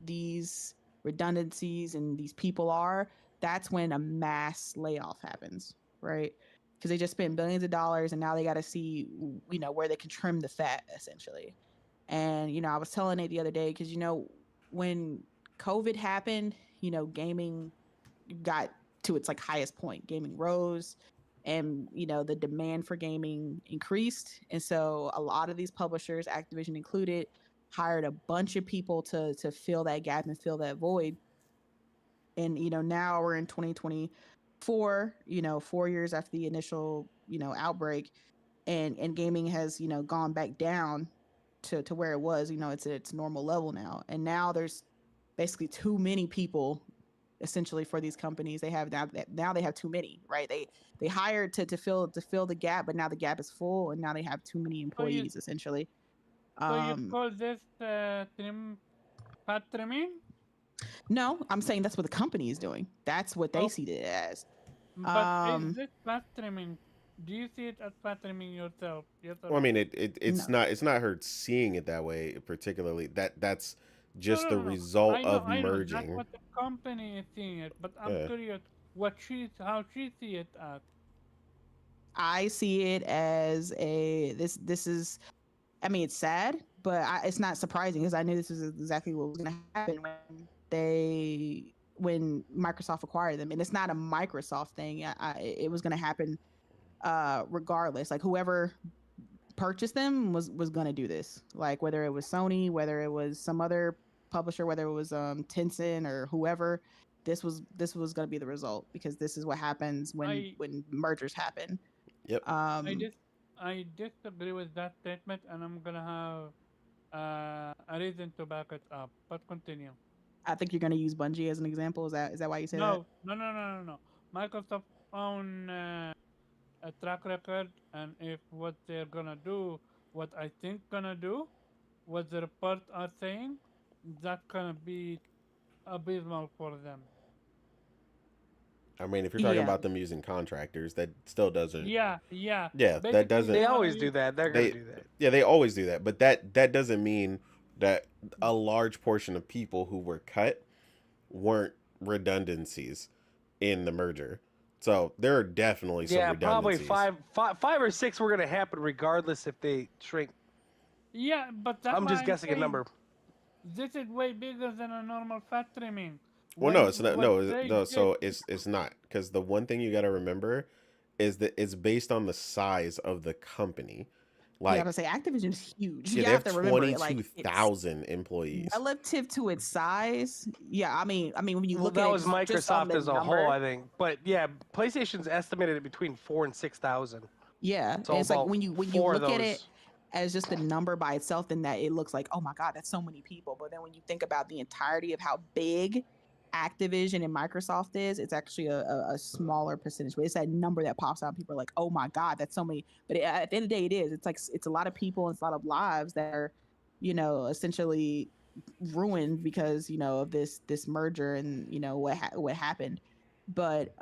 these redundancies and these people are, that's when a mass layoff happens, right? Because they just spent billions of dollars and now they got to see, where they can trim the fat essentially. And, I was telling Nate the other day, because, when COVID happened, gaming got to its like highest point. Gaming rose and the demand for gaming increased. And so a lot of these publishers, Activision included, hired a bunch of people to fill that gap and fill that void. And now we're in 2024, 4 years after the initial, outbreak, and gaming has, gone back down to where it was. It's at its normal level now. And now there's basically too many people essentially for these companies. They have now they have too many, right? They hired to fill the gap, but now the gap is full and now they have too many So you employees essentially. so you um call this fat trimming? no, I'm saying that's what the company is doing. That's what they Oh, see it as. but is um this fat trimming? Do you see it as fat trimming yourself? Yes or Well, I no? mean, no, it's not her seeing it that way particularly. That's No, just no, the no, no. result of I know. That's merging. what the company is seeing it. But I'm Uh, curious how she see it as. I see it as this is, I mean, it's sad, but it's not surprising because I knew this was exactly what was going to happen when Microsoft acquired them. And it's not a Microsoft thing. It was going to happen regardless. Like whoever purchased them was going to do this. Like whether it was Sony, whether it was some other publisher, whether it was Tencent or whoever, this was going to be the result because this is what happens when I mergers happen. yep. I Um, dis I disagree with that statement, and I'm gonna have a reason to back it up. But continue. I think you're going to use Bungie as an example. Is that why you say that? No, no, no, no, no, no. Microsoft own a track record, and if what they're gonna do, what I think gonna do, what the reports are saying, that's gonna be abysmal for them. I mean, if you're talking Yeah. about them using contractors, that still doesn't. Yeah, yeah. Yeah, that Basically, doesn't. They they wanna always do use. that. They're gonna They do that. yeah, they always do that, but that doesn't mean that a large portion of people who were cut weren't redundancies. in the merger. So there are definitely some Yeah, probably redundancies. five or six were gonna happen regardless if they shrink. Yeah, but that's I'm why just I'm guessing a saying number. this is way bigger than a normal fat trimming. Well, no, When it's not. what No, they no. did, So it's not, because the one thing you got to remember is that it's based on the size of the company. Yeah, I'm Like, gonna say Activision is huge. yeah, You they have have to remember it. twenty-two Like it's thousand employees. relative to its size. Yeah, I mean, when you Well, look at that it was just on Microsoft the as a whole, number, I think. But yeah, PlayStation's estimated at between 4,000 and 6,000. yeah, and So it's like about when you four of look at it those. as just the number by itself, then that it looks like, oh my god, that's so many people. But then when you think about the entirety of how big Activision and Microsoft is, it's actually a smaller percentage. But it's that number that pops out. And people are like, oh my god, that's so many. But at the end of the day, it is. It's like it's a lot of people and it's a lot of lives that are, essentially ruined because of this merger and what happened. But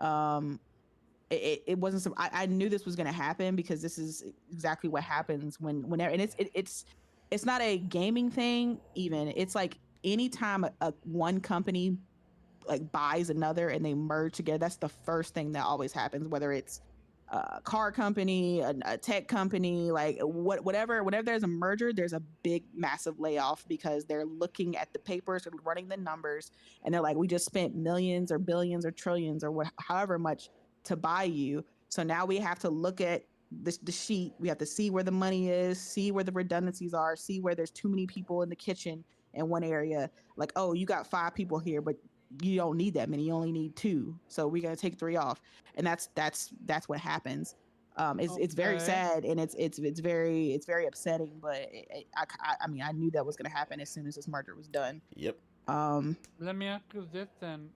it wasn't some, I knew this was going to happen because this is exactly what happens whenever, and it's not a gaming thing even. It's like anytime a one company like buys another and they merge together, that's the first thing that always happens, whether it's a car company, a tech company, like whatever. Whenever there's a merger, there's a big massive layoff because they're looking at the papers, they're running the numbers, and they're like, we just spent millions or billions or trillions or however much to buy you. So now we have to look at the sheet. We have to see where the money is, see where the redundancies are, see where there's too many people in the kitchen in one area. Like, oh, you got 5 people here, but you don't need that many. You only need 2. So we're gonna take 3 off, and that's what happens. It's very okay. sad and it's very upsetting. But I mean, I knew that was gonna happen as soon as this merger was done. Yep. Um, Let me ask you this then.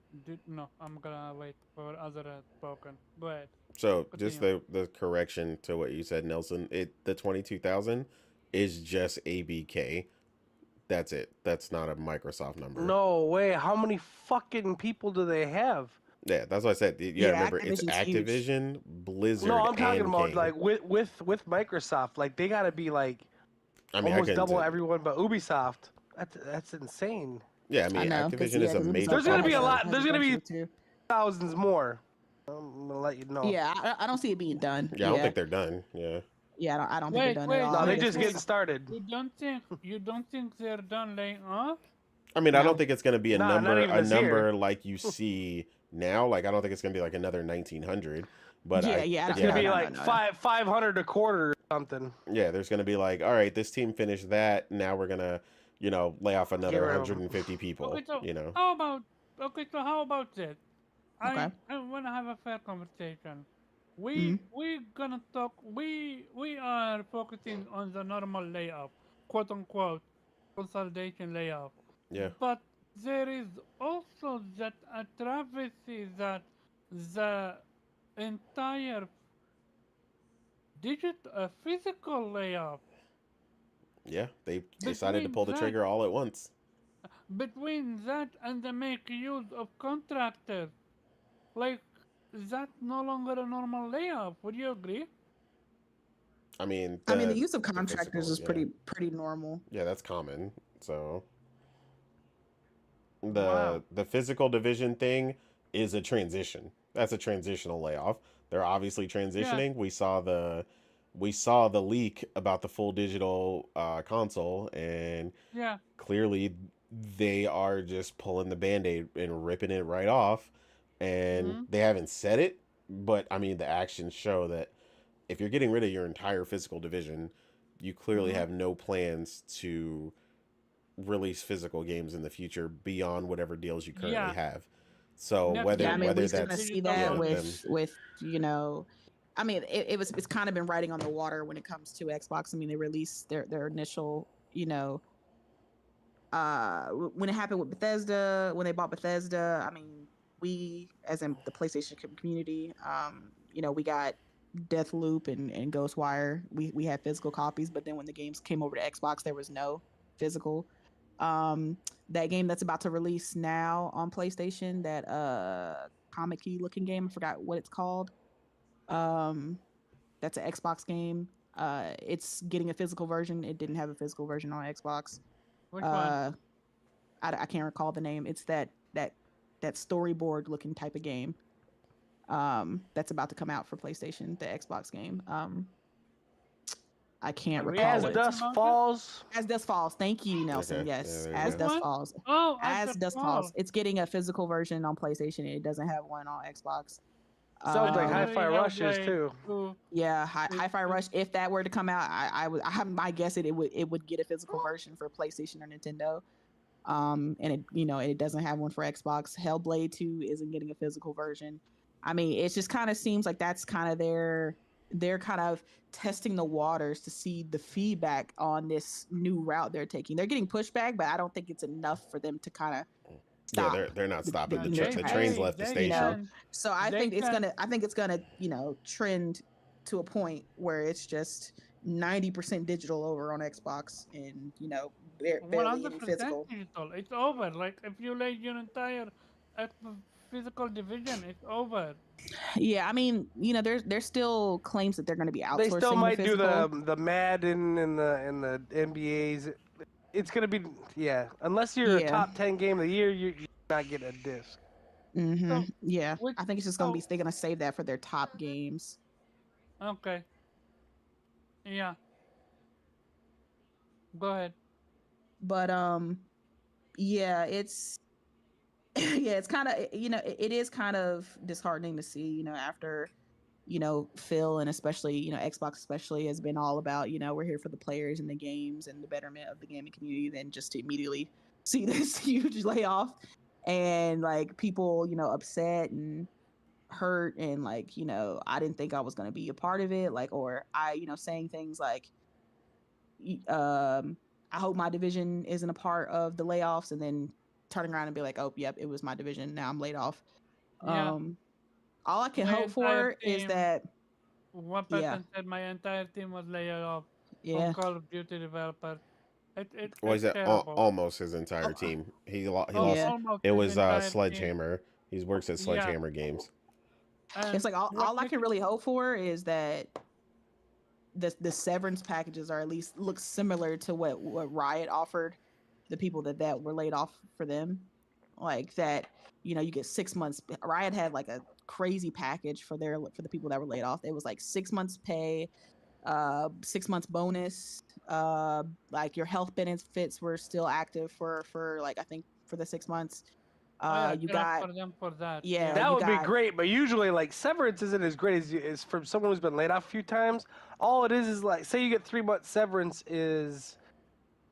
No, I'm gonna wait for other spoken. Go ahead. So just Continue. the correction to what you said, Nelson. The 22,000 is just ABK. That's it. That's not a Microsoft number. No way. How many fucking people do they have? Yeah, that's what I said. You gotta yeah, remember, it's Activision's huge. Activision, No, Blizzard, I'm talking and about King. like with Microsoft. Like they gotta be like I mean, I almost can. double everyone but Ubisoft. That's insane. Yeah, I I mean, know because Activision is a major Ubisoft There's gonna be a publisher. lot. has There's a gonna bunch of be it too. thousands more. I'm gonna let you know. Yeah, I don't see it being done. Yeah, I don't Yeah, think they're done. Yeah. yeah, I don't think they're Wait, done at wait, all. No, I they think wait, that's just gonna getting wait. stop. started. You don't think they're done laying off? I mean, I don't No. think it's gonna be Nah, not even a this year. number like you see now. Like, I don't think it's gonna be like another 1,900. But Yeah, yeah, It's no, gonna no, yeah, be no, no, like no, no. 500 a quarter or something. yeah. There's gonna be like, all right, this team finished that. Now we're gonna, lay off Get another rid of them. 150 people. Okay, so You know. how about how about this? Okay. I wanna have a fair conversation. Hmm. We gonna talk. We are focusing on the normal layoff, quote unquote, consolidation layoff. Yeah. But there is also that a travesty that the entire physical layoff Yeah. They decided to between pull the that trigger all at once. and the make use of contractors. Like, that's no longer a normal layoff. Would you agree? I mean, I mean, the use of the contractors physical. is Yeah. pretty normal. Yeah, that's common. So Wow. the physical division thing is a transition. That's a transitional layoff. They're obviously Yeah, transitioning. We saw the leak about the full digital console, and yeah. clearly they are just pulling the band-aid and ripping it right off. And Mm-hmm. they haven't said it, but I mean the actions show that if you're getting rid of your entire physical division, you clearly Mm-hmm. have no plans to release physical games in the future beyond whatever deals you currently Yeah. have. So Next Yeah, I whether mean, we're whether generation gonna that's see digital that yeah only. them with I mean, it's kind of been writing on the water when it comes to Xbox. I mean, they released their initial, when it happened with Bethesda, when they bought Bethesda. I mean, we, as in the PlayStation community, we got Deathloop and Ghostwire. We had physical copies, but then when the games came over to Xbox, there was no physical. That game that's about to release now on PlayStation, that comic looking game, I forgot what it's called. Um, that's an Xbox game. It's getting a physical version. It didn't have a physical version on Xbox. Which one? Uh, I can't recall the name. It's that storyboard looking type of game. that's about to come out for PlayStation, the Xbox game. I can't Are we recall As it. Dust about it? Falls. As Dust Falls. Thank you, Nelson. Okay, yeah, Yes, there you As go. Which Dust one? Falls. Oh, As the Dust Falls. Fall. It's getting a physical version on PlayStation. It doesn't have one on Xbox. Sounds like And Um, Hi-Fi literally Rush is Hellblade too. 2. yeah, It, Hi-Fi it, Rush. If that were to come out, my guess it would get a physical version for PlayStation or Nintendo. And it doesn't have one for Xbox. Hellblade 2 isn't getting a physical version. I mean, it just kind of seems like that's kind of they're kind of testing the waters to see the feedback on this new route they're taking. They're getting pushback, but I don't think it's enough for them to kind of Yeah, stop they're not stopping. yeah, in their The tracks. train's left the they You know, station. can so I they think it's can gonna trend to a point where it's just 90% digital over on Xbox, and barely any 100% physical. digital. It's over. Like if you lay your entire uh, physical division, it's over. Yeah, I mean, there's still claims that they're going to be They still outsourcing the might do physical. the Madden and the NBA's. It's gonna be unless you're a Yeah. top 10 game of the year, you're not getting a disc. So Yeah. which I think it's just going to be so they're going to save that for their top games. okay. Yeah. Go ahead. But yeah, it's yeah, it's kind of it is kind of disheartening to see, after Phil, and especially Xbox especially has been all about, we're here for the players and the games and the betterment of the gaming community, then just to immediately see this huge layoff and like people upset and hurt, and like I didn't think I was going to be a part of it, like, or I saying things like I hope my division isn't a part of the layoffs, and then turning around and be like, oh yep, it was my division, now I'm laid off. Yeah. um all I can My hope entire for is team. that One yeah, person said my entire team was laid off from yeah. Call of Duty developers. Well, he It's said terrible. almost his entire Oh, team. He lost. yeah. Almost It his was entire team. Sledgehammer. He works at Yeah. Sledgehammer Games. It's And like all, what all I makes can really hope for is that the severance packages are at least look similar to what Riot offered the people that were laid off for them. Like that, you get 6 months. Riot had like a crazy package for the people that were laid off. It was like 6 months pay, 6 months bonus, like your health benefits were still active for like I think for the 6 months. oh yeah, You good luck got for them for that. yeah, Yeah. That you would be got great, but usually like severance isn't as great as from someone who's been laid off a few times. All it is like say you get 3 months severance is,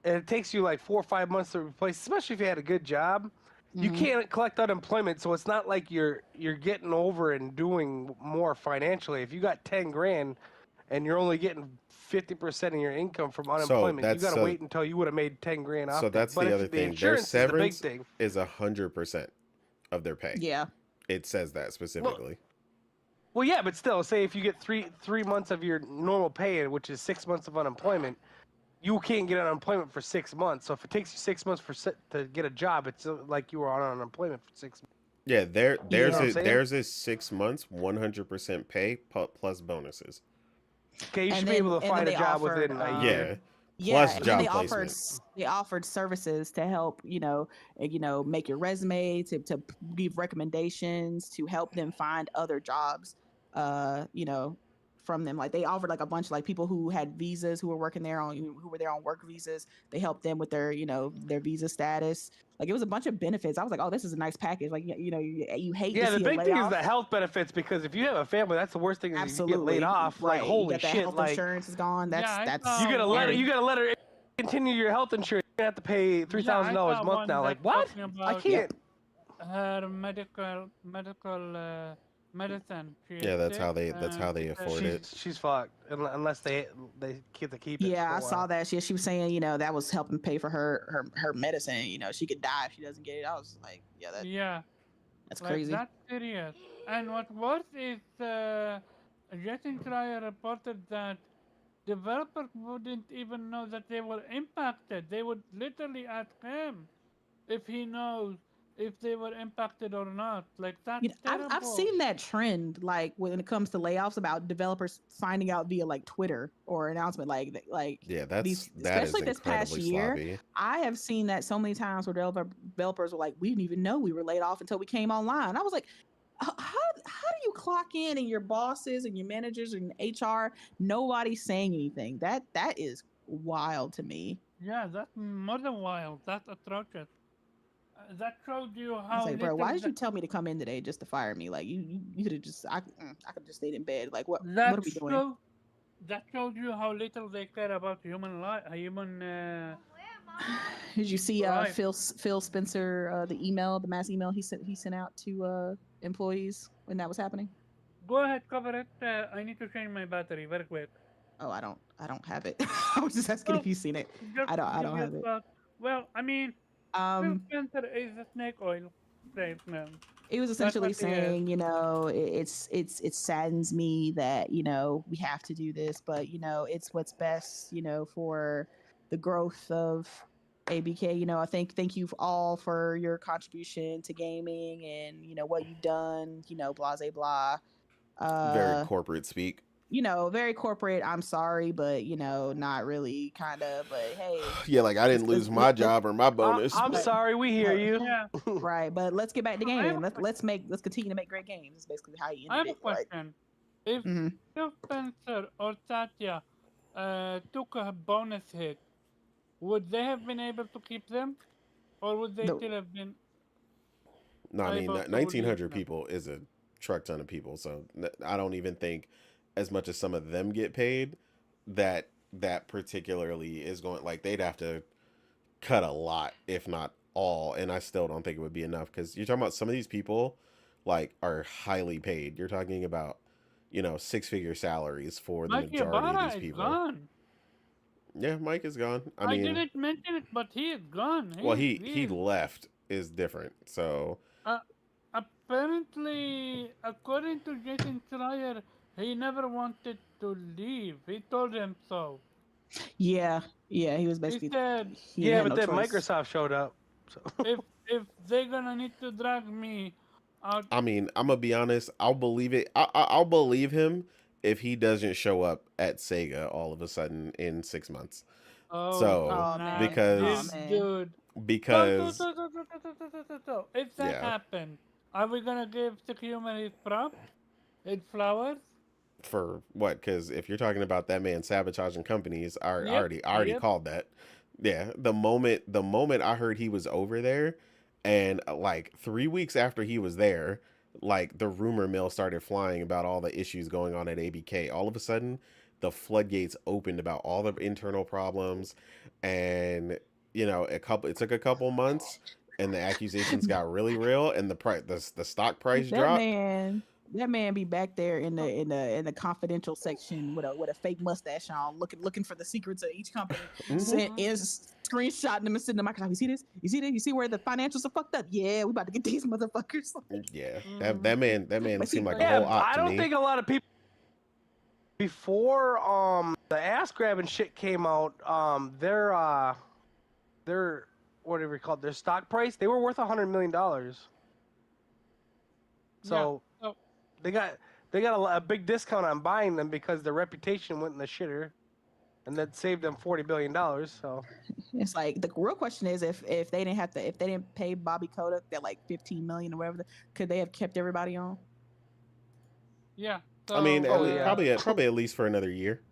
and it takes you like 4 or 5 months to replace, especially if you had a good job. You mhm. can't collect unemployment, so it's not like you're getting over and doing more financially. If you got 10 grand and you're only getting 50% of your income from So unemployment, you that's got to wait until you would have made 10 grand so off that. that's But the if other the thing. Their insurance is the big severance thing, is 100% of their pay. Yeah. It says that well, specifically. well, yeah, but still, say if you get three months of your normal pay, which is 6 months of unemployment, you can't get unemployment for 6 months. So if it takes you 6 months to get a job, it's like you were on unemployment for 6 months. Yeah, You know Yeah. what I'm saying? there's a 6 months 100% pay plus bonuses. Okay, you And should be able to then find a they job offered within a year. yeah, Plus and then job placement. they offered services to help, make your resume, to give recommendations, to help them find other jobs, uh, you know, from them. Like they offered like a bunch of like people who had visas who were working there on who were there on work visas. They helped them with their visa status. Like it was a bunch of benefits. I was like, oh, this is a nice package. Like you hate to Yeah, the see a big thing is layoff. the health benefits, because if you have a family, that's the worst thing is if you get laid Absolutely. off. Like Right. You holy got that shit! health Like insurance is gone. Yeah, I That's saw scary. you got a letter continue your health insurance. You have to pay yeah, I $3,000 saw a month one now. Like that's what? talking I about can't. her medical medicine she Yeah, is sick that's and how they she said afford it. She's fucked unless they keep it Yeah, for I a saw while. that. She was saying, that was helping pay for her medicine. She could die if she doesn't get it. I was like, yeah, yeah, that's like crazy. that's serious. And what worse is Justin Trier reported that developers wouldn't even know that they were impacted. They would literally ask him if he knows if they were impacted or not. Like that's I've terrible. seen that trend, like when it comes to layoffs, about developers finding out via like Twitter or announcement, like Yeah, these, that is especially this past incredibly year. sloppy. I have seen that so many times where developers were like, we didn't even know we were laid off until we came online. I was like, how do you clock in and your bosses and your managers and HR, nobody's saying anything. That is wild to me. Yeah, that's more than wild. That's atrocious. That showed you I was how like, bro, little why did you tell me to come in today just to fire me? Like you could have just I could just stayed in bed. Like what that are we doing? show that showed you how little they care about human life, human Did you see life. Phil Spencer the mass email he sent out to employees when that was happening? Go ahead, cover it. I need to change my battery very quick. Oh, I don't have it. I was just asking if Well, you've seen it. just I give don't you a have it. thought. Well, I mean, Phil Um Spencer is a snake oil salesman. it was That's essentially what he is. saying, it saddens me that, we have to do this, but it's what's best, for the growth of ABK. I thank you all for your contribution to gaming and what you've done, blah blah blah. Very Uh corporate speak. very corporate. I'm sorry, but not really, kind of. But hey, Yeah, like I didn't lose my let, job or my bonus. I'm But sorry, we hear but you. Yeah, right, but let's get back to I have gaming. a Let's question. let's continue to make great games. Is basically how you I ended have a it. Like, question. If hmm Phil Spencer or Satya took a bonus hit, would they have been able to keep them, or would they the still have been no, I mean able to leave 1,900 them? people is a truck ton of people. So I don't even think, as much as some of them get paid, that that particularly is going, like they'd have to cut a lot, if not all, and I still don't think it would be enough because you're talking about some of these people, like are highly paid. You're talking about, six-figure salaries for the Mikey majority of Ibarra these is people. gone. Yeah, Mike is gone. I I mean, didn't mention it, but he is gone. well, He's he he's left is different. So uh, apparently, according to Jason Schreier, he never wanted to leave. He told him so. yeah, yeah, he was He basically said, he Yeah, had but no then choice. Microsoft showed up. So if they're gonna need to drag me out, I mean, I'm gonna be honest. I'll believe it. I'll believe him if he doesn't show up at Sega all of a sudden in 6 months. oh So Oh snap, man, oh this because man. dude. because If that yeah, happened, are we gonna give the human his props, his flowers? for what? Because if you're talking about that man sabotaging companies, Yep, I already yep. called that. Yeah, the moment I heard he was over there, and like 3 weeks after he was there, like the rumor mill started flying about all the issues going on at ABK. All of a sudden, the floodgates opened about all the internal problems, and it took a couple months, and the accusations got really real, and the stock price That dropped. man, that man be back there in the confidential section with a fake mustache on, looking for the secrets of each company. Hmm. Is screenshotting them and sending them. Microsoft. You see this? You see this? You see where the financials are fucked up? Yeah, we about to get these motherfuckers. Yeah, that Mm-hmm. that man that man But seemed see, like a yeah, whole op I to don't me. think a lot of people before the ass grabbing shit came out, their whatever you call it, their stock price, they were worth $100 million. Yeah. So So they got a big discount on buying them because their reputation went in the shitter, and that saved them $40 billion. So it's like the real question is if they didn't if they didn't pay Bobby Kotick that like 15 million or whatever, could they have kept everybody on yeah. I mean, So oh yeah, probably at least for another year,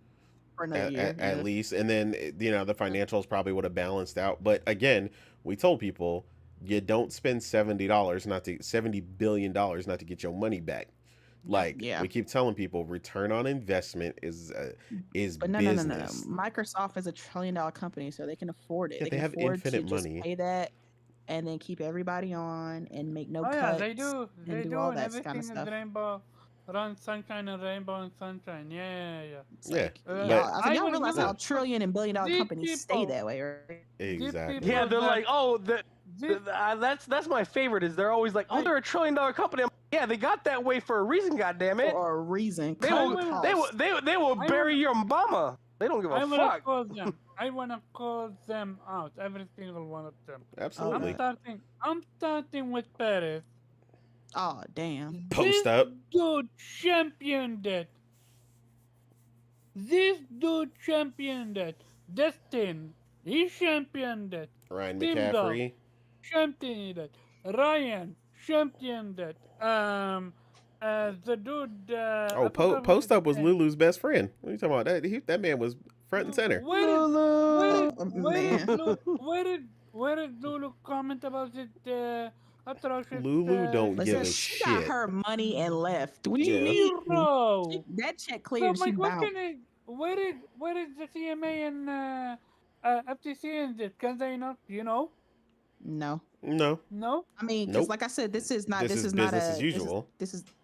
for another year? at Yeah. least, and then the financials probably would have balanced out. But again, we told people you don't spend $70 billion not to get your money back. yep. Like Yeah. we keep telling people, return on investment is But no. business. Microsoft is $1 trillion company, so they can afford it. Yeah, They they can have afford to infinite just money. pay that and then keep everybody on and make no Oh yeah, they cuts do. and They do do, all and that kind of everything is stuff. rainbow, run sunshine and rainbow and sunshine. Yeah. It's Yeah, like but y'all. I think I y'all will realize give how it. yeah, trillion and billion-dollar These companies stay people, that way, right? these exactly. yeah, people they're that like, oh, this. that's my favorite. Is they're always like, oh, I they're $1 trillion company. I'm like, yeah, they got that way for a reason. God damn it, For a reason, they I cutting will will. costs. they will I will. bury your mama. They don't give a I wanna fuck. call them. I wanna call them out. Every single one of them. Oh I'm Absolutely. god. starting. I'm starting with Paris. Oh damn. Post This up. dude championed it. This dude championed it. Destin, he championed it. Ryan Tim Dog McCaffrey. championed it. Ryan championed it. the dude. Oh, I forgot what his Post Up was name. Lulu's best friend. What are you talking about? That man was front and center. Where did Lulu. Man. where did Lulu comment about it? Atrocious. Lulu don't give Listen, a she got shit. her money and left. What do you Yeah. mean? Zero. That check So cleared. my She bounced. question is, where is the CMA and FTC in this? Can they not? No. No. No. I mean, because Nope. like I said, this is not. This This is is not business as a. usual.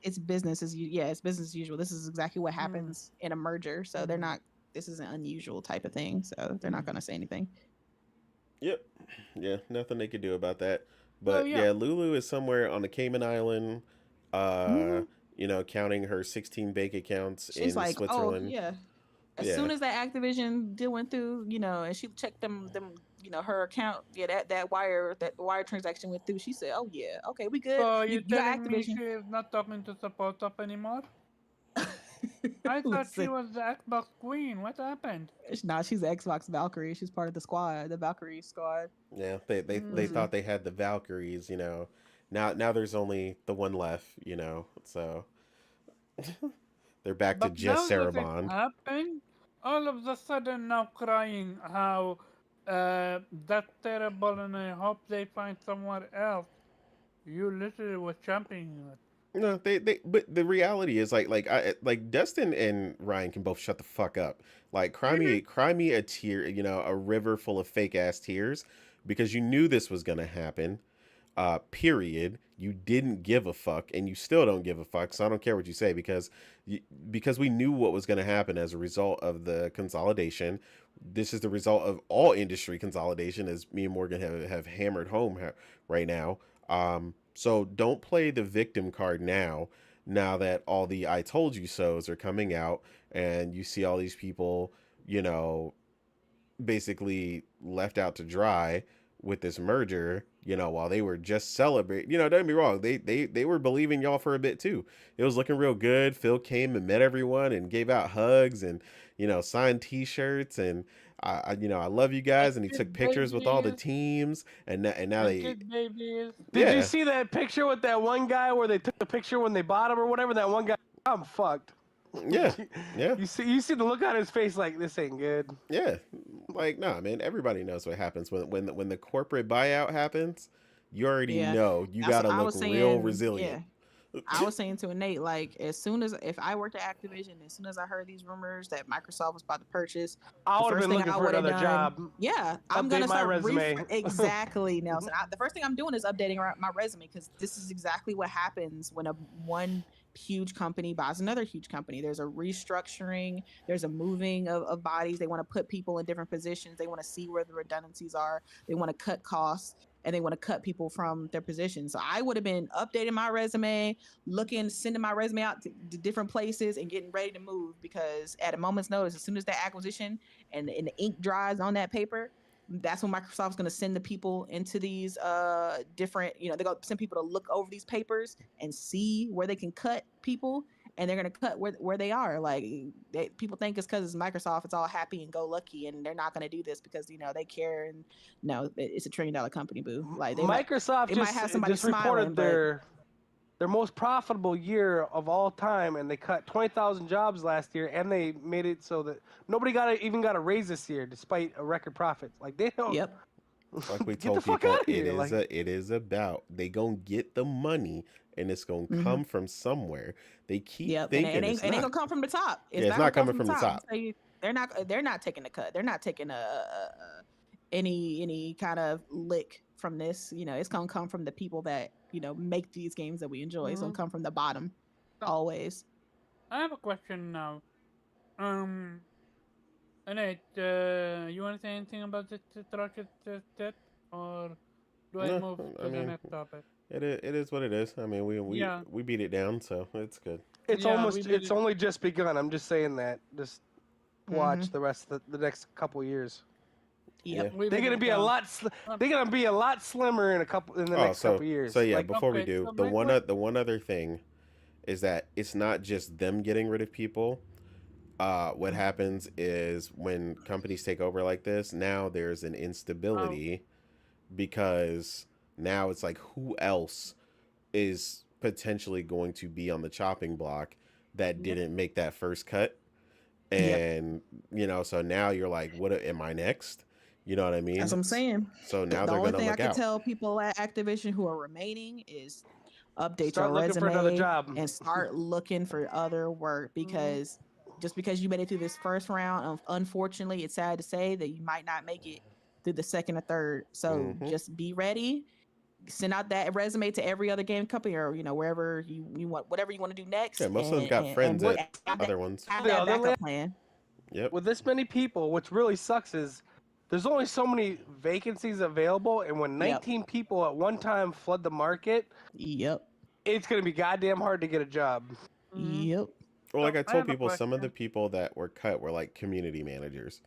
It's business as yeah. It's business as usual. This is exactly what Mm. happens in a merger. So they're not. This is an unusual type of thing. So they're not going to say anything. Yep. Yeah, nothing they could do about that. So But yeah. yeah, Lulu is somewhere on the Cayman Island, Mhm. counting her 16 bank accounts She's in like, oh Switzerland. yeah. As Yeah. soon as that Activision deal went through, and she checked them, her account, yeah, that wire transaction went through. She said, "Oh yeah, okay, we good. So You you got telling me Activision." she is not talking to support up anymore? I thought she Listen, was the Xbox queen. What happened? nah, she's the Xbox Valkyrie. She's part of the squad, the Valkyrie squad. Yeah, they Mm. thought they had the Valkyries, Now there's only the one left, So they're back to But just now that it Sarabond. happened, all of a sudden now crying how that's terrible and I hope they find somewhere else. You literally was championing it. No, but the reality is like Dustin and Ryan can both shut the fuck up. Like, cry me a tear, a river full of fake ass tears, because you knew this was gonna happen. Period. You didn't give a fuck, and you still don't give a fuck. So I don't care what you say, because we knew what was gonna happen as a result of the consolidation. This is the result of all industry consolidation, as me and Morgan have hammered home right now. So don't play the victim card now. Now that all the "I told you so's" are coming out, and you see all these people, you know, basically left out to dry with this merger, while they were just celebrating. Don't get me wrong, they were believing y'all for a bit too. It was looking real good. Phil came and met everyone and gave out hugs and, signed t-shirts, and I love you And guys, and he kid took pictures with all the babies. teams, and now And they kid babies. Did you yeah. see that picture with that one guy where they took the picture when they bought him or whatever? That one guy, I'm fucked. Yeah. Yeah. You see the look on his face like this ain't good. Yeah, like, nah, man. Everybody knows what happens when the corporate buyout happens. You already Yeah, know you that's what gotta I look was real saying. resilient. Yeah, I was saying to Nate, like, as soon as if I worked at Activision, as soon as I heard these rumors that Microsoft was about to purchase, I the would have first been thing looking I for would have another done, job. yeah, I'm Update gonna my start resume. exactly, Nelson. The first thing I'm doing is updating my resume, because this is exactly what happens when one huge company buys another huge company. There's a restructuring, there's a moving of bodies. They want to put people in different positions. They want to see where the redundancies are. They want to cut costs, and they want to cut people from their positions. So I would have been updating my resume, sending my resume out to different places and getting ready to move, because at a moment's notice, as soon as that acquisition and the ink dries on that paper, that's when Microsoft's going to send the people into these different, they're going to send people to look over these papers and see where they can cut people, and they're going to cut where they are. Like, people think it's because it's Microsoft, it's all happy and go lucky, and they're not going to do this because they care. And no, it's a $1 trillion company, boo. Like, Microsoft they might have somebody just smiling, reported but their most profitable year of all time, and they cut 20,000 jobs last year, and they made it so that nobody even got a raise this year, despite a record profit. Like, they don't. yep. Like we Get the told fuck people, out of here! Like, it is about they gonna get the money, and it's gonna Mm-hmm. come from somewhere. They keep Yep, and thinking it's it ain't not. gonna come from the top. Yeah, it's not coming from the I'm top. saying they're not taking a cut. They're not taking any kind of lick from this. It's gonna come from the people that make these games that we enjoy. It's gonna come from the bottom, always. I have a question now. Nate, you want to say anything about this atrocious death, or do I No, move I to the mean, next topic? it is what it is. I mean, Yeah, we beat it down, so it's good. it's yeah, we did it's it. only just begun. I'm just saying that. Just Mm-hmm. watch the rest of the next couple years. Yep. We They're did gonna it be a down. lot. They're gonna be a lot slimmer in the Oh, next couple years. so yeah. Like, Before we Okay, do so my question. the one other thing is that it's not just them getting rid of people. What happens is when companies take over like this, now there's an Oh, instability, because now it's like, who else is potentially going to be on the chopping block that Yep. didn't make that first cut. Yep. And, so now you're like, what am I next? You know what I That's mean? what I'm saying. So The, now the they're only going to thing I look could out. tell people at Activision who are remaining is update your Start looking for another resume job. and start looking for other work, because just because you made it through this first round, unfortunately, it's sad to say that you might not make it through the second or third. So Hmm. just be ready. Send out that resume to every other game company, or wherever you want, whatever you want to do next, Yeah, most of them and got and friends work, at other ones. have The that other backup land, plan. Yep. with this many people, which really sucks is there's only so many vacancies available, and when Yep. 19 people at one time flood the market, Yep. it's gonna be goddamn hard to get a job. Mm-hmm. Yep. Well, like So I I told have a people, some of the question. people that were cut were like community managers.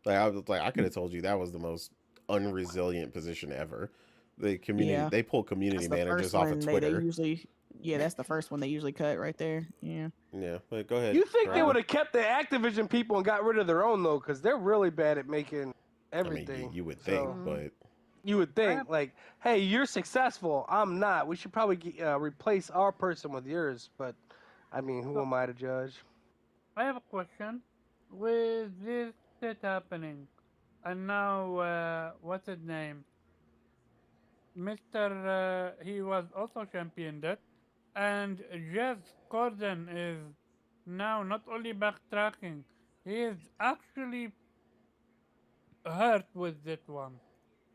Like I was like, I could have told you that was the most unresilient position ever. Yeah. They pull community That's the managers first off of one they Twitter. usually, yeah, that's the first one they usually cut right there. Yeah. Yeah, but go ahead, You think they Riley. would have kept the Activision people and got rid of their own though, because they're really bad at making I mean, everything. you would think, So Mm-hmm. but you would I have think like, hey, you're successful. I'm not. We should probably replace our person with yours. But I mean, who so am I to judge? I have a question. With this shit happening, and now what's his name? Mister he was also championed it, and Jez Corden is now not only backtracking, he is actually hurt with that one.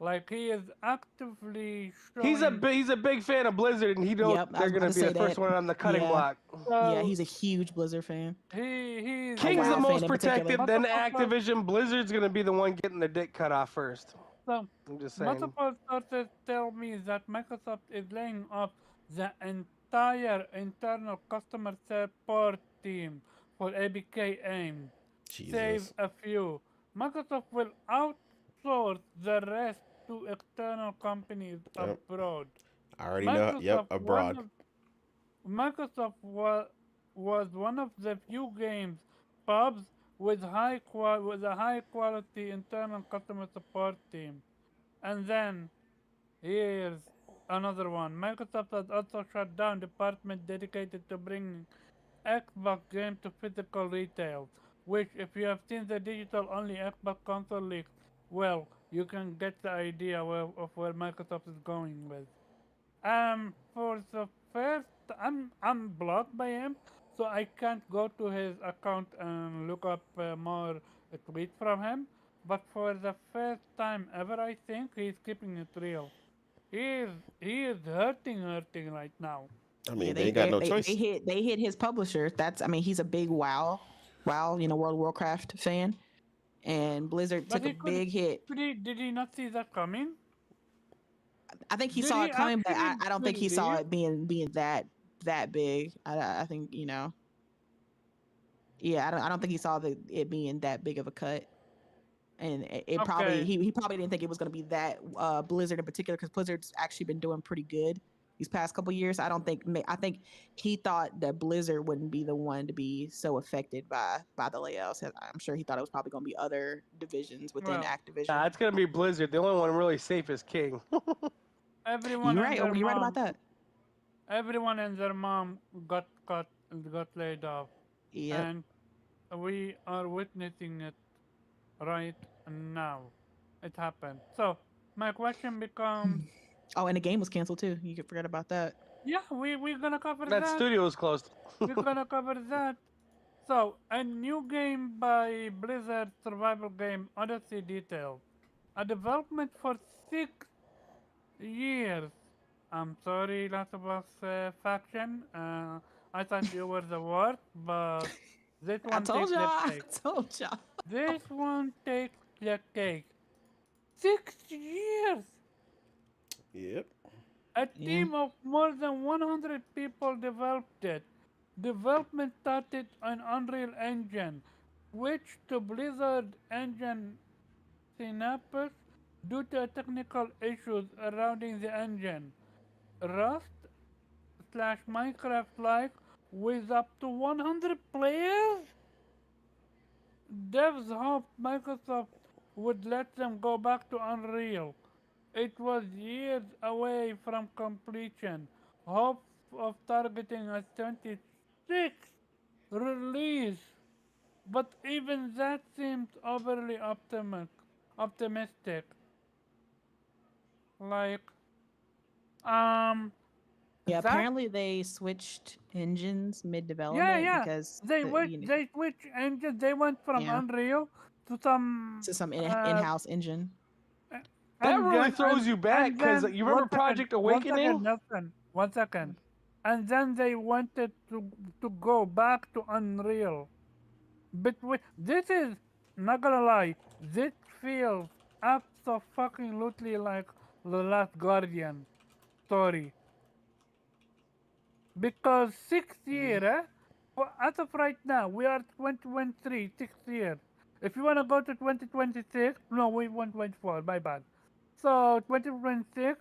Like he is actively showing. He's a big fan of Blizzard, and he knows Yep. I they're was about gonna to be the say first that. one on the cutting Yeah. block. Yeah. So He's a huge Blizzard fan, he's a King's the WoW fan most in particular. protected, then multiple Activision. Blizzard's gonna be the one getting the dick cut off first. so I'm just saying. multiple sources tell me that Microsoft is laying off the entire internal customer support team for ABK AIM. Save Jesus. a few. Microsoft will outsource the rest to external companies Yep. abroad. I already know. Yep, Microsoft one abroad. of Microsoft was one of the few games pubs with a high quality internal customer support team. And then here's another one. Microsoft has also shut down department dedicated to bringing Xbox games to physical retail, which, if you have seen the digital-only Xbox console leaks, well, you can get the idea of where Microsoft is going with. For the first, I'm blocked by him, so I can't go to his account and look up more tweets from him. But for the first time ever, I think he's keeping it real. He is hurting right now. I Yeah. mean, they They ain't got they no they they choice. hit they hit his publisher. That's, I mean, he's a big WoW, World of Warcraft fan, and Blizzard But took a he could big hit. did he not see that coming? I think he Did saw he it coming, but I, actually I don't think he saw believe? it being that big. I think, yeah, I don't think he saw it being that big of a cut. And it probably, Okay, he probably didn't think it was going to be that, Blizzard in particular, because Blizzard's actually been doing pretty good these past couple years. I think he thought that Blizzard wouldn't be the one to be so affected by the layoffs. I'm sure he thought it was probably going to be other divisions within well, Activision. Nah, it's gonna be Blizzard. The only one really safe is King. everyone You're and right. their You're right about mom, that. everyone and their mom got cut and got laid off, Yep. and we are witnessing it right now. It happened. So my question becomes, Oh, and the game was canceled too. You could forget about that. yeah, we're gonna cover That that. studio is closed. We're gonna cover that. So, a new game by Blizzard survival game Odyssey details. A development for 6 years. I'm sorry, Last of Us faction. I thought you were the worst, but this I one told takes y'all. the I cake. told y'all. This one takes the cake. 6 years! Yep. A Yeah. team of more than 100 people developed it. Development started on Unreal Engine, switched to Blizzard Engine Synapse due to technical issues surrounding the engine. Rust slash Minecraft like with up to 100 players? Devs hoped Microsoft would let them go back to Unreal. It was years away from completion. Hopes of targeting a 26 release, but even that seems overly optimistic. Like, um, Yeah, that apparently they switched engines mid yeah, development yeah. because They the went, they switched engines. They went from yeah Unreal to some, to some uh, in-house engine. That and really then throws you back because you remember Project one second, Awakening? Nelson, 1 second, and then they wanted to go back to Unreal. But this is not gonna lie. This feels absolutely like the Last Guardian story because 6 year, eh? Well, as of right now, we are 2023, 6 years. If you wanna go to 2026, no, we want 24. My bad. So 2026,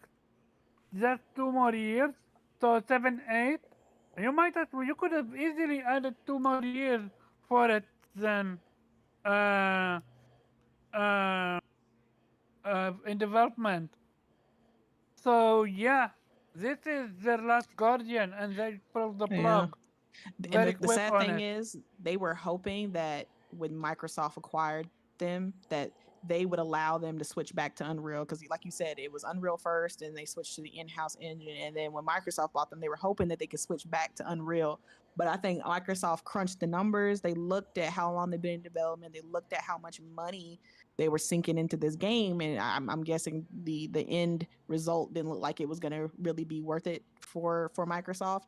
just 2 more years. So 7, 8. You could have easily added 2 more years for it than uh uh in development. So yeah, this is their last guardian, and they pulled the Yeah. plug And very the quick sad on thing it. is they were hoping that when Microsoft acquired them that they would allow them to switch back to Unreal because like you said it was Unreal first and they switched to the in-house engine and then when Microsoft bought them they were hoping that they could switch back to Unreal, but I think Microsoft crunched the numbers. They looked at how long they've been in development, they looked at how much money they were sinking into this game, and I'm guessing the end result didn't look like it was going to really be worth it for Microsoft,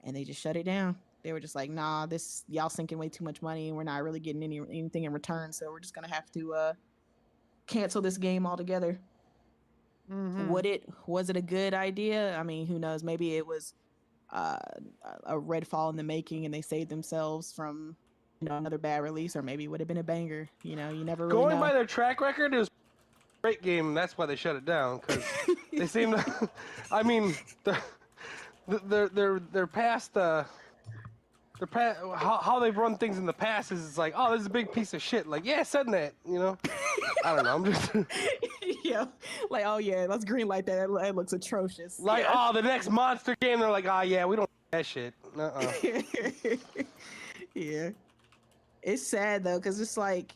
and they just shut it down. They were just like, "Nah, this y'all sinking way too much money, and we're not really getting anything in return. So we're just gonna have to cancel this game altogether." Mm-hmm. Would it was it a good idea? I mean, who knows? Maybe it was uh, a Redfall in the making, and they saved themselves from another bad release, or maybe it would have been a banger. You never really Going know. by their track record, it was a great game, and that's why they shut it down because they seem to. I mean, they're past how they've run things in the past is it's like, oh, this is a big piece of shit. Like, yeah, said that, you know. I don't know. I'm just Yeah, like oh yeah, let's greenlight that. It looks atrocious. like, Yeah. oh, the next monster game. They're like, oh yeah, we don't do that shit. Yeah. It's sad though, because it's like,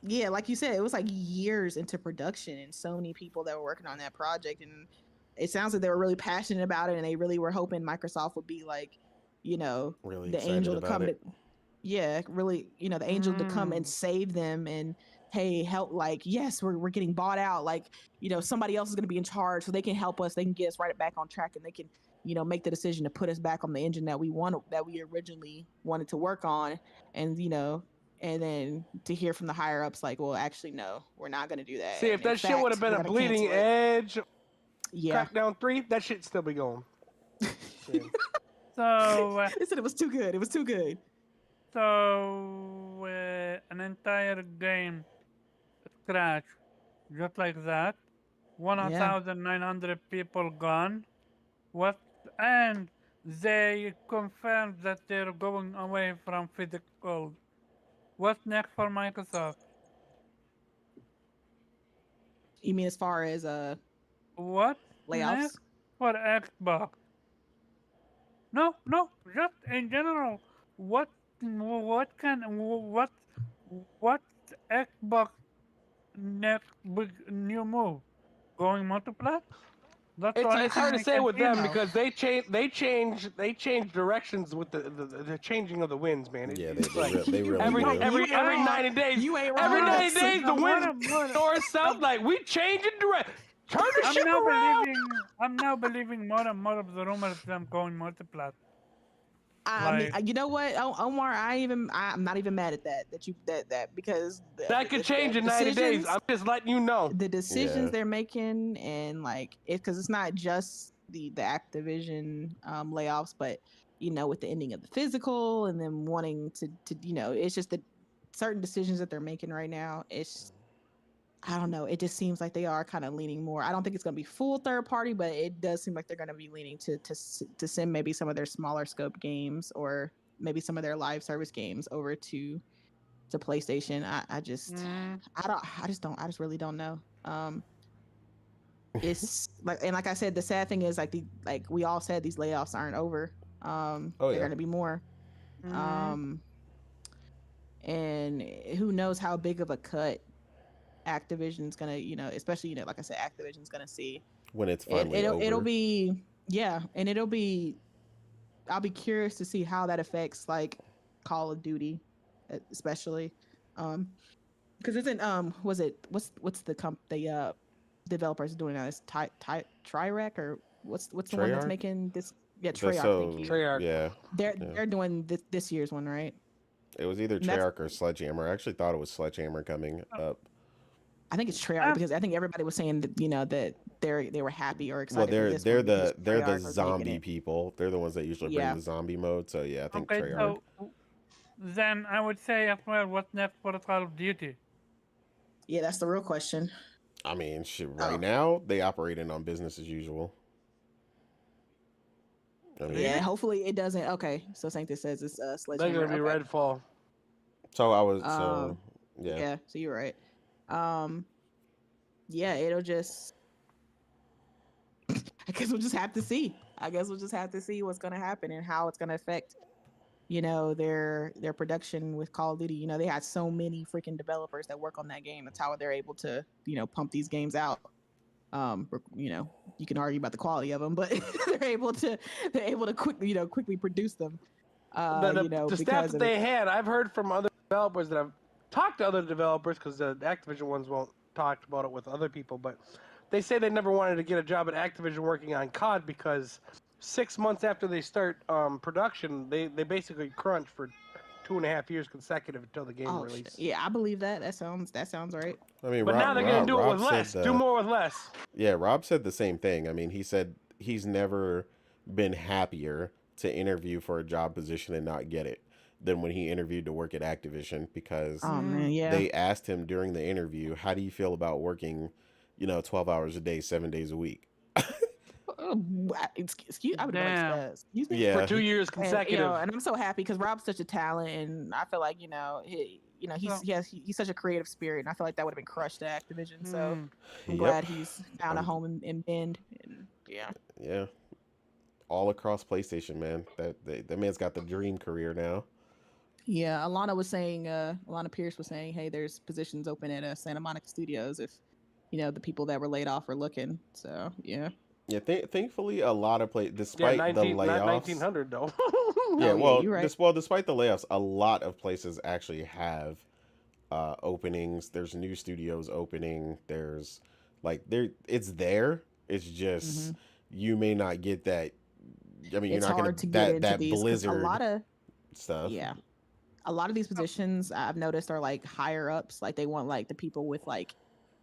yeah, like you said, it was like years into production and so many people that were working on that project. And it sounds like they were really passionate about it and they really were hoping Microsoft would be like, you know, Really the excited angel to about come it. to, yeah, really, the angel to come and Mm. save them and, hey, help, like, yes, we're getting bought out. Like, somebody else is going to be in charge so they can help us. They can get us right back on track and they can, make the decision to put us back on the engine that we originally wanted to work on. And, and then to hear from the higher ups like, well, actually no, we're not going to do that, See, if and in that shit would have fact been we're a going to bleeding cancel it. edge, Yeah. Crackdown 3, that shit'd still be going. Yeah. So They said it was too good, it was too good. an entire game scratch, just like that. Yeah. 1,900 people gone. What? And they confirmed that they're going away from physical. What's next for Microsoft? You mean as far as What's layoffs? next for Xbox? No, no, just in general. What what can what Xbox next big new move? Going multiplayer? That's the only It's thing hard to I say can with see them now. because they change directions with the changing of the winds, man. Yeah, It's like they really every do. every You ain't every wrong. 90 days, You ain't every wrong. No, 90 days the no, winds more. north south. I'm, Like we changing direction, turn the I'm ship now around. believing. I'm now believing more and more of the rumors of them going multiplayer. I mean, Like, you know what, Omar? I'm not even mad at that. That you that because That could change the in 90 days. decisions I'm just letting you know. the decisions Yeah. they're making, and like it, because it's not just the Activision layoffs, but with the ending of the physical and then wanting to it's just the certain decisions that they're making right now. It's I don't know. It just seems like they are kind of leaning more. I don't think it's going to be full third party, but it does seem like they're going to be leaning to send maybe some of their smaller scope games or maybe some of their live service games over to PlayStation. I just mm, I don't I just don't I just really don't know. it's like, and like I said, the sad thing is like we all said, these layoffs aren't over. Oh They're yeah. gonna be more. Mm, Um, and who knows how big of a cut Activision's gonna, especially, like I said, Activision's gonna see. When it's It finally it'll over. be, yeah, and it'll be. I'll be curious to see how that affects like Call of Duty, especially, because isn't was it what's the developers doing now? It's Trirac, or what's the one that's Treyarch? making this? Yeah, That's Treyarch. Thank you. so Treyarch. yeah. They're Yeah. they're doing this year's one, right? It was either And that's, Treyarch or Sledgehammer. I actually thought it was Sledgehammer coming up. I think it's Treyarch, uh, because I think everybody was saying that that they were happy or Well, excited for this one because they're the Treyarch was making zombie it. people. They're the ones that usually bring Yeah, the zombie mode. So yeah, I think okay, Treyarch. so then I would say as well, what's next for Call of Duty? yeah, that's the real question. I mean, shit, right Oh, now they operating on business as usual. I mean, yeah. Really? Hopefully it doesn't. Okay, so Sanctus says it's They're gonna Sledgehammer. be Okay. Redfall. so I was Um, yeah. yeah. So you're right. Um, yeah, it'll just. I guess we'll just have to see. I guess we'll just have to see what's gonna happen and how it's gonna affect, their production with Call of Duty. They had so many freaking developers that work on that game. That's how they're able to, pump these games out. You can argue about the quality of them, but they're able to quickly produce them. The staff Because that of it. they had, I've heard from other developers that have talked to other developers because the Activision ones won't talk about it with other people, but they say they never wanted to get a job at Activision working on COD because 6 months after they start production, they basically crunch for 2.5 years consecutive until the game Oh shit. release. Yeah, I believe that. That sounds right. I mean, But now they're gonna do it Rob with said less. Do the more with less. yeah. Rob said the same thing. I mean, he said he's never been happier to interview for a job position and not get it than when he interviewed to work at Activision because Oh man, Mm, yeah. they asked him during the interview, "How do you feel about working, 12 hours a day, 7 days a week?" Excuse, I would have been like, damn. excuse me. For Yeah, 2 years And consecutive. and I'm so happy because Rob's such a talent, and I feel like So, he's such a creative spirit, and I feel like that would have been crushed at Activision. So mm, I'm yep. glad he's found a Um, home in Bend, and yeah. yeah, all across PlayStation, man. That man's got the dream career now. Yeah, Alana Pierce was saying, hey, there's positions open at Santa Monica Studios if the people that were laid off are looking. So yeah. Yeah, thankfully, a lot of Yeah, despite the 19, not layoffs. 1900 though. Yeah, Oh yeah, well, you're right. despite the layoffs, a lot of places actually have openings. There's new studios opening. There's it's there. It's just Hmm. you may not get that. I mean, you're It's not gonna hard to get into that these because Blizzard stuff. a lot of these positions I've noticed are like higher ups. Like they want like the people with like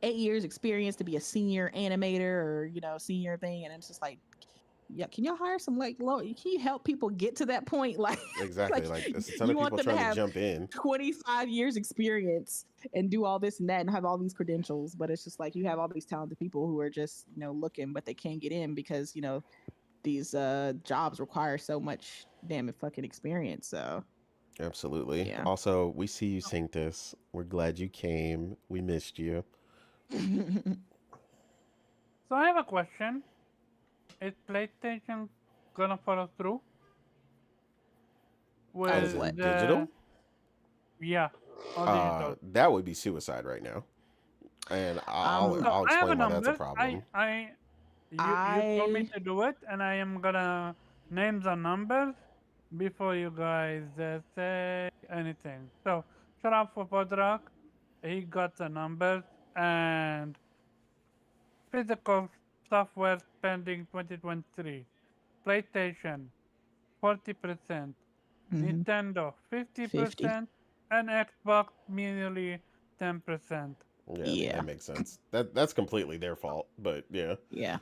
8 years experience to be a senior animator or senior thing, and it's just like, yeah, can y'all hire some like low? Can you help people get to that point? Like, Exactly. like Like there's a ton you of want people them to trying to have jump in. 25 years experience and do all this and that and have all these credentials, but it's just like you have all these talented people who are just looking, but they can't get in because these jobs require so much damn fucking experience. So Absolutely. yeah. Also, we see you, Sanctus. We're glad you came. We missed you. so I have a question. Is PlayStation gonna follow through As Of with what? in the digital, yeah, all digital? that would be suicide right now, and um So I'll I have a explain why that's a number. problem. You told me I to do it, and I am gonna name the numbers before you guys say anything. So shout out for Podrock. He got the numbers and physical software spending 2023. PlayStation 40%, mhm, Nintendo 50. 50%, and Xbox merely 10%. Yeah, I mean Yeah. that makes sense. That's completely their fault, but yeah, Yeah.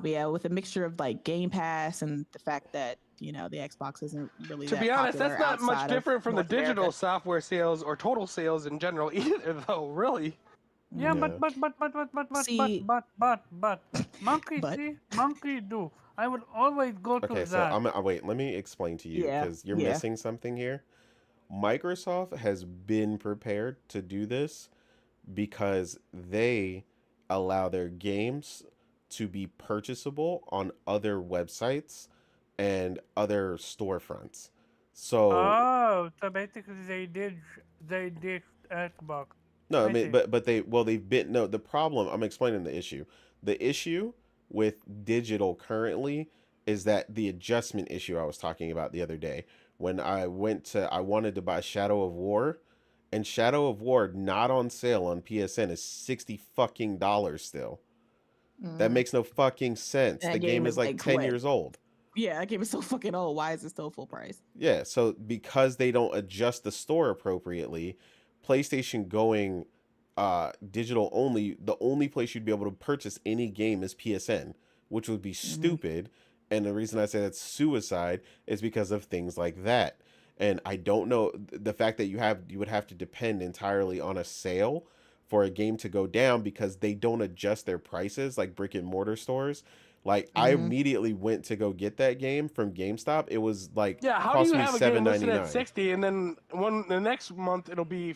Yeah, with a mixture of like Game Pass and the fact that the Xbox isn't really To that be honest, popular that's not much outside of different from the North digital America. software sales or total sales in general either, though, really. Yeah, Mm. yeah. See, but monkey but see, monkey do. I would always go to Okay, so that. wait. Let me explain to you yeah, because you're yeah. missing something here. Microsoft has been prepared to do this because they allow their games to be purchasable on other websites and other storefronts. So Oh, so basically they did Xbox. no, I I mean, see. but they've been no. The problem, I'm explaining the issue. The issue with digital currently is that the adjustment issue I was talking about the other day when I wanted to buy Shadow of War, and Shadow of War not on sale on PSN is $60 still. That Mm-hmm. makes no fucking sense. That The game game is is like like 10 what? years old. Yeah, that game is so fucking old. Why is it still full price? Yeah, so because they don't adjust the store appropriately, PlayStation going digital only, the only place you'd be able to purchase any game is PSN, which would be Mm-hmm. stupid. And the reason I say that's suicide is because of things like that. And I don't know the fact that you would have to depend entirely on a sale for a game to go down because they don't adjust their prices like brick and mortar stores. Like I Mm-hmm. immediately went to go get that game from GameStop. It was like Yeah, how do cost you me have a seven game ninety listed at nine. 60 and then the next month it'll be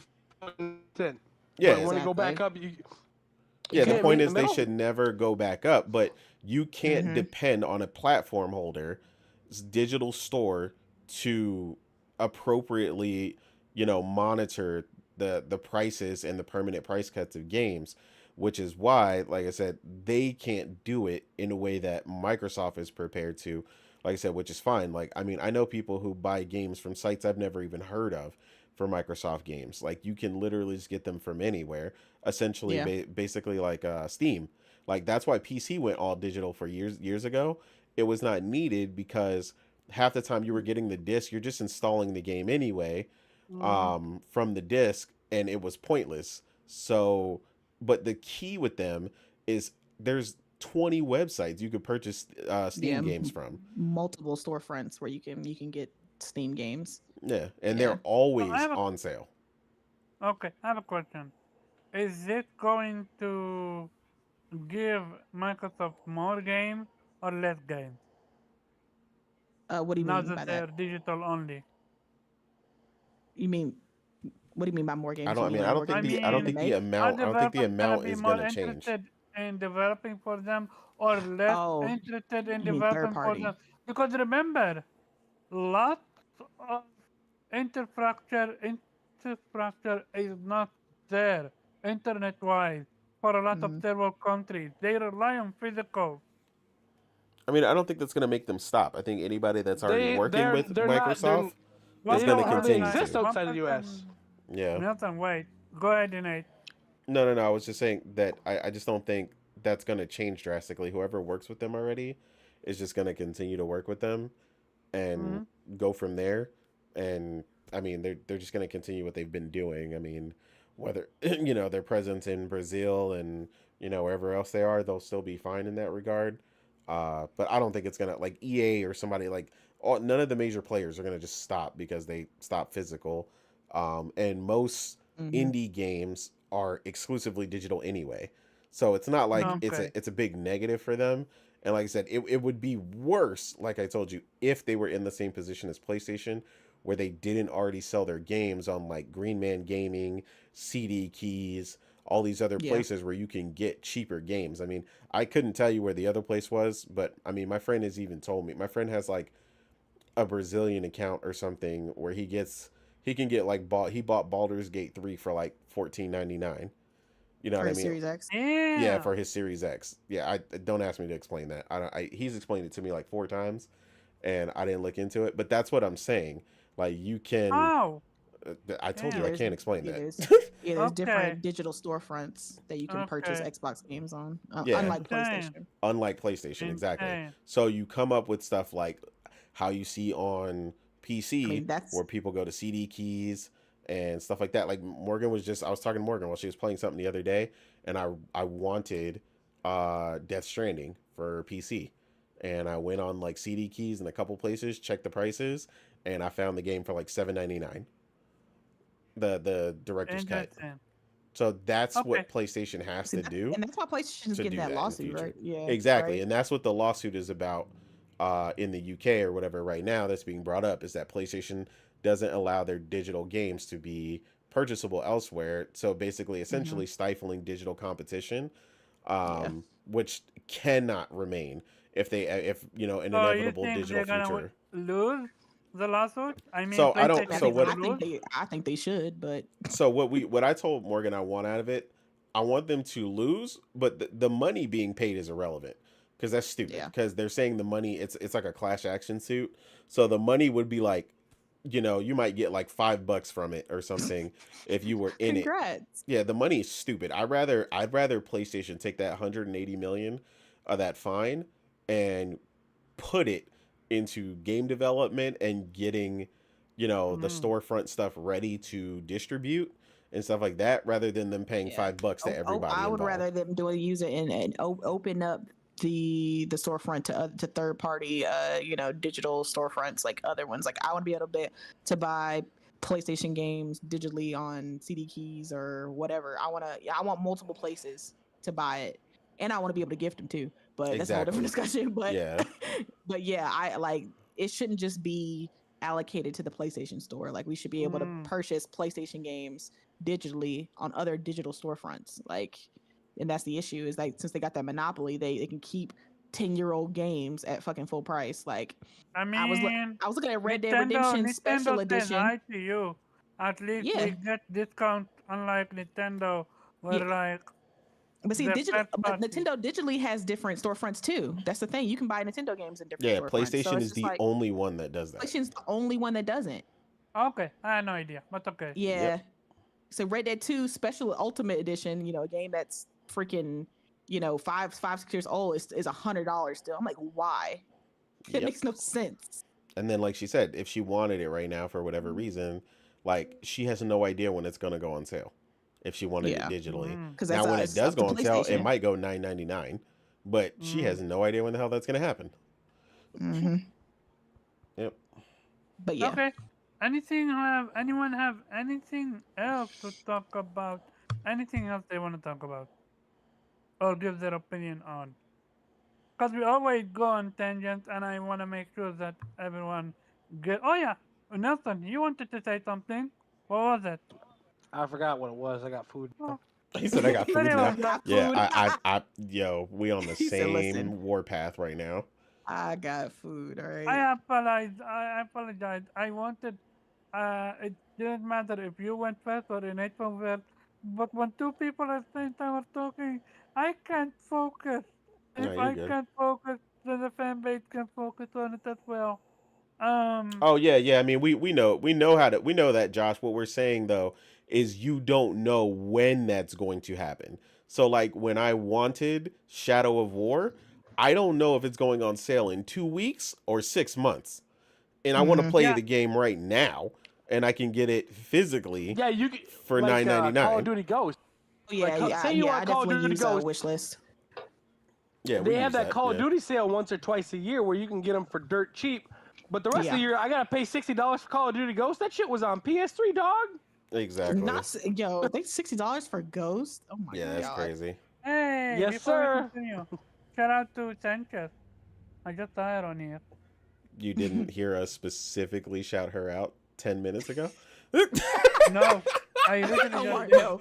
10? But Yeah, when it go back Exactly. up, you yeah. The can't meet point in the is they middle? should never go back up, but you can't Mm-hmm. depend on a platform holder's digital store to appropriately, monitor the prices and the permanent price cuts of games, which is why, like I said, they can't do it in a way that Microsoft is prepared to. Like I said, which is fine. Like I mean, I know people who buy games from sites I've never even heard of for Microsoft games. Like you can literally just get them from anywhere, essentially Yeah. basically like Steam. Like that's why PC went all digital for years ago. It was not needed because half the time you were getting the disc, you're just installing the game anyway Mm-hmm. from the disc, and it was pointless. So, but the key with them is there's 20 websites you could purchase Yeah. Steam games from. Multiple storefronts where you can get Steam games. Yeah, and Yeah. they're So I always have a on sale. okay. I have a question. Is it going to give Microsoft more games or less games What do you now mean that by they're that? digital only? You mean what do you mean by more I games? don't. You I mean mean, like more I games for I them don't to mean, think the make? are amount. I don't think the developers gonna amount be is more gonna change. interested in developing for them or less Oh, interested in you mean third developing for party? them? Because remember, lots of infrastructure is not there internet wise for a lot of Mm-hmm. third world countries. They rely on physical. I mean, I don't think that's gonna make them stop. I think anybody that's already They working they're with they're not they're Microsoft is they One gonna don't hardly continue person, exist to. one outside of the U.S. person. Yeah. Milton, wait. Go ahead, Nate. No, no, no. I was just saying that I just don't think that's going to change drastically. Whoever works with them already is just going to continue to work with them and Mm-hmm. go from there. And I mean, they're just going to continue what they've been doing. I mean, whether their presence in Brazil and wherever else they are, they'll still be fine in that regard. But I don't think it's gonna like EA or somebody like none of the major players are gonna just stop because they stop physical. And most Mm-hmm. indie games are exclusively digital anyway. So it's not like Mm-hmm. Okay. it's a big negative for them. And like I said, it would be worse, like I told you, if they were in the same position as PlayStation, where they didn't already sell their games on like Green Man Gaming, CD Keys, all these other Yeah. places where you can get cheaper games. I mean, I couldn't tell you where the other place was, but I mean, my friend has even told me. My friend has like a Brazilian account or something where he can get like he bought Baldur's Gate 3 for like 14.99. You know For what I his mean? Series X. Yeah, Yeah. for his Series X. Yeah, I don't ask me to explain that. I don't he's explained it to me like 4 times and I didn't look into it, but that's what I'm saying. Like you can Oh, I told Yeah, you I damn. there's can't explain yeah, that. there's yeah, there's Okay. different digital storefronts that you can purchase Okay. Xbox games on, Yeah, unlike Insane. PlayStation. unlike PlayStation, exactly. Insane. So you come up with stuff like how you see on I PC mean, that's where people go to CD keys and stuff like that. Like Morgan was just I was talking to Morgan while she was playing something the other day and I wanted Death Stranding for PC. And I went on like CD keys in a couple places, checked the prices, and I found the game for like 7.99. The director's cut. Interesting. So that's Okay. what PlayStation has see to that, do and that's why PlayStation's to getting do that that in the lawsuit, future. right? Yeah, Exactly. right. And that's what the lawsuit is about in the UK or whatever right now that's being brought up is that PlayStation doesn't allow their digital games to be purchasable elsewhere. So basically, Mm-hmm. essentially stifling digital competition. Yeah. which cannot remain if they if an So you inevitable think digital they're gonna future. lose the lawsuit? I mean, So I I don't. mean, PlayStation So is gonna what? lose. I think they should, but What I told Morgan I want out of it, I want them to lose, but the money being paid is irrelevant because that's stupid. yeah. Because they're saying the money it's like a class action suit, so the money would be like, you might get like $5 from it or something if you were in it. Congrats. Yeah, the money is stupid. I'd rather PlayStation take that 180 million of that fine and put it into game development and getting, the Mm. storefront stuff ready to distribute and stuff like that, rather than them paying Yeah. $5 to everybody I would involved. rather them do a user and open up the storefront to third party digital storefronts like other ones. Like I want to be able to buy PlayStation games digitally on CD keys or whatever. I want multiple places to buy it, and I want to be able to gift them too. But that's a whole different Exactly. discussion. But Yeah. but yeah, I like it shouldn't just be allocated to the PlayStation Store. Like we should be able to Mm. purchase PlayStation games digitally on other digital storefronts. Like, and that's the issue is like since they got that monopoly, they can keep 10-year-old games at fucking full price. Like I I was mean, I was looking at Red Dead Nintendo Redemption Nintendo Special says Edition. hi to you. At least Yeah, we get discount, unlike Nintendo, where yeah. like But see, the digital, first but party. Nintendo digitally has different storefronts too. That's the thing. You can buy Nintendo games in different Yeah, storefronts. So PlayStation it's is just the like only one that does that. PlayStation's the only one that doesn't. Okay, I had no idea, but okay. Yep. Yeah. So Red Dead 2 Special Ultimate Edition, a game that's freaking, 6 years old is $100 still. I'm like, why? It Yep. makes no sense. And then, like she said, if she wanted it right now for whatever Mm-hmm. reason, like she has no idea when it's gonna go on sale. If she wanted it Yeah, digitally, Mm. because now when it it's does up to go on sale, it PlayStation. might go 9.99, but she Mm. has no idea when the hell that's gonna happen. Hmm. Yep. But yeah, Okay. Anyone have anything else to talk about? Anything else they want to talk about or give their opinion on? Because we always go on tangents, and I want to make sure that everyone get. Oh yeah, Nelson, you wanted to say something. What was it? I forgot what it was. I got food. Oh, He said, "I got but food anyway, now." I that, got Yeah, food. yo, we on the He said, "Listen, same warpath right now. I got food. All right." I apologize. I apologize. I wanted. It didn't matter if you went first or in went first. But when two people at the same time are talking, I can't focus. No, If you're I good. can't focus, then the fan base can focus on it as well. Oh yeah, yeah. I mean, we know that, Josh. What we're saying though is you don't know when that's going to happen. So like when I wanted Shadow of War, I don't know if it's going on sale in 2 weeks or 6 months, and I want to Mm-hmm. play Yeah, the game right now, and I can get it physically Yeah, you for like nine ninety Call of nine. Duty Ghost. Oh, Like, yeah, yeah, say you yeah. want I Call of definitely Duty use a Ghost, wish list. Yeah, we they have use that that. Call of Yeah, Duty sale once or twice a year where you can get them for dirt cheap. But the rest of Yeah, the year, I gotta pay $60 for Call of Duty Ghost. That shit was on PS3, dog. exactly. they $60 for Ghost. Oh my Yeah, that's god. crazy. hey, Yes, before we sir. continue, shout out to Sanchez. I just saw her on here. You didn't hear us specifically shout her out 10 minutes ago. No, I literally Oh, just Mark, did. no.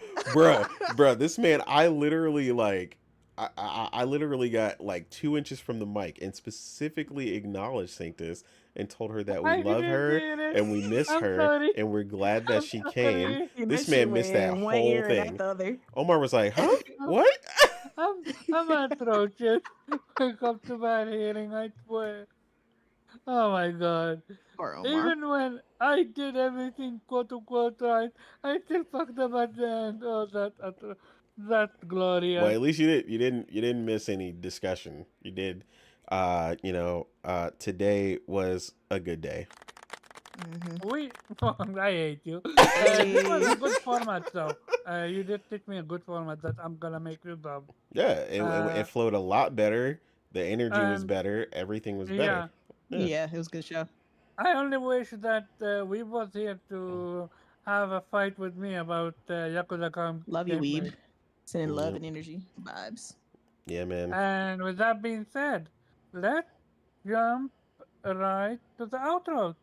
Bruh, this man, I literally like, I literally got like 2 inches from the mic and specifically acknowledged Sanctus and told her that we I love didn't her mean it. and we miss I'm her sorry. and we're glad that I'm she came. sorry. This That shit man went missed that in one whole ear and out thing. the other. Omar was like, huh? I'm, What? I'm atrocious when it comes to bad hearing, I swear. Oh my god. Poor Omar. Even when I did everything quote unquote right, I still fucked up at the end. Oh, that's Well, glorious. at least you didn't miss any discussion. You did. Today was a good day. Hmm. We, I hate you. This was a Hey. good format, though. You did teach me a good format that I'm gonna make use of. Yeah, it Uh, flowed a lot better. The energy was and better. Everything was better. yeah, Yeah. Yeah, it was a good show. I only wish that we was here to have a fight with me about Yakuza Love you, Weeb. gameplay. Sending love Yep. and energy vibes. Yeah, man. And with that being said, let's jump right to the outro.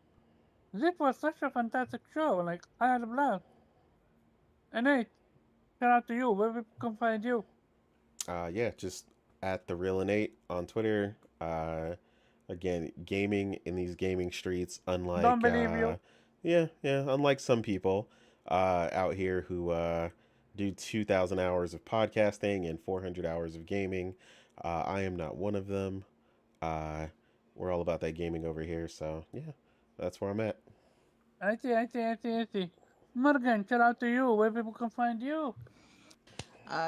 This was such a fantastic show. Like, I had a blast. And Nate, shout out to you. Where we can find you? Yeah, just at the real innate on Twitter. Again, gaming in these gaming streets, Don't unlike believe you. unlike some people out here who do 2,000 hours of podcasting and 400 hours of gaming. I am not one of them. Uh, we're all about that gaming over here, so yeah, that's where I'm at. I see. Morgan, shout out to you. Where people can find you.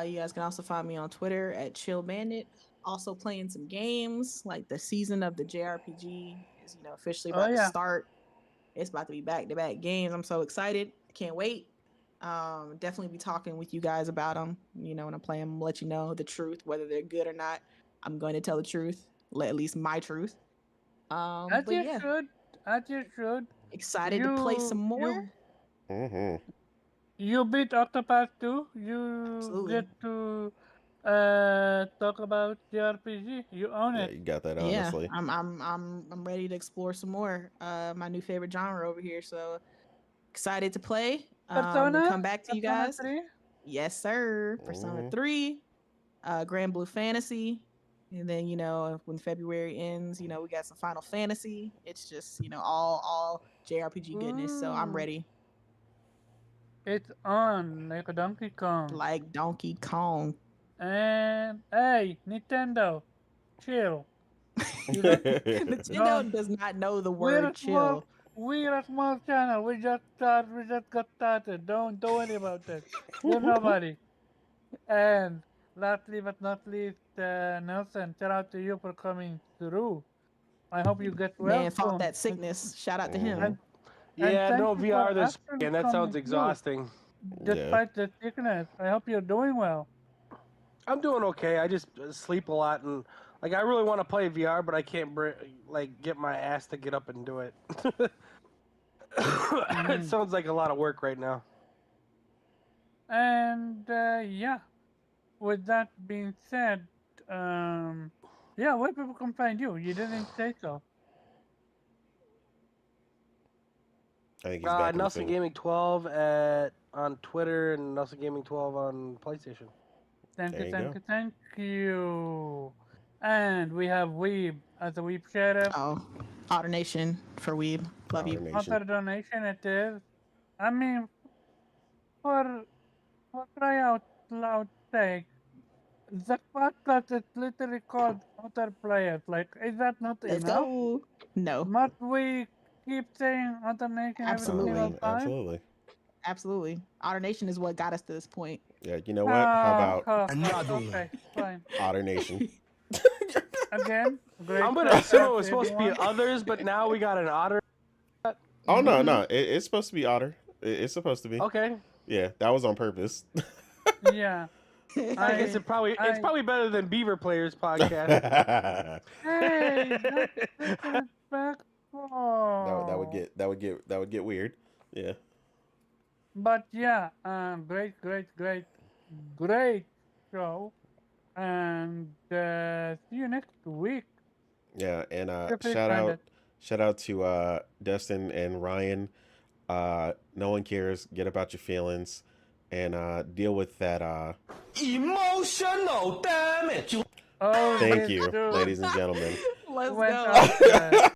You guys can also find me on Twitter at Chill Bandit. Also playing some games like the season of the JRPG is officially Oh about to yeah. start. It's about to be back to back games. I'm so excited. Can't wait. Definitely be talking with you guys about them. When I play them, let you know the truth, whether they're good or not. I'm going to tell the truth, at least my truth. As But you yeah, should. As you should. excited to play some You more. you Mm-hmm. you beat Octopath too. You Absolutely. get to talk about the RPG. You own Yeah, it. you got that Yeah, honestly. I'm ready to explore some more. My new favorite genre over here. So excited to play. And Persona? come back to you Persona guys. 3? Yes, sir. Persona Mm-hmm. 3, Grand Blue Fantasy. And then, when February ends, we got some Final Fantasy. It's just, all JRPG goodness. So I'm Ooh. ready. It's on like a Donkey Kong. Like Donkey Kong. And hey, Nintendo, chill. You don't don't Nintendo does not know the we're word a small chill. we're a small channel. We just got started. Don't worry about that. We're nobody. And lastly but not least, Nelson, shout out to you for coming through. I hope you get well Man, fought soon. that sickness. Shout out to Mm-hmm. him. And and Yeah, thank no you for VR this actually weekend. That sounds coming through exhausting. Yeah. despite the sickness. I hope you're doing well. I'm doing okay. I just sleep a lot and like I really want to play VR, but I can't get my ass to get up and do it. It Mhm. sounds like a lot of work right now. And yeah, with that being said, yeah, where people can find you? You didn't say so. I think he's back in the Nelson thing. Gaming 12 at on Twitter and Nelson Gaming 12 on PlayStation. Thank you, There you thank go. you, thank you. And we have Weeb as a Weeb sheriff. Oh, Otter Nation for Weeb. Love you. Outer Nation. Author donation it is. I mean, for try out loud sake, the podcast is literally called Other Players. Like, is that not Let's enough? go. No, Must we keep saying Other Nation every single absolutely. time? Absolutely. Absolutely. Otter Nation is what got us to this point. Yeah, you know what? How about Okay, fine. Otter Nation? Again, great I'm gonna assume it podcast, was supposed to be everyone. others, but now we got an otter. Oh no, Mhm. no, it's supposed to be Otter. It's supposed to be. Okay, Yeah, that was on purpose. Yeah, I guess it's I, probably better than Beaver Players podcast. hey, that's That would disrespectful. get weird. Yeah. But yeah, great show. And see you next week. Yeah, and Feel free to find it. shout out to Dustin and Ryan. No one cares. Get about your feelings and deal with that Emotional damage. Oh, thank this you, dude ladies and gentlemen. Let's went go. out there.